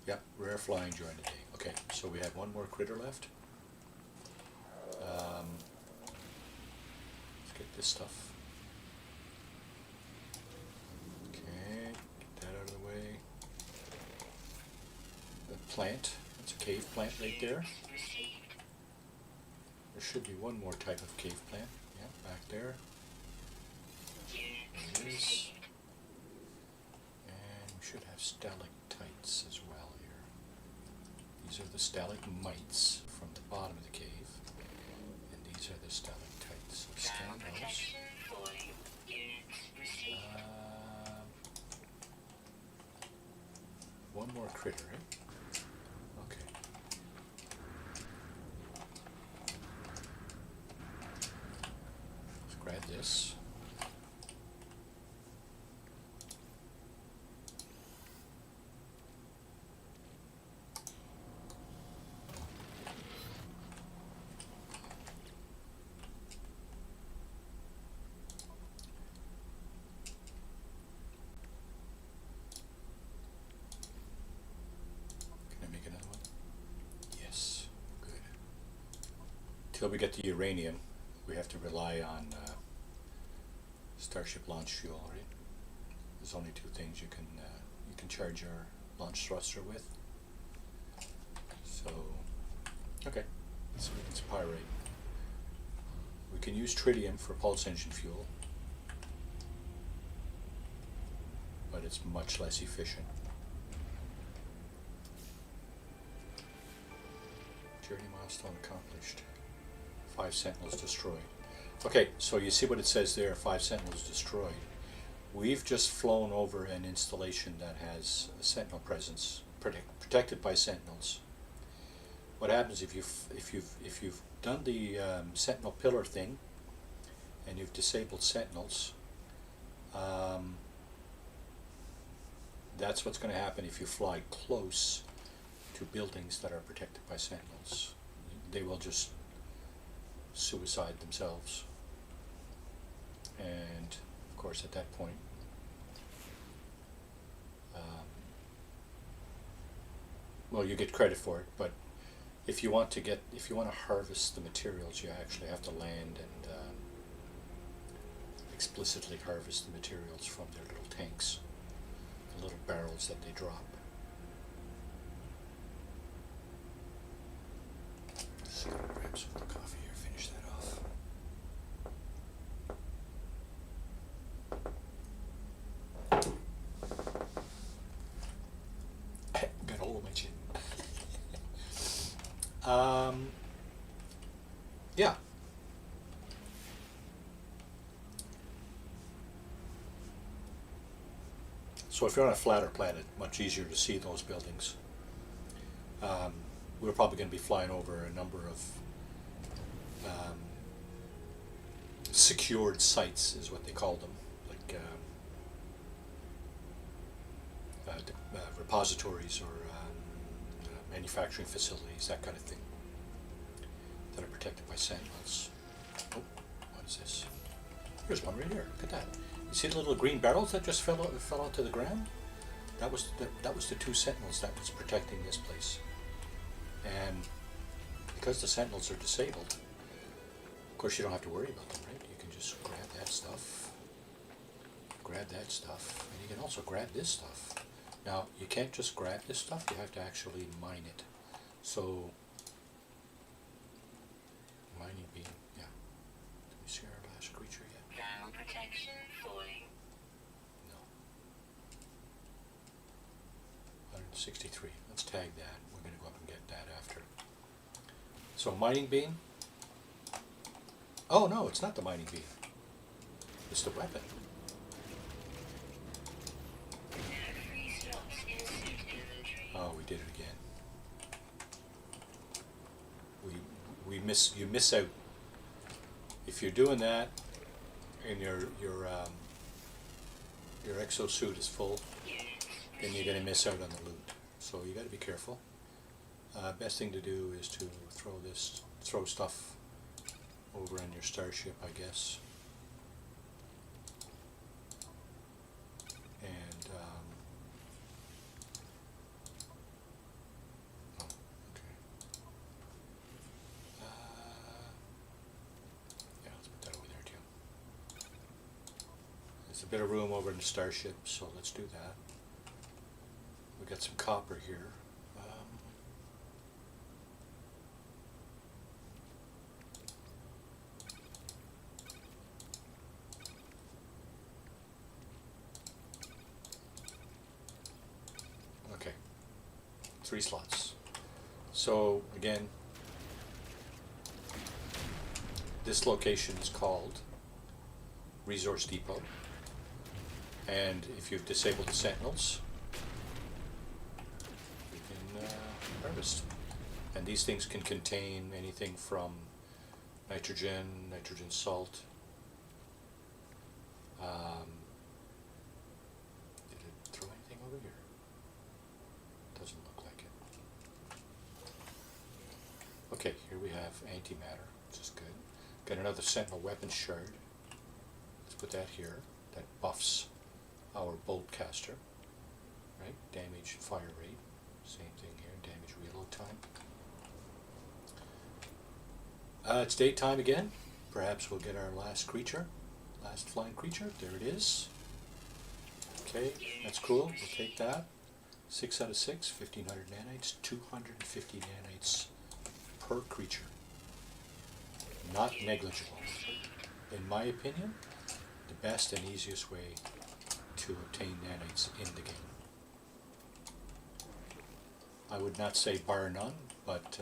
Yep, rare flying during the day. Okay, so we have 1 more critter left. Let's get this stuff. Okay, get that out of the way. The plant, that's a cave plant right there. There should be 1 more type of cave plant. Yep, back there. There it is. Should have stalactites as well here. These are the stalagmites from the bottom of the cave, and these are the stalactites. So scan Ground those. protection falling. Units received. One more critter, eh? Okay. Let's grab this. Can I make another one? Yes. Good. Till we get the uranium, we have to rely on Starship launch fuel, right? There's only two things you can charge your launch thruster with. So, okay, it's pyrite. We can use tritium for pulse engine fuel, but it's much less efficient. Journey milestone accomplished. 5 sentinels destroyed. Okay, so you see what it says there, 5 sentinels destroyed. We've just flown over an installation that has a sentinel presence, protected by sentinels. What happens if you've done the sentinel pillar thing and you've disabled sentinels? That's what's going to happen if you fly close to buildings that are protected by sentinels. They will just suicide themselves. And of course at that point well, you get credit for it, but if you want to harvest the materials, you actually have to land and explicitly harvest the materials from their little tanks, the little barrels that they drop. Just gonna grab some more coffee here, finish that off. Got a hole in my chin. Yeah. So if you're on a flatter planet, much easier to see those buildings. We're probably going to be flying over a number of secured sites, is what they call them, like repositories or manufacturing facilities, that kind of thing, that are protected by sentinels. Oh, what is this? Here's one right here. Look at that. You see the little green barrels that just fell out to the ground? That was the 2 sentinels that was protecting this place. And because the sentinels are disabled, of course you don't have to worry about them, right? You can just grab that stuff, and you can also grab this stuff. Now, you can't just grab this stuff, you have to actually mine it. So, mining beam, yeah. Did we see our last creature yet? Ground protection falling. No. 163. Let's tag that. We're going to go up and get that after. So mining beam. Oh no, it's not the mining beam. It's the weapon. Free slots in suit inventory. Oh, we did it again. You miss out. If you're doing that and your exosuit is full, then you're going to miss out on the loot. So you got to be careful. Best thing to do is to throw stuff over on your starship, I guess. And oh, okay. Yeah, let's put that over there too. There's a bit of room over in the starship, so let's do that. We got some copper here. 3 slots. So again, this location is called Resource Depot, and if you've disabled the sentinels, you can harvest. And these things can contain anything from nitrogen, nitrogen salt. Did it throw anything over here? Doesn't look like it. Okay, here we have antimatter, which is good. Got another sentinel weapon shard. Let's put that here. That buffs our bolt caster, right? Damage, fire rate. Same thing here. Damage reload time. It's daytime again. Perhaps we'll get our last creature. Last flying creature. There it is. Okay, that's cool. We'll take that. 6 out of 6, 1500 nanites, 250 nanites per creature. Not negligible. In my opinion, the best and easiest way to obtain nanites in the game. I would not say bar none, but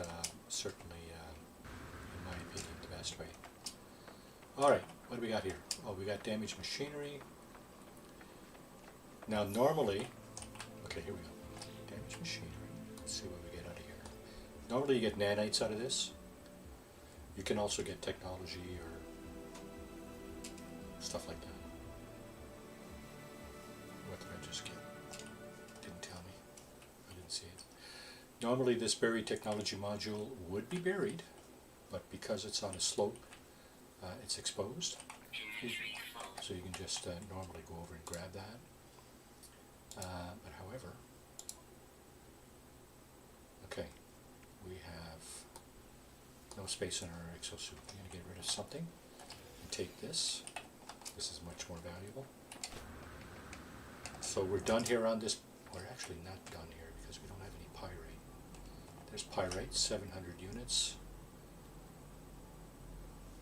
certainly, in my opinion, the best way. Alright, what do we got here? Oh, we got damaged machinery. Now normally, okay, here we go. Damaged machinery. Let's see what we get out of here. Normally you get nanites out of this. You can also get technology or stuff like that. What did I just get? Didn't tell me. I didn't see it. Normally this buried technology module would be buried, but because it's on a slope, it's exposed. So you can just normally go over and grab that. But however, okay, we have no space in our exosuit. We're going to get rid of something and take this. This is much more valuable. So we're done here on this. We're actually not done here because we don't have any pyrite. There's pyrite, 700 units.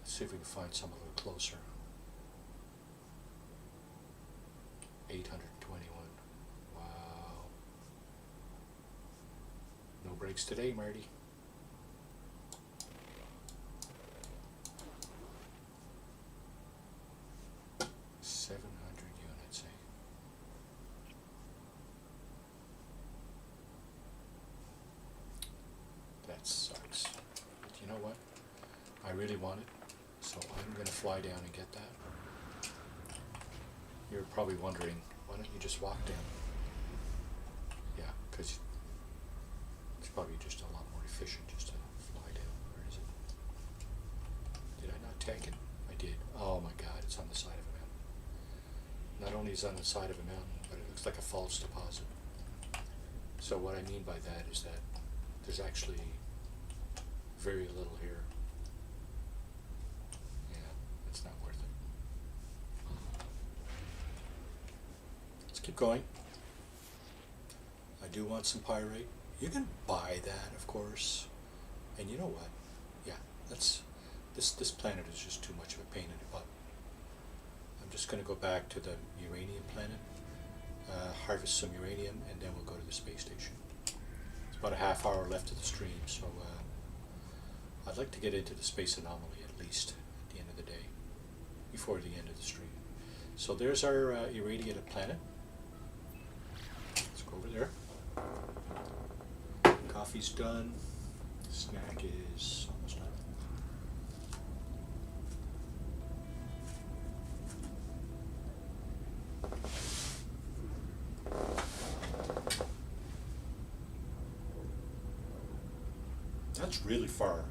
Let's see if we can find some a little closer. 821. Wow. No breaks today, Marty. Units, eh? That sucks. But you know what? I really want it, so I'm going to fly down and get that. You're probably wondering, why don't you just walk down? Yeah, because it's probably just a lot more efficient just to fly down. Where is it? Did I not take it? I did. Oh my god, it's on the side of a mountain. Not only is it on the side of a mountain, but it looks like a false deposit. So what I mean by that is that there's actually very little here. Yeah, it's not worth it. Let's keep going. I do want some pyrite. You can buy that, of course. And you know what? Yeah, this planet is just too much of a pain in the butt. I'm just going to go back to the uranium planet, harvest some uranium, and then we'll go to the space station. It's about a half hour left of the stream, so I'd like to get into the space anomaly at least at the end of the day, before the end of the stream. So there's our irradiated planet. Let's go over there. Coffee's done. Snack is almost done. That's really far.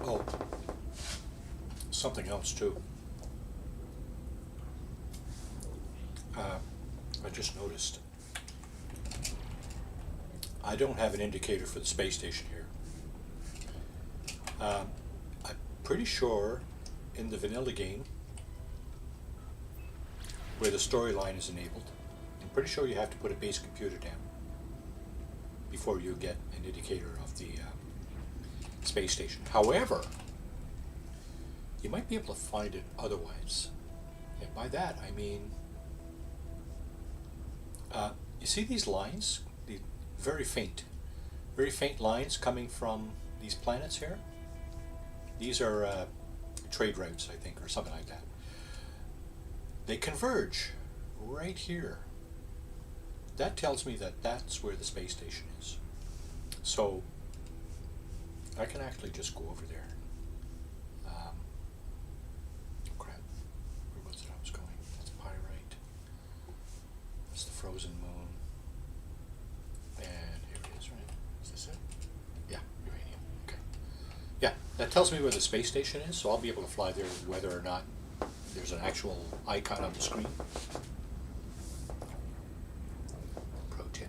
Oh, something else too. I just noticed I don't have an indicator for the space station here. I'm pretty sure in the vanilla game, where the storyline is enabled, I'm pretty sure you have to put a base computer down. before you get an indicator of the space station. However, you might be able to find it otherwise. And by that, I mean, you see these lines? The very faint lines coming from these planets here? These are trade routes, I think, or something like that. They converge right here. That tells me that that's where the space station is. So I can actually just go over there. Crap. Where was it I was going? That's pyrite. That's the frozen moon. And here it is, right? Is this it? Yeah, uranium. Okay. Yeah, that tells me where the space station is, so I'll be able to fly there whether or not there's an actual icon on the screen. Pro tip.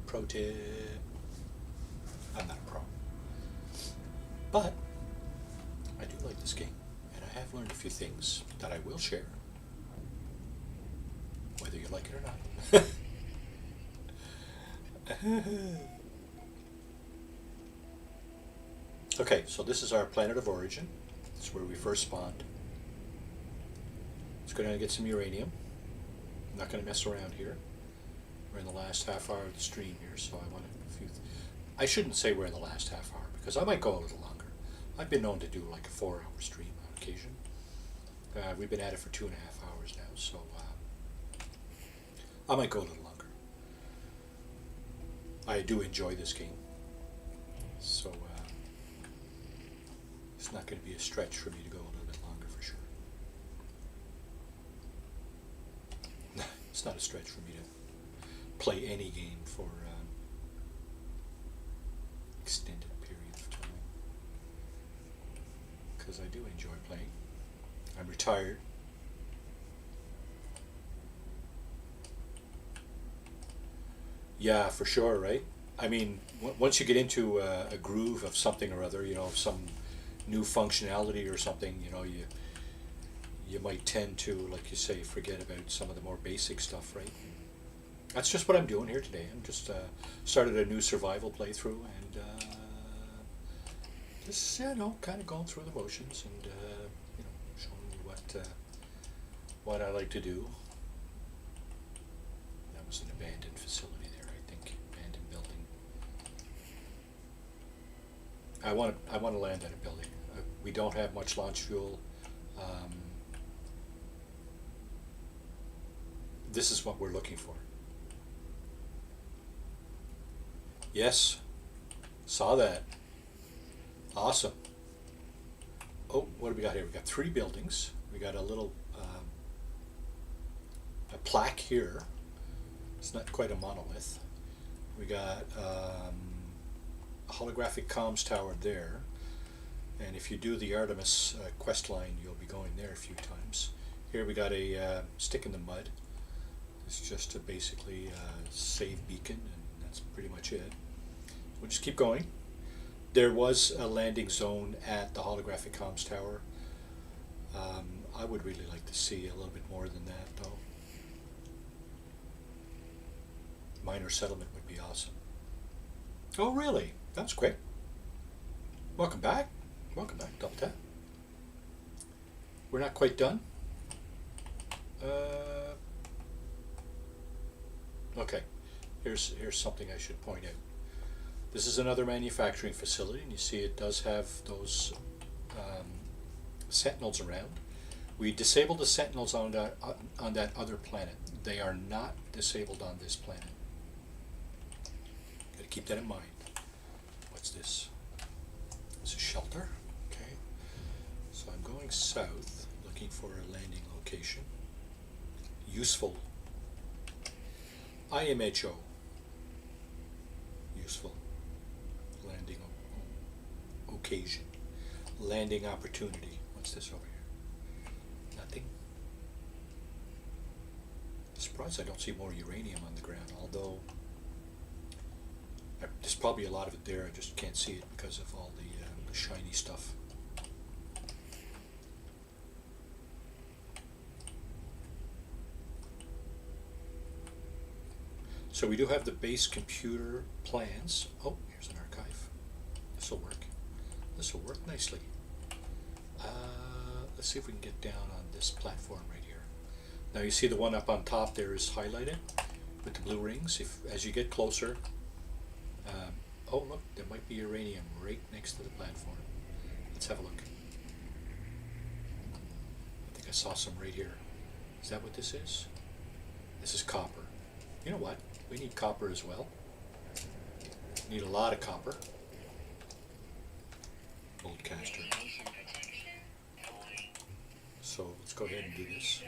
Pro tip. I'm not a pro. But I do like this game, and I have learned a few things that I will share, whether you like it or not. Okay, so this is our planet of origin. It's where we first spawned. It's going to get some uranium. I'm not going to mess around here. We're in the last half hour of the stream here, so I want a few. I shouldn't say we're in the last half hour because I might go a little longer. I've been known to do like a 4-hour stream on occasion. We've been at it for 2.5 hours now, so I might go a little longer. I do enjoy this game, so it's not going to be a stretch for me to go a little bit longer for sure. It's not a stretch for me to play any game for extended period of time, because I do enjoy playing. I'm retired. Yeah, for sure, right? I mean, once you get into a groove of something or other, you know, some new functionality or something, you know, you might tend to, like you say, forget about some of the more basic stuff, right? That's just what I'm doing here today. I'm just started a new survival playthrough and just, you know, kind of going through the motions and, you know, showing you what I like to do. That was an abandoned facility there, I think, abandoned building. I want to land at a building. We don't have much launch fuel. This is what we're looking for. Yes, saw that. Awesome. Oh, what do we got here? We got 3 buildings. We got a little a plaque here. It's not quite a monolith. We got a holographic comms tower there. And if you do the Artemis quest line, you'll be going there a few times. Here we got a stick in the mud. It's just a basically save beacon, and that's pretty much it. We'll just keep going. There was a landing zone at the holographic comms tower. I would really like to see a little bit more than that, though. Minor settlement would be awesome. Oh, really? That's quick. Welcome back. Welcome back, Double Tap. We're not quite done. Okay, here's something I should point out. This is another manufacturing facility, and you see it does have those sentinels around. We disabled the sentinels on that other planet. They are not disabled on this planet. Got to keep that in mind. What's this? It's a shelter. Okay. So I'm going south, looking for a landing location. Useful. IMHO. Useful. Landing occasion. Landing opportunity. What's this over here? Nothing. Surprised I don't see more uranium on the ground, although there's probably a lot of it there. I just can't see it because of all the shiny stuff. So we do have the base computer plans. Oh, here's an archive. This will work. This will work nicely. Let's see if we can get down on this platform right here. Now you see the one up on top there is highlighted with the blue rings. If as you get closer, oh look, there might be uranium right next to the platform. Let's have a look. I think I saw some right here. Is that what this is? This is copper. You know what? We need copper as well. Need a lot of copper. Gold caster. So let's go ahead and do this.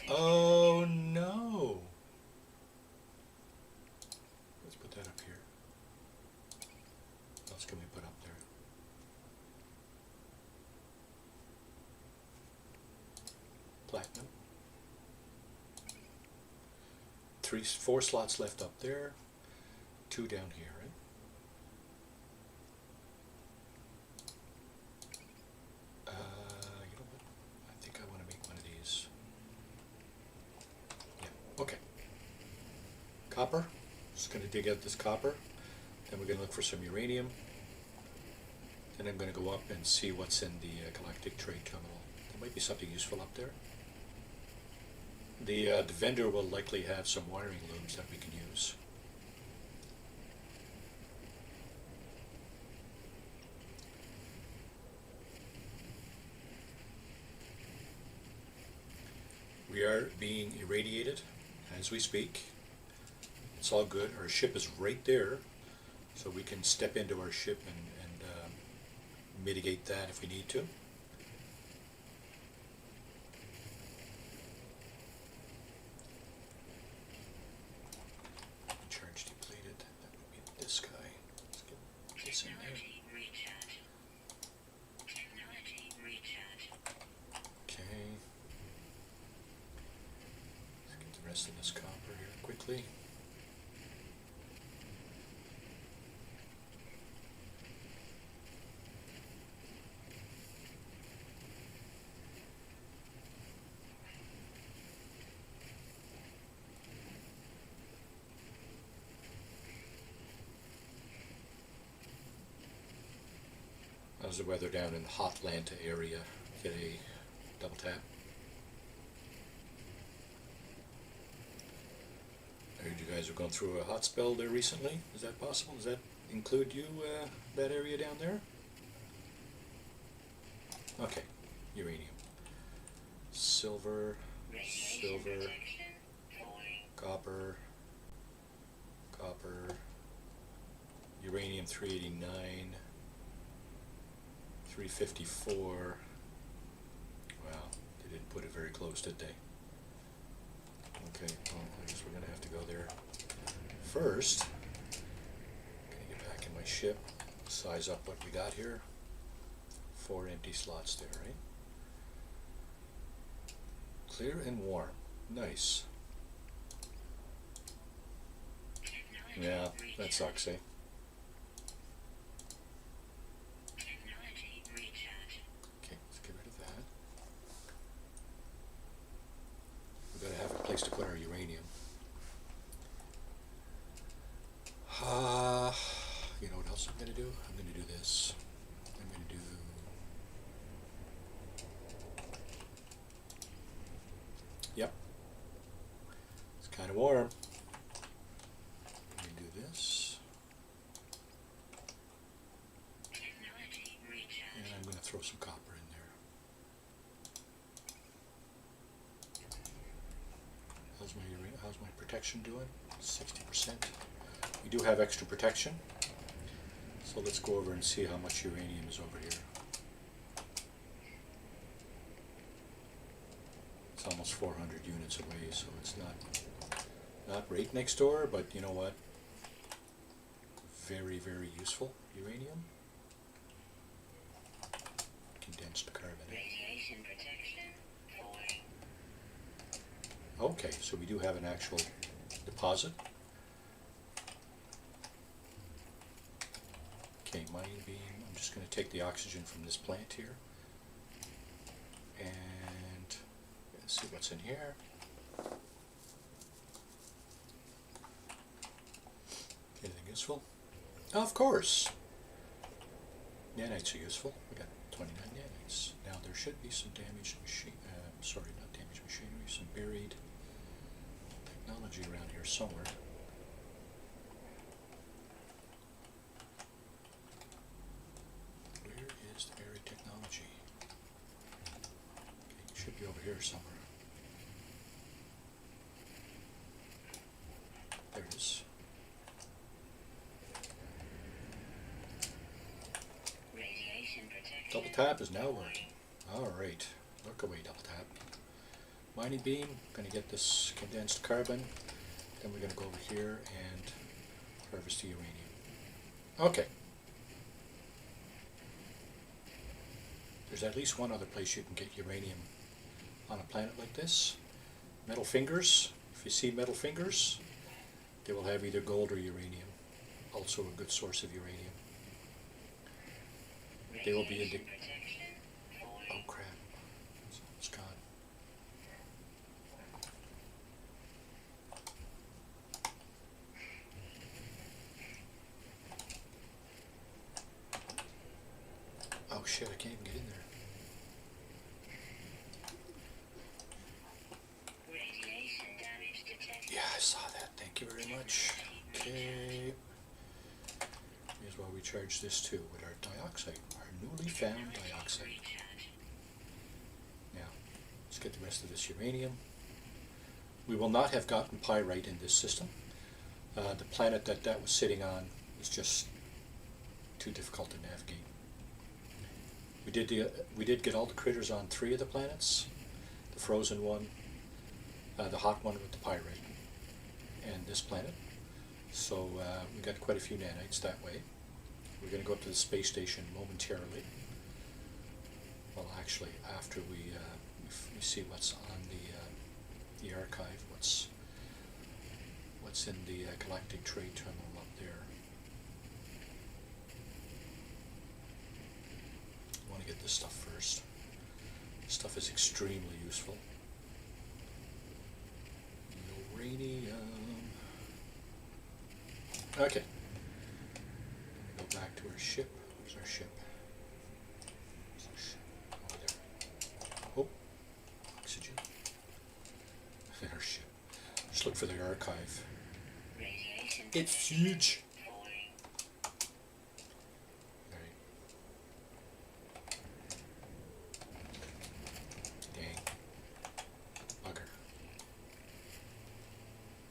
Oh no! Let's put that up here. What else can we put up there? Platinum. 4 slots left up there. 2 down here, right? You know what? I think I want to make one of these. Yeah, okay. Copper. Just going to dig out this copper. Then we're going to look for some uranium. Then I'm going to go up and see what's in the galactic trade terminal. There might be something useful up there. The vendor will likely have some wiring looms that we can use. We are being irradiated as we speak. It's all good. Our ship is right there, so we can step into our ship and mitigate that if we need to. Charge depleted. That would be this guy. Let's get this in there. Okay. Let's get the rest of this copper here quickly. How's the weather down in the Hotlanta area? Get a double tap. I heard you guys were going through a hot spell there recently. Is that possible? Does that include you, that area down there? Okay, uranium. Silver, silver, copper, copper, uranium 389. 354. Wow, they didn't put it very close, did they? Okay, well, I guess we're going to have to go there first. I'm going to get back in my ship, size up what we got here. 4 empty slots there, right? Clear and warm. Nice. Yeah, that sucks, eh? To put our uranium. You know what else I'm going to do? I'm going to do this. I'm going to do... Yep. It's kind of warm. I'm going to do this. And I'm going to throw some copper in there. How's my protection doing? 60%. We do have extra protection. So let's go over and see how much uranium is over here. It's almost 400 units away, so it's not right next door, but you know what? Very, very useful uranium. Condensed carbonate. Radiation protection. Okay, so we do have an actual deposit. Okay, mining beam. I'm just going to take the oxygen from this plant here. And let's see what's in here. useful? Of course. Nanites are useful. We got 29 nanites. Now there should be some damaged machine. Sorry, not damaged machinery. Some buried technology around here somewhere. Where is the buried technology? Okay, it should be over here somewhere. There it is. Radiation protection. Double tap is now working. Alright, look away, double tap. Mining beam, gonna get this condensed carbon. Then we're gonna go over here and harvest the uranium. Okay. There's at least one other place you can get uranium on a planet like this. Metal fingers. If you see metal fingers, they will have either gold or uranium. Also a good source of uranium. They will be Radiation protection. Oh crap. It's gone. Oh shit, I can't even get in there. Radiation damage detected. Yeah, I saw that. Thank you very much. Okay. May as well recharge this too with our dioxide, our newly found dioxide. Recharge. Now, let's get the rest of this uranium. We will not have gotten pyrite in this system. The planet that was sitting on was just too difficult to navigate. We did get all the critters on 3 of the planets. The frozen one, the hot one with the pyrite, and this planet. So we got quite a few nanites that way. We're going to go up to the space station momentarily. Well, actually, after we see what's on the archive, what's in the galactic trade terminal up there. I want to get this stuff first. This stuff is extremely useful. Uranium. Okay. Go back to our ship. Where's our ship? Where's our ship? Over there. Oh, oxygen. Our ship. Just look for the archive. Radiation It's huge. falling. Right. Dang. Bugger.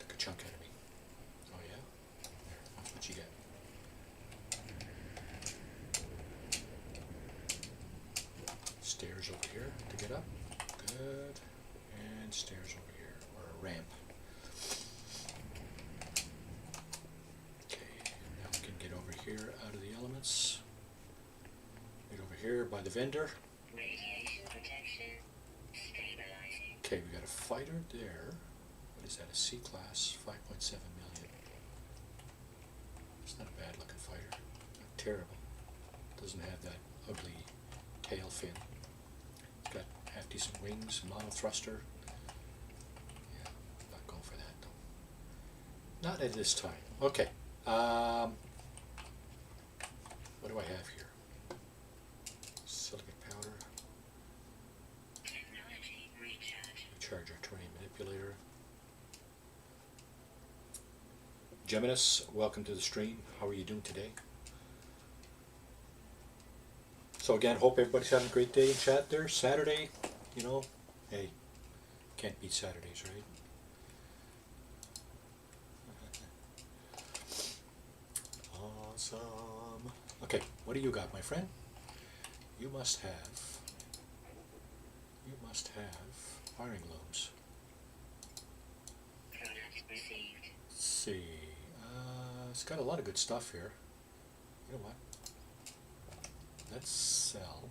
Took a chunk out of me. Oh yeah? There, that's what you get. Stairs over here to get up. Good. And stairs over here, or a ramp. Okay, now we can get over here out of the elements. Get over here by the vendor. Radiation protection. Stabilizing. Okay, we got a fighter there. What is that, a C-class? 5.7 million. It's not a bad looking fighter. Not terrible. Doesn't have that ugly tail fin. It's got half decent wings, mono thruster. Yeah, not going for that though. Not at this time. Okay. What do I have here? Silicate powder. Technology recharge. Recharge our terrain manipulator. Geminis, welcome to the stream. How are you doing today? So again, hope everybody's having a great day in chat there. Saturday, you know, hey, can't beat Saturdays, right? Awesome. Okay, what do you got, my friend? You must have firing looms. Product received. Let's see. It's got a lot of good stuff here. You know what? Let's sell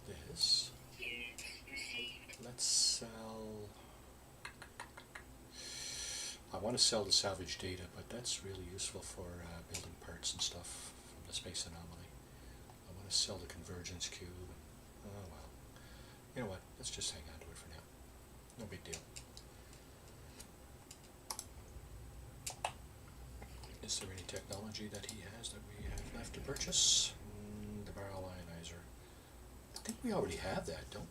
this. Units received. Let's sell. I want to sell the salvage data, but that's really useful for building parts and stuff from the space anomaly. I want to sell the convergence cube. Oh well. You know what? Let's just hang on to it for now. No big deal. Is there any technology that he has that we have left to purchase? The barrel ionizer. I think we already have that, don't we?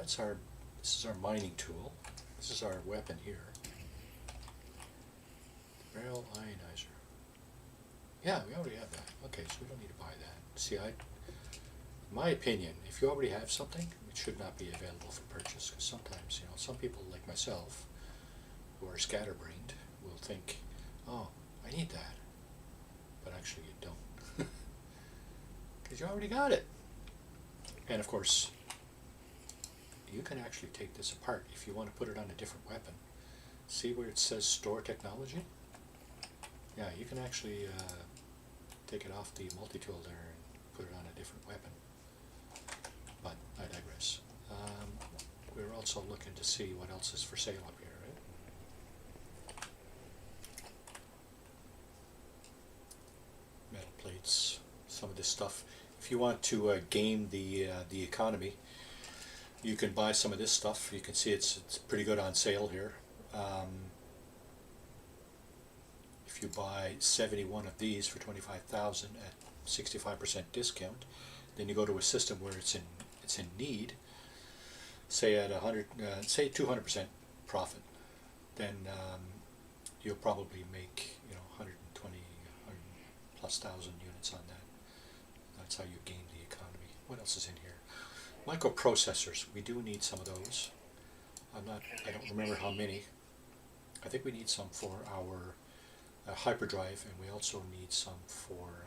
This is our mining tool. This is our weapon here. The barrel ionizer. Yeah, we already have that. Okay, so we don't need to buy that. See, in my opinion, if you already have something, it should not be available for purchase, because sometimes, some people like myself, who are scatterbrained, will think, oh, I need that. But actually you don't. Because you already got it. And of course, you can actually take this apart if you want to put it on a different weapon. See where it says store technology? Yeah, you can actually take it off the multi-tool there and put it on a different weapon. But I digress. We're also looking to see what else is for sale up here, right? Metal plates, some of this stuff. If you want to game the economy, you can buy some of this stuff. You can see it's pretty good on sale here. If you buy 71 of these for 25,000 at 65% discount, then you go to a system where it's in need, say at 200% profit, then you'll probably make 120, 100 plus thousand units on that. That's how you game the economy. What else is in here? Microprocessors. We do need some of those. I don't remember how many. I think we need some for our hyperdrive, and we also need some for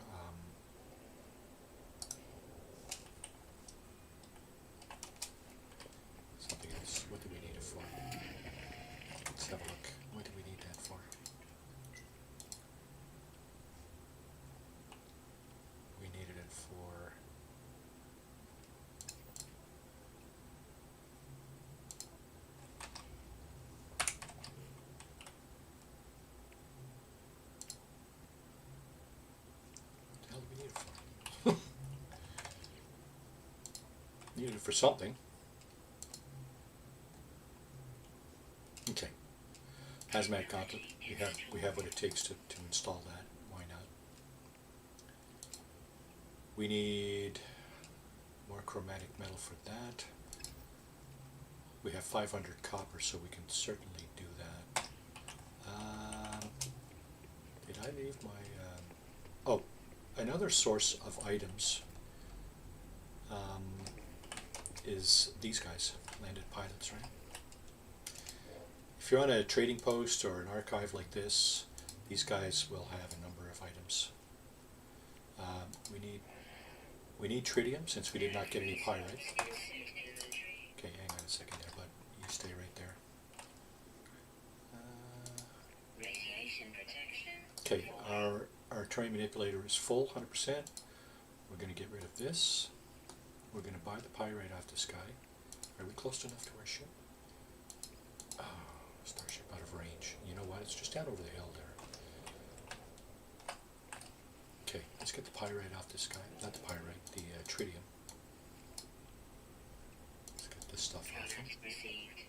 something else. What do we need it for? Let's have a look. What do we need that for? We needed it for what the hell do we need it for? Needed it for something. Okay. Hazmat gauntlet. We have what it takes to install that. Why not? We need more chromatic metal for that. We have 500 copper, so we can certainly do that. Did I leave my... oh, another source of items is these guys, landed pilots, right? If you're on a trading post or an archive like this, these guys will have a number of items. We need tritium, since we did not get any pyrite. Okay, hang on a second there, bud. You stay right there. Radiation protection. Okay, our terrain manipulator is full, 100%. We're going to get rid of this. We're going to buy the pyrite off this guy. Are we close enough to our ship? Oh, starship out of range. You know what? It's just down over the hill there. Okay, let's get the pyrite off this guy. Not the pyrite, the tritium. Let's get this stuff off him. Received.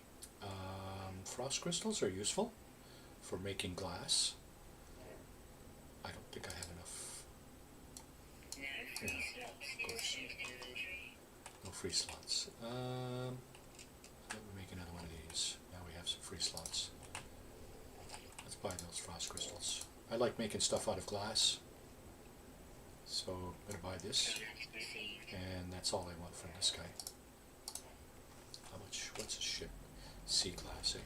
Frost crystals are useful for making glass. I don't think I have enough. No free slots in suit inventory. No free slots. Let me make another one of these. Now we have some free slots. Let's buy those frost crystals. I like making stuff out of glass. So I'm going to buy this. Product received. And that's all I want from this guy. How much? What's a ship? C-class, eh?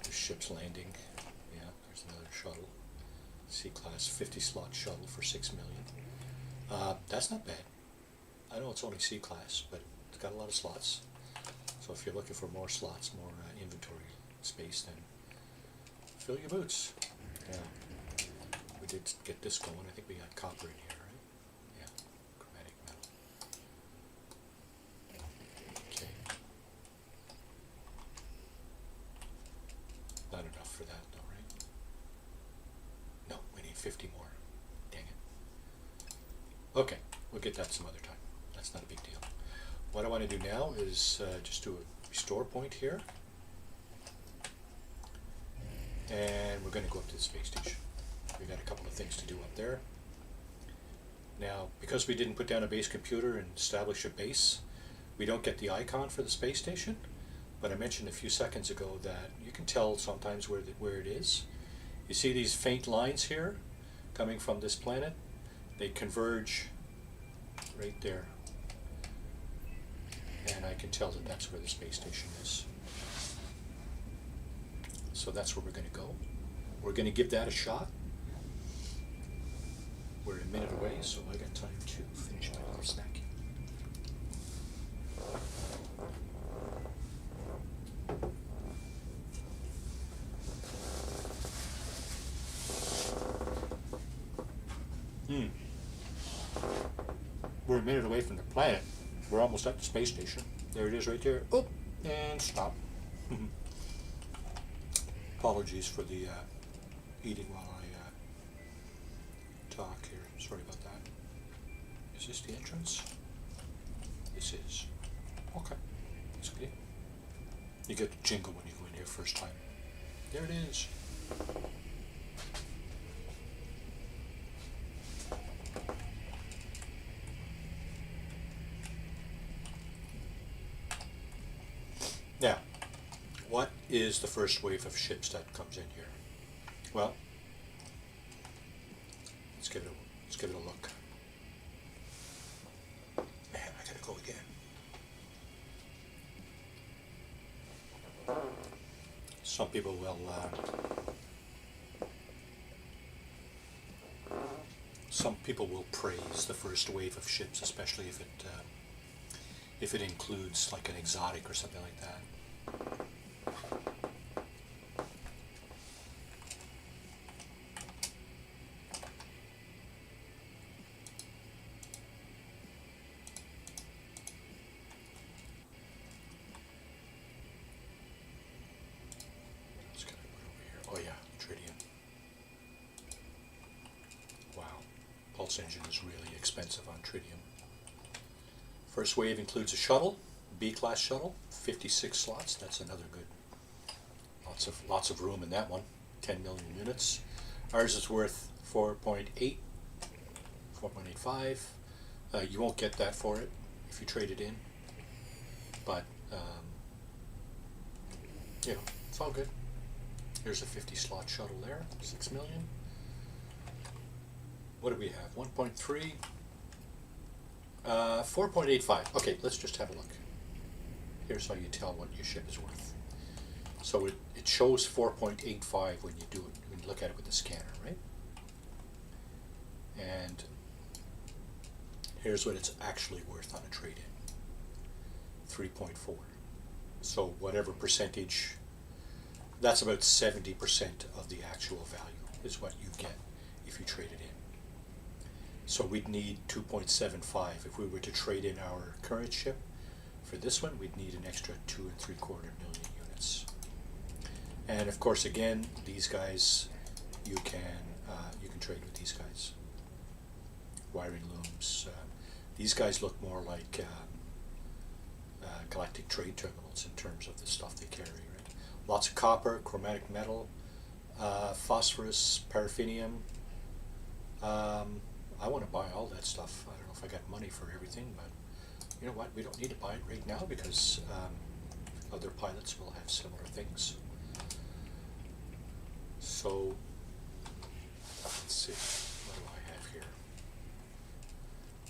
The ship's landing. Yeah, there's another shuttle. C-class 50 slot shuttle for 6 million. That's not bad. I know it's only C-class, but it's got a lot of slots. So if you're looking for more slots, more inventory space, then fill your boots. Yeah. We did get this going. I think we got copper in here, right? Yeah. Chromatic metal. Okay. Not enough for that though, right? No, we need 50 more. Dang it. Okay, we'll get that some other time. That's not a big deal. What I want to do now is just do a restore point here. and we're going to go up to the space station. We got a couple of things to do up there. Now, because we didn't put down a base computer and establish a base, we don't get the icon for the space station. But I mentioned a few seconds ago that you can tell sometimes where it is. You see these faint lines here coming from this planet? They converge right there. And I can tell that that's where the space station is. So that's where we're going to go. We're going to give that a shot. We're a minute away, so I got time to finish my little snack. We're a minute away from the planet. We're almost at the space station. There it is right there. Oh, and stop. Apologies for the eating while I talk here. Sorry about that. Is this the entrance? This is. Okay. That's good. You get the jingle when you go in here first time. There it is. Now, what is the first wave of ships that comes in here? Well, let's give it a look. Man, I gotta go again. Some people will praise the first wave of ships, especially if it includes like an exotic or something like that. Let's get it put over here. Oh yeah, tritium. Wow, pulse engine is really expensive on tritium. First wave includes a shuttle, B-class shuttle, 56 slots. That's another good. Lots of room in that one. 10 million units. Ours is worth 4.85. You won't get that for it if you trade it in. But you know, it's all good. Here's a 50 slot shuttle there. 6 million. What do we have? 1.3. 4.85. Okay, let's just have a look. Here's how you tell what your ship is worth. So it shows 4.85 when you do it, when you look at it with the scanner, right? And here's what it's actually worth on a trade-in. 3.4. So whatever percentage, that's about 70% of the actual value is what you get if you trade it in. So we'd need 2.75. If we were to trade in our current ship for this one, we'd need an extra 2.75 million units. And of course, again, these guys, you can trade with these guys. Wiring looms. These guys look more like galactic trade terminals in terms of the stuff they carry. Right? Lots of copper, chromatic metal, phosphorus, paraffinium. I want to buy all that stuff. I don't know if I got money for everything, but you know what? We don't need to buy it right now because other pilots will have similar things. So, let's see. What do I have here?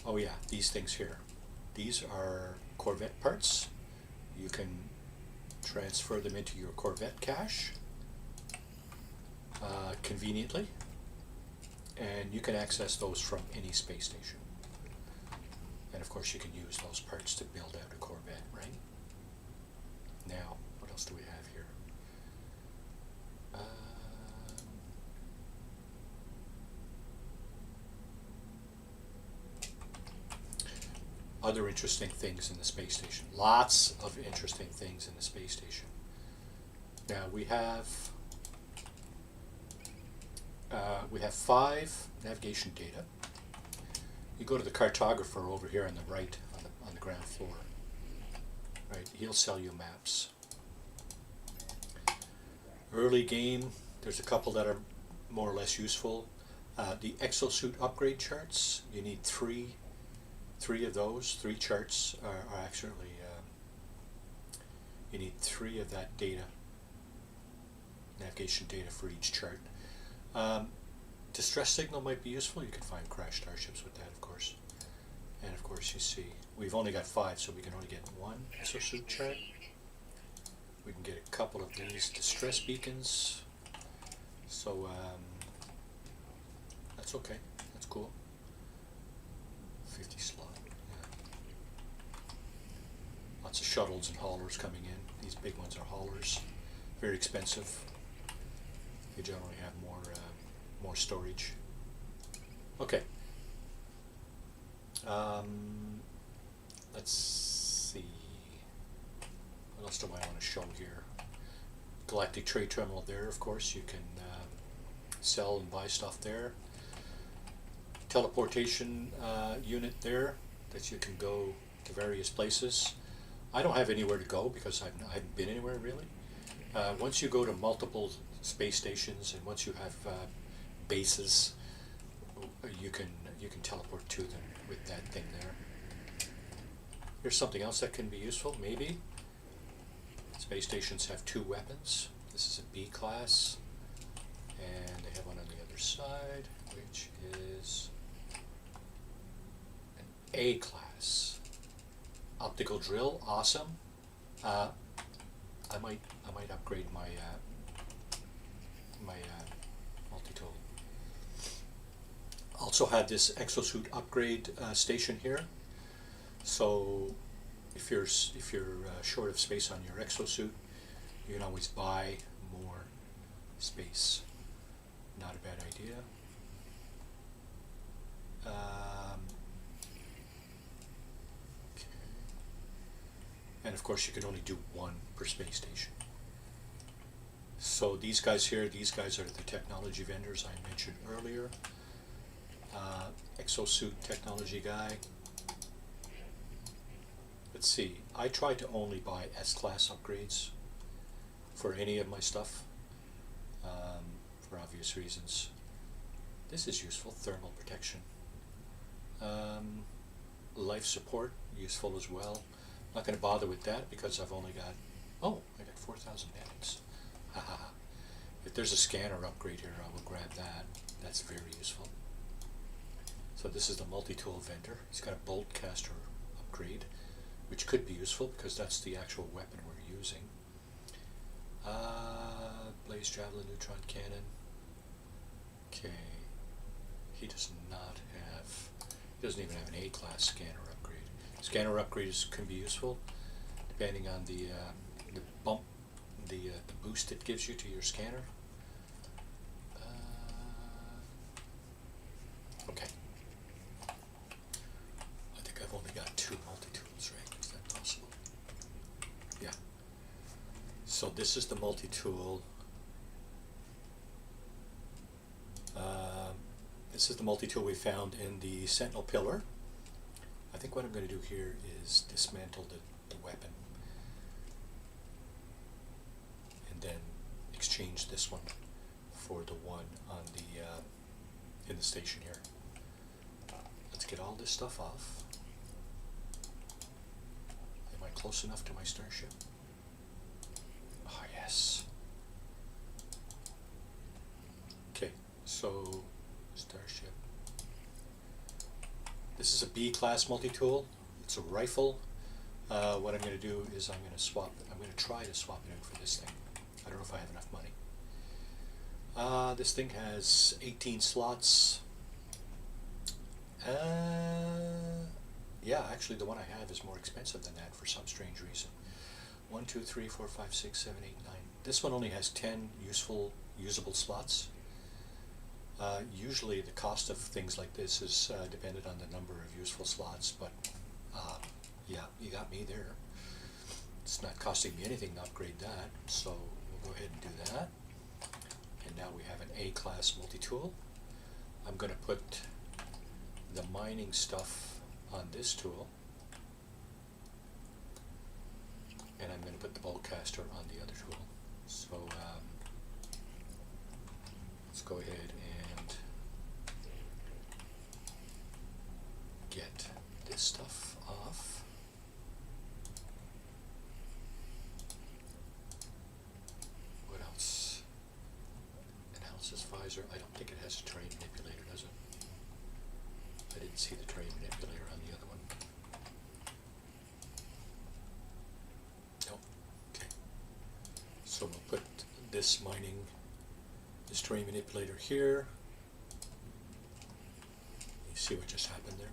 Oh yeah, these things here. These are Corvette parts. You can transfer them into your Corvette cache conveniently. And you can access those from any space station. And of course you can use those parts to build out a Corvette, right? Now, what else do we have here? Other interesting things in the space station. Lots of interesting things in the space station. Now we have 5 navigation data. You go to the cartographer over here on the right, on the ground floor. Right, he'll sell you maps. Early game There's a couple that are more or less useful. The exosuit upgrade charts, you need three of those. Three charts are actually, you need three of that data, navigation data for each chart. Distress signal might be useful. You can find crash starships with that, of course. And of course, you see, we've only got 5, so we can only get one exosuit chart. We can get a couple of these distress beacons. So, that's okay. That's cool. 50 slot. Yeah. Lots of shuttles and haulers coming in. These big ones are haulers. Very expensive. They generally have more storage. Okay. Let's see. What else do I want to show here? Galactic Trade Terminal there, of course. You can sell and buy stuff there. Teleportation unit there that you can go to various places. I don't have anywhere to go because I haven't been anywhere really. Once you go to multiple space stations and once you have bases, you can teleport to them with that thing there. Here's something else that can be useful, maybe. Space stations have 2 weapons. This is a B class, and they have one on the other side, which is an A class. Optical drill, awesome. I might upgrade my multi-tool. Also have this exosuit upgrade station here. So if you're short of space on your exosuit, you can always buy more space. Not a bad idea. Okay. And of course you can only do 1 per space station. So these guys here, these guys are the technology vendors I mentioned earlier. Exosuit technology guy. Let's see, I try to only buy S-class upgrades for any of my stuff, for obvious reasons. This is useful, thermal protection. Life support, useful as well. Not going to bother with that because I've only got, I got 4,000 edits. Haha. If there's a scanner upgrade here, I will grab that. That's very useful. So this is the multi-tool vendor. He's got a bolt caster upgrade, which could be useful because that's the actual weapon we're using. Blaze javelin, neutron cannon. Okay. He does not have, he doesn't even have an A-class scanner upgrade. Scanner upgrades can be useful depending on the bump, the boost it gives you to your scanner. Okay. I think I've only got 2 multi-tools, right? Is that possible? Yeah. So this is the multi-tool. This is the multi-tool we found in the Sentinel pillar. I think what I'm going to do here is dismantle the weapon and then exchange this one for the one on the in the station here. Let's get all this stuff off. Am I close enough to my starship? Ah, yes. Okay, so starship. This is a B-class multi-tool. It's a rifle. What I'm going to do is I'm going to try to swap it in for this thing. I don't know if I have enough money. This thing has 18 slots. Yeah, actually the one I have is more expensive than that for some strange reason. 1, 2, 3, 4, 5, 6, 7, 8, 9. This one only has 10 usable slots. Usually the cost of things like this is dependent on the number of useful slots, but yeah, you got me there. It's not costing me anything to upgrade that, so we'll go ahead and do that. And now we have an A-class multi-tool. I'm going to put the mining stuff on this tool, and I'm going to put the bolt caster on the other tool. So go ahead and get this stuff off. What else? Analysis visor. I don't think it has a tray manipulator, does it? I didn't see the tray manipulator on the other one. No. Okay. So we'll put this tray manipulator here. You see what just happened there?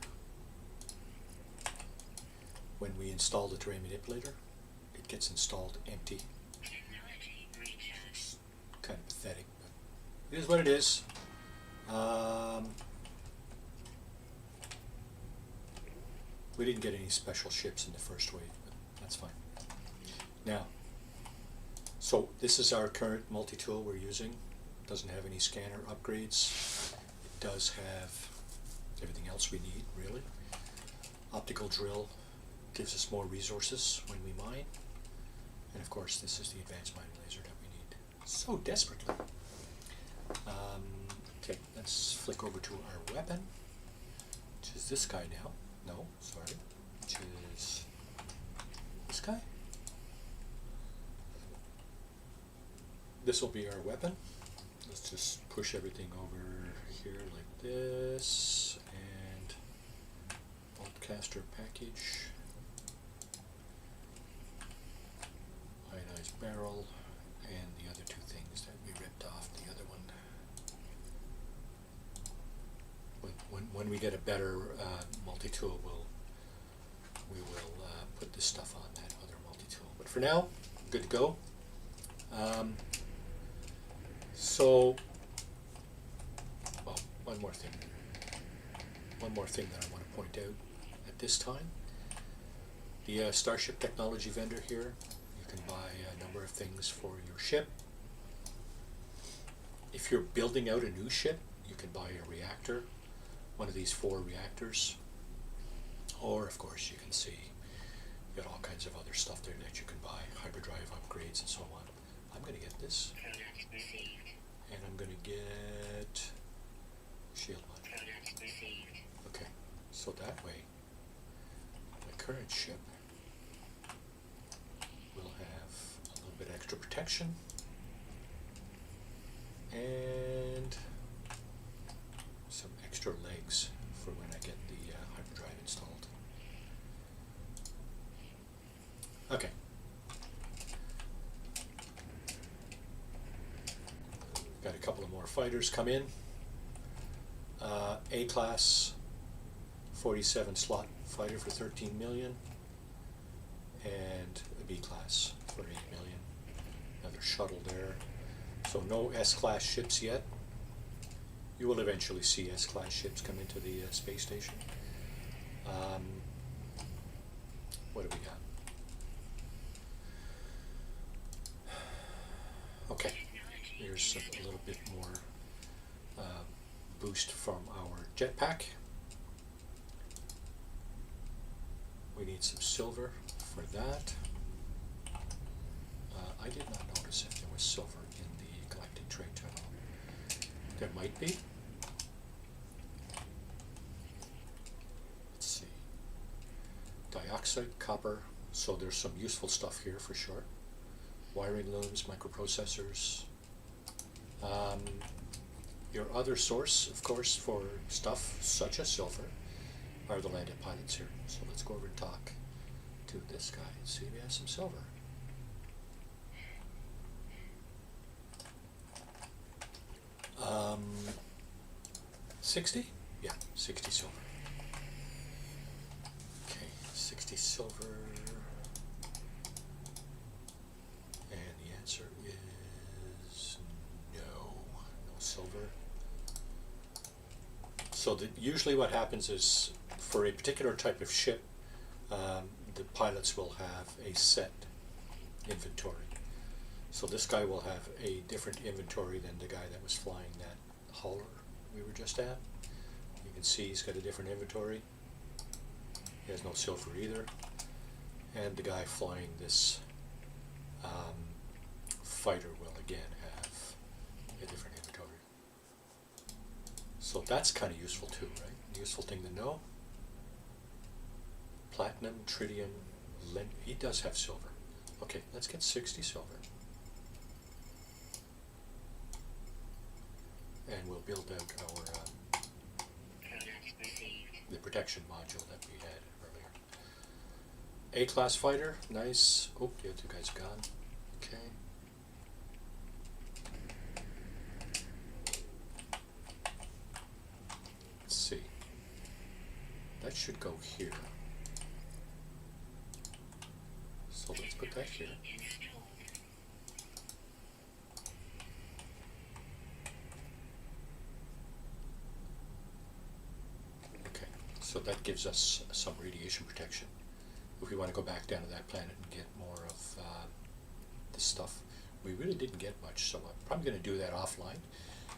When we install the tray manipulator, it gets installed empty. Technology recharge. Kind of pathetic, but it is what it is. We didn't get any special ships in the first wave, but that's fine. Now, so this is our current multi-tool we're using. Doesn't have any scanner upgrades. It does have everything else we need, really. Optical drill gives us more resources when we mine. And of course, this is the advanced mining laser that we need so desperately. Okay, let's flick over to our weapon, which is this guy now. No, sorry, which is this guy. This will be our weapon. Let's just push everything over here like this, and boltcaster package, ionized barrel, and the other two things that we ripped off the other one. When we get a better multi-tool, we will put this stuff on that other multi-tool. But for now, good to go. So, well, one more thing that I want to point out at this time. The Starship Technology vendor here, you can buy a number of things for your ship. If you're building out a new ship, you can buy a reactor, one of these 4 reactors. Or, of course, you can see you got all kinds of other stuff there that you can buy, hyperdrive upgrades and so on. I'm going to get this. Product received. And I'm going to get shield mod. Product received. Okay, so that way, my current ship will have a little bit extra protection and some extra legs for when I get the hyperdrive installed. Okay. Got a couple of more fighters come in. A-class 47 slot fighter for 13 million, and a B-class for 8 million. Another shuttle there. So no S-class ships yet. You will eventually see S-class ships come into the space station. What do we got? Okay, here's a little bit more boost from our jetpack. We need some silver for that. I did not notice if there was silver in the galactic trade tunnel. There might be. Let's see. Dioxide, copper. So there's some useful stuff here for sure. Wiring looms, microprocessors. Your other source, of course, for stuff such as silver are the landed pilots here. So let's go over and talk to this guy and see if he has some silver. Um, 60? Yeah, 60 silver. Okay, 60 silver. And the answer is no. No silver. So usually what happens is, for a particular type of ship, the pilots will have a set inventory. So this guy will have a different inventory than the guy that was flying that hauler we were just at. You can see he's got a different inventory. He has no silver either. And the guy flying this fighter will again have a different inventory. So that's kind of useful too, right? Useful thing to know. Platinum, tritium, he does have silver. Okay, let's get 60 silver. And we'll build out our the protection module that we had earlier. A-class fighter, nice. Oh, the other two guys are gone. Okay. Let's see. That should go here. So let's put that here. So that gives us some radiation protection if we want to go back down to that planet and get more of this stuff. We really didn't get much, so I'm probably going to do that offline.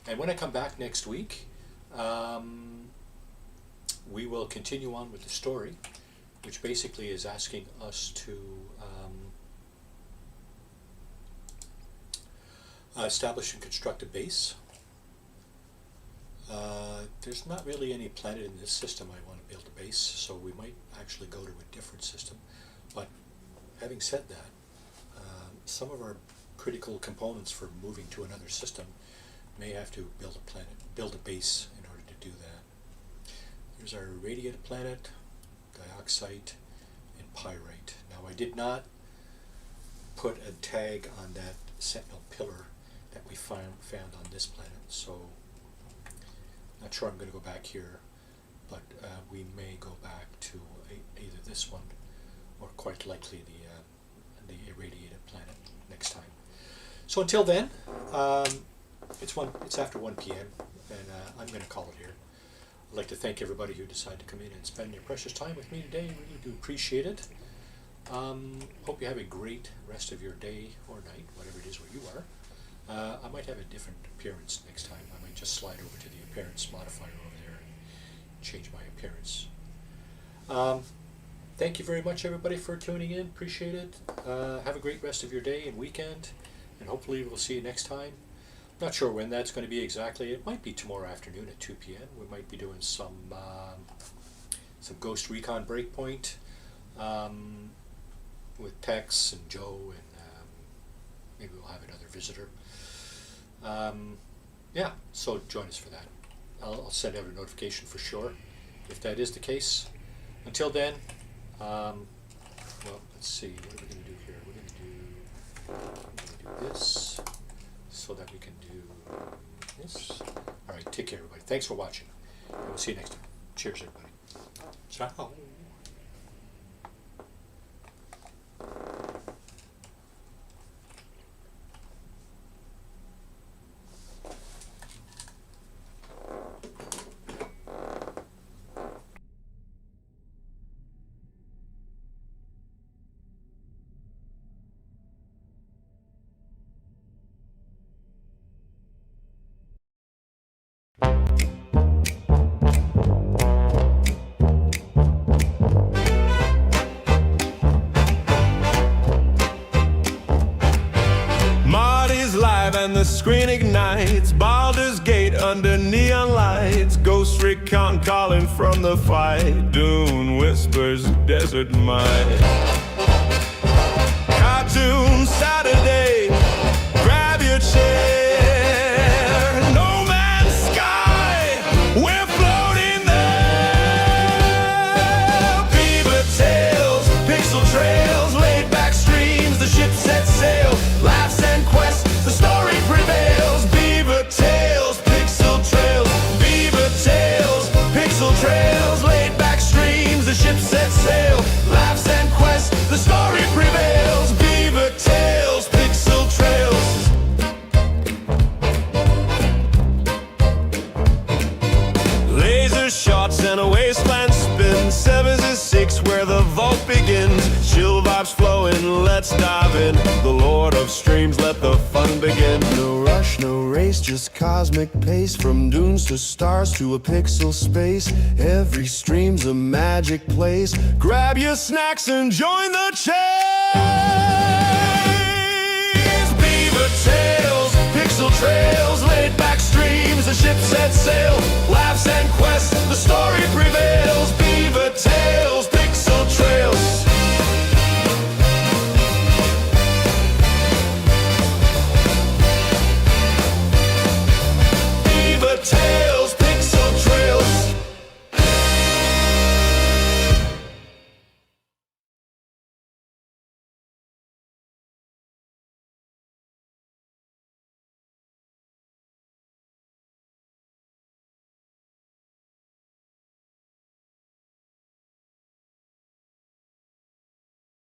And when I come back next week, we will continue on with the story, which basically is asking us to establish and construct a base. There's not really any planet in this system I want to build a base, so we might actually go to a different system. But having said that, some of our critical components for moving to another system may have to build a base in order to do that. Here's our irradiated planet, dioxide, and pyrite. Now I did not put a tag on that sentinel pillar that we found on this planet, so not sure I'm going to go back here, but we may go back to either this one or quite likely the irradiated planet next time. So until then, it's after 1 p.m. and I'm going to call it here. I'd like to thank everybody who decided to come in and spend their precious time with me today. Really do appreciate it. Hope you have a great rest of your day or night, whatever it is where you are. I might have a different appearance next time. I might just slide over to the appearance modifier over there and change my appearance. Thank you very much, everybody, for tuning in. Appreciate it. Have a great rest of your day and weekend, and hopefully we'll see you next time. Not sure when that's going to be exactly. It might be tomorrow afternoon at 2 p.m. We might be doing some Ghost Recon Breakpoint with Tex and Joe, and maybe we'll have another visitor. Yeah, so join us for that. I'll send out a notification for sure if that is the case. Until then, well, let's see, what are we going to do here? We're going to do this so that we can do this. All right, take care, everybody. Thanks for watching, and we'll see you next time. Cheers, everybody. Ciao. And the screen ignites, Baldur's Gate under neon lights, Ghost Recon calling from the fight, Dune whispers desert might. Cartoon Saturday, grab your chair, No Man's Sky, we're floating there. Beaver tales, pixel trails, laid back streams, the ship sets sail, laughs and quests, the story prevails. Beaver tales, pixel trails, beaver tales, pixel trails, laid back streams, the ship sets sail, laughs and quests, the story prevails. Beaver tales, pixel trails. Laser shots and a wasteland spin, 7 to 6 where the vault begins. Chill vibes flowing, let's dive in. The Lord of Streams, let the fun begin. No rush, no race, just cosmic pace. From dunes to stars to a pixel space, every stream's a magic place. Grab your snacks and join the chase. Beaver tales, pixel trails, laid back streams, the ship sets sail. laughs and quests, the story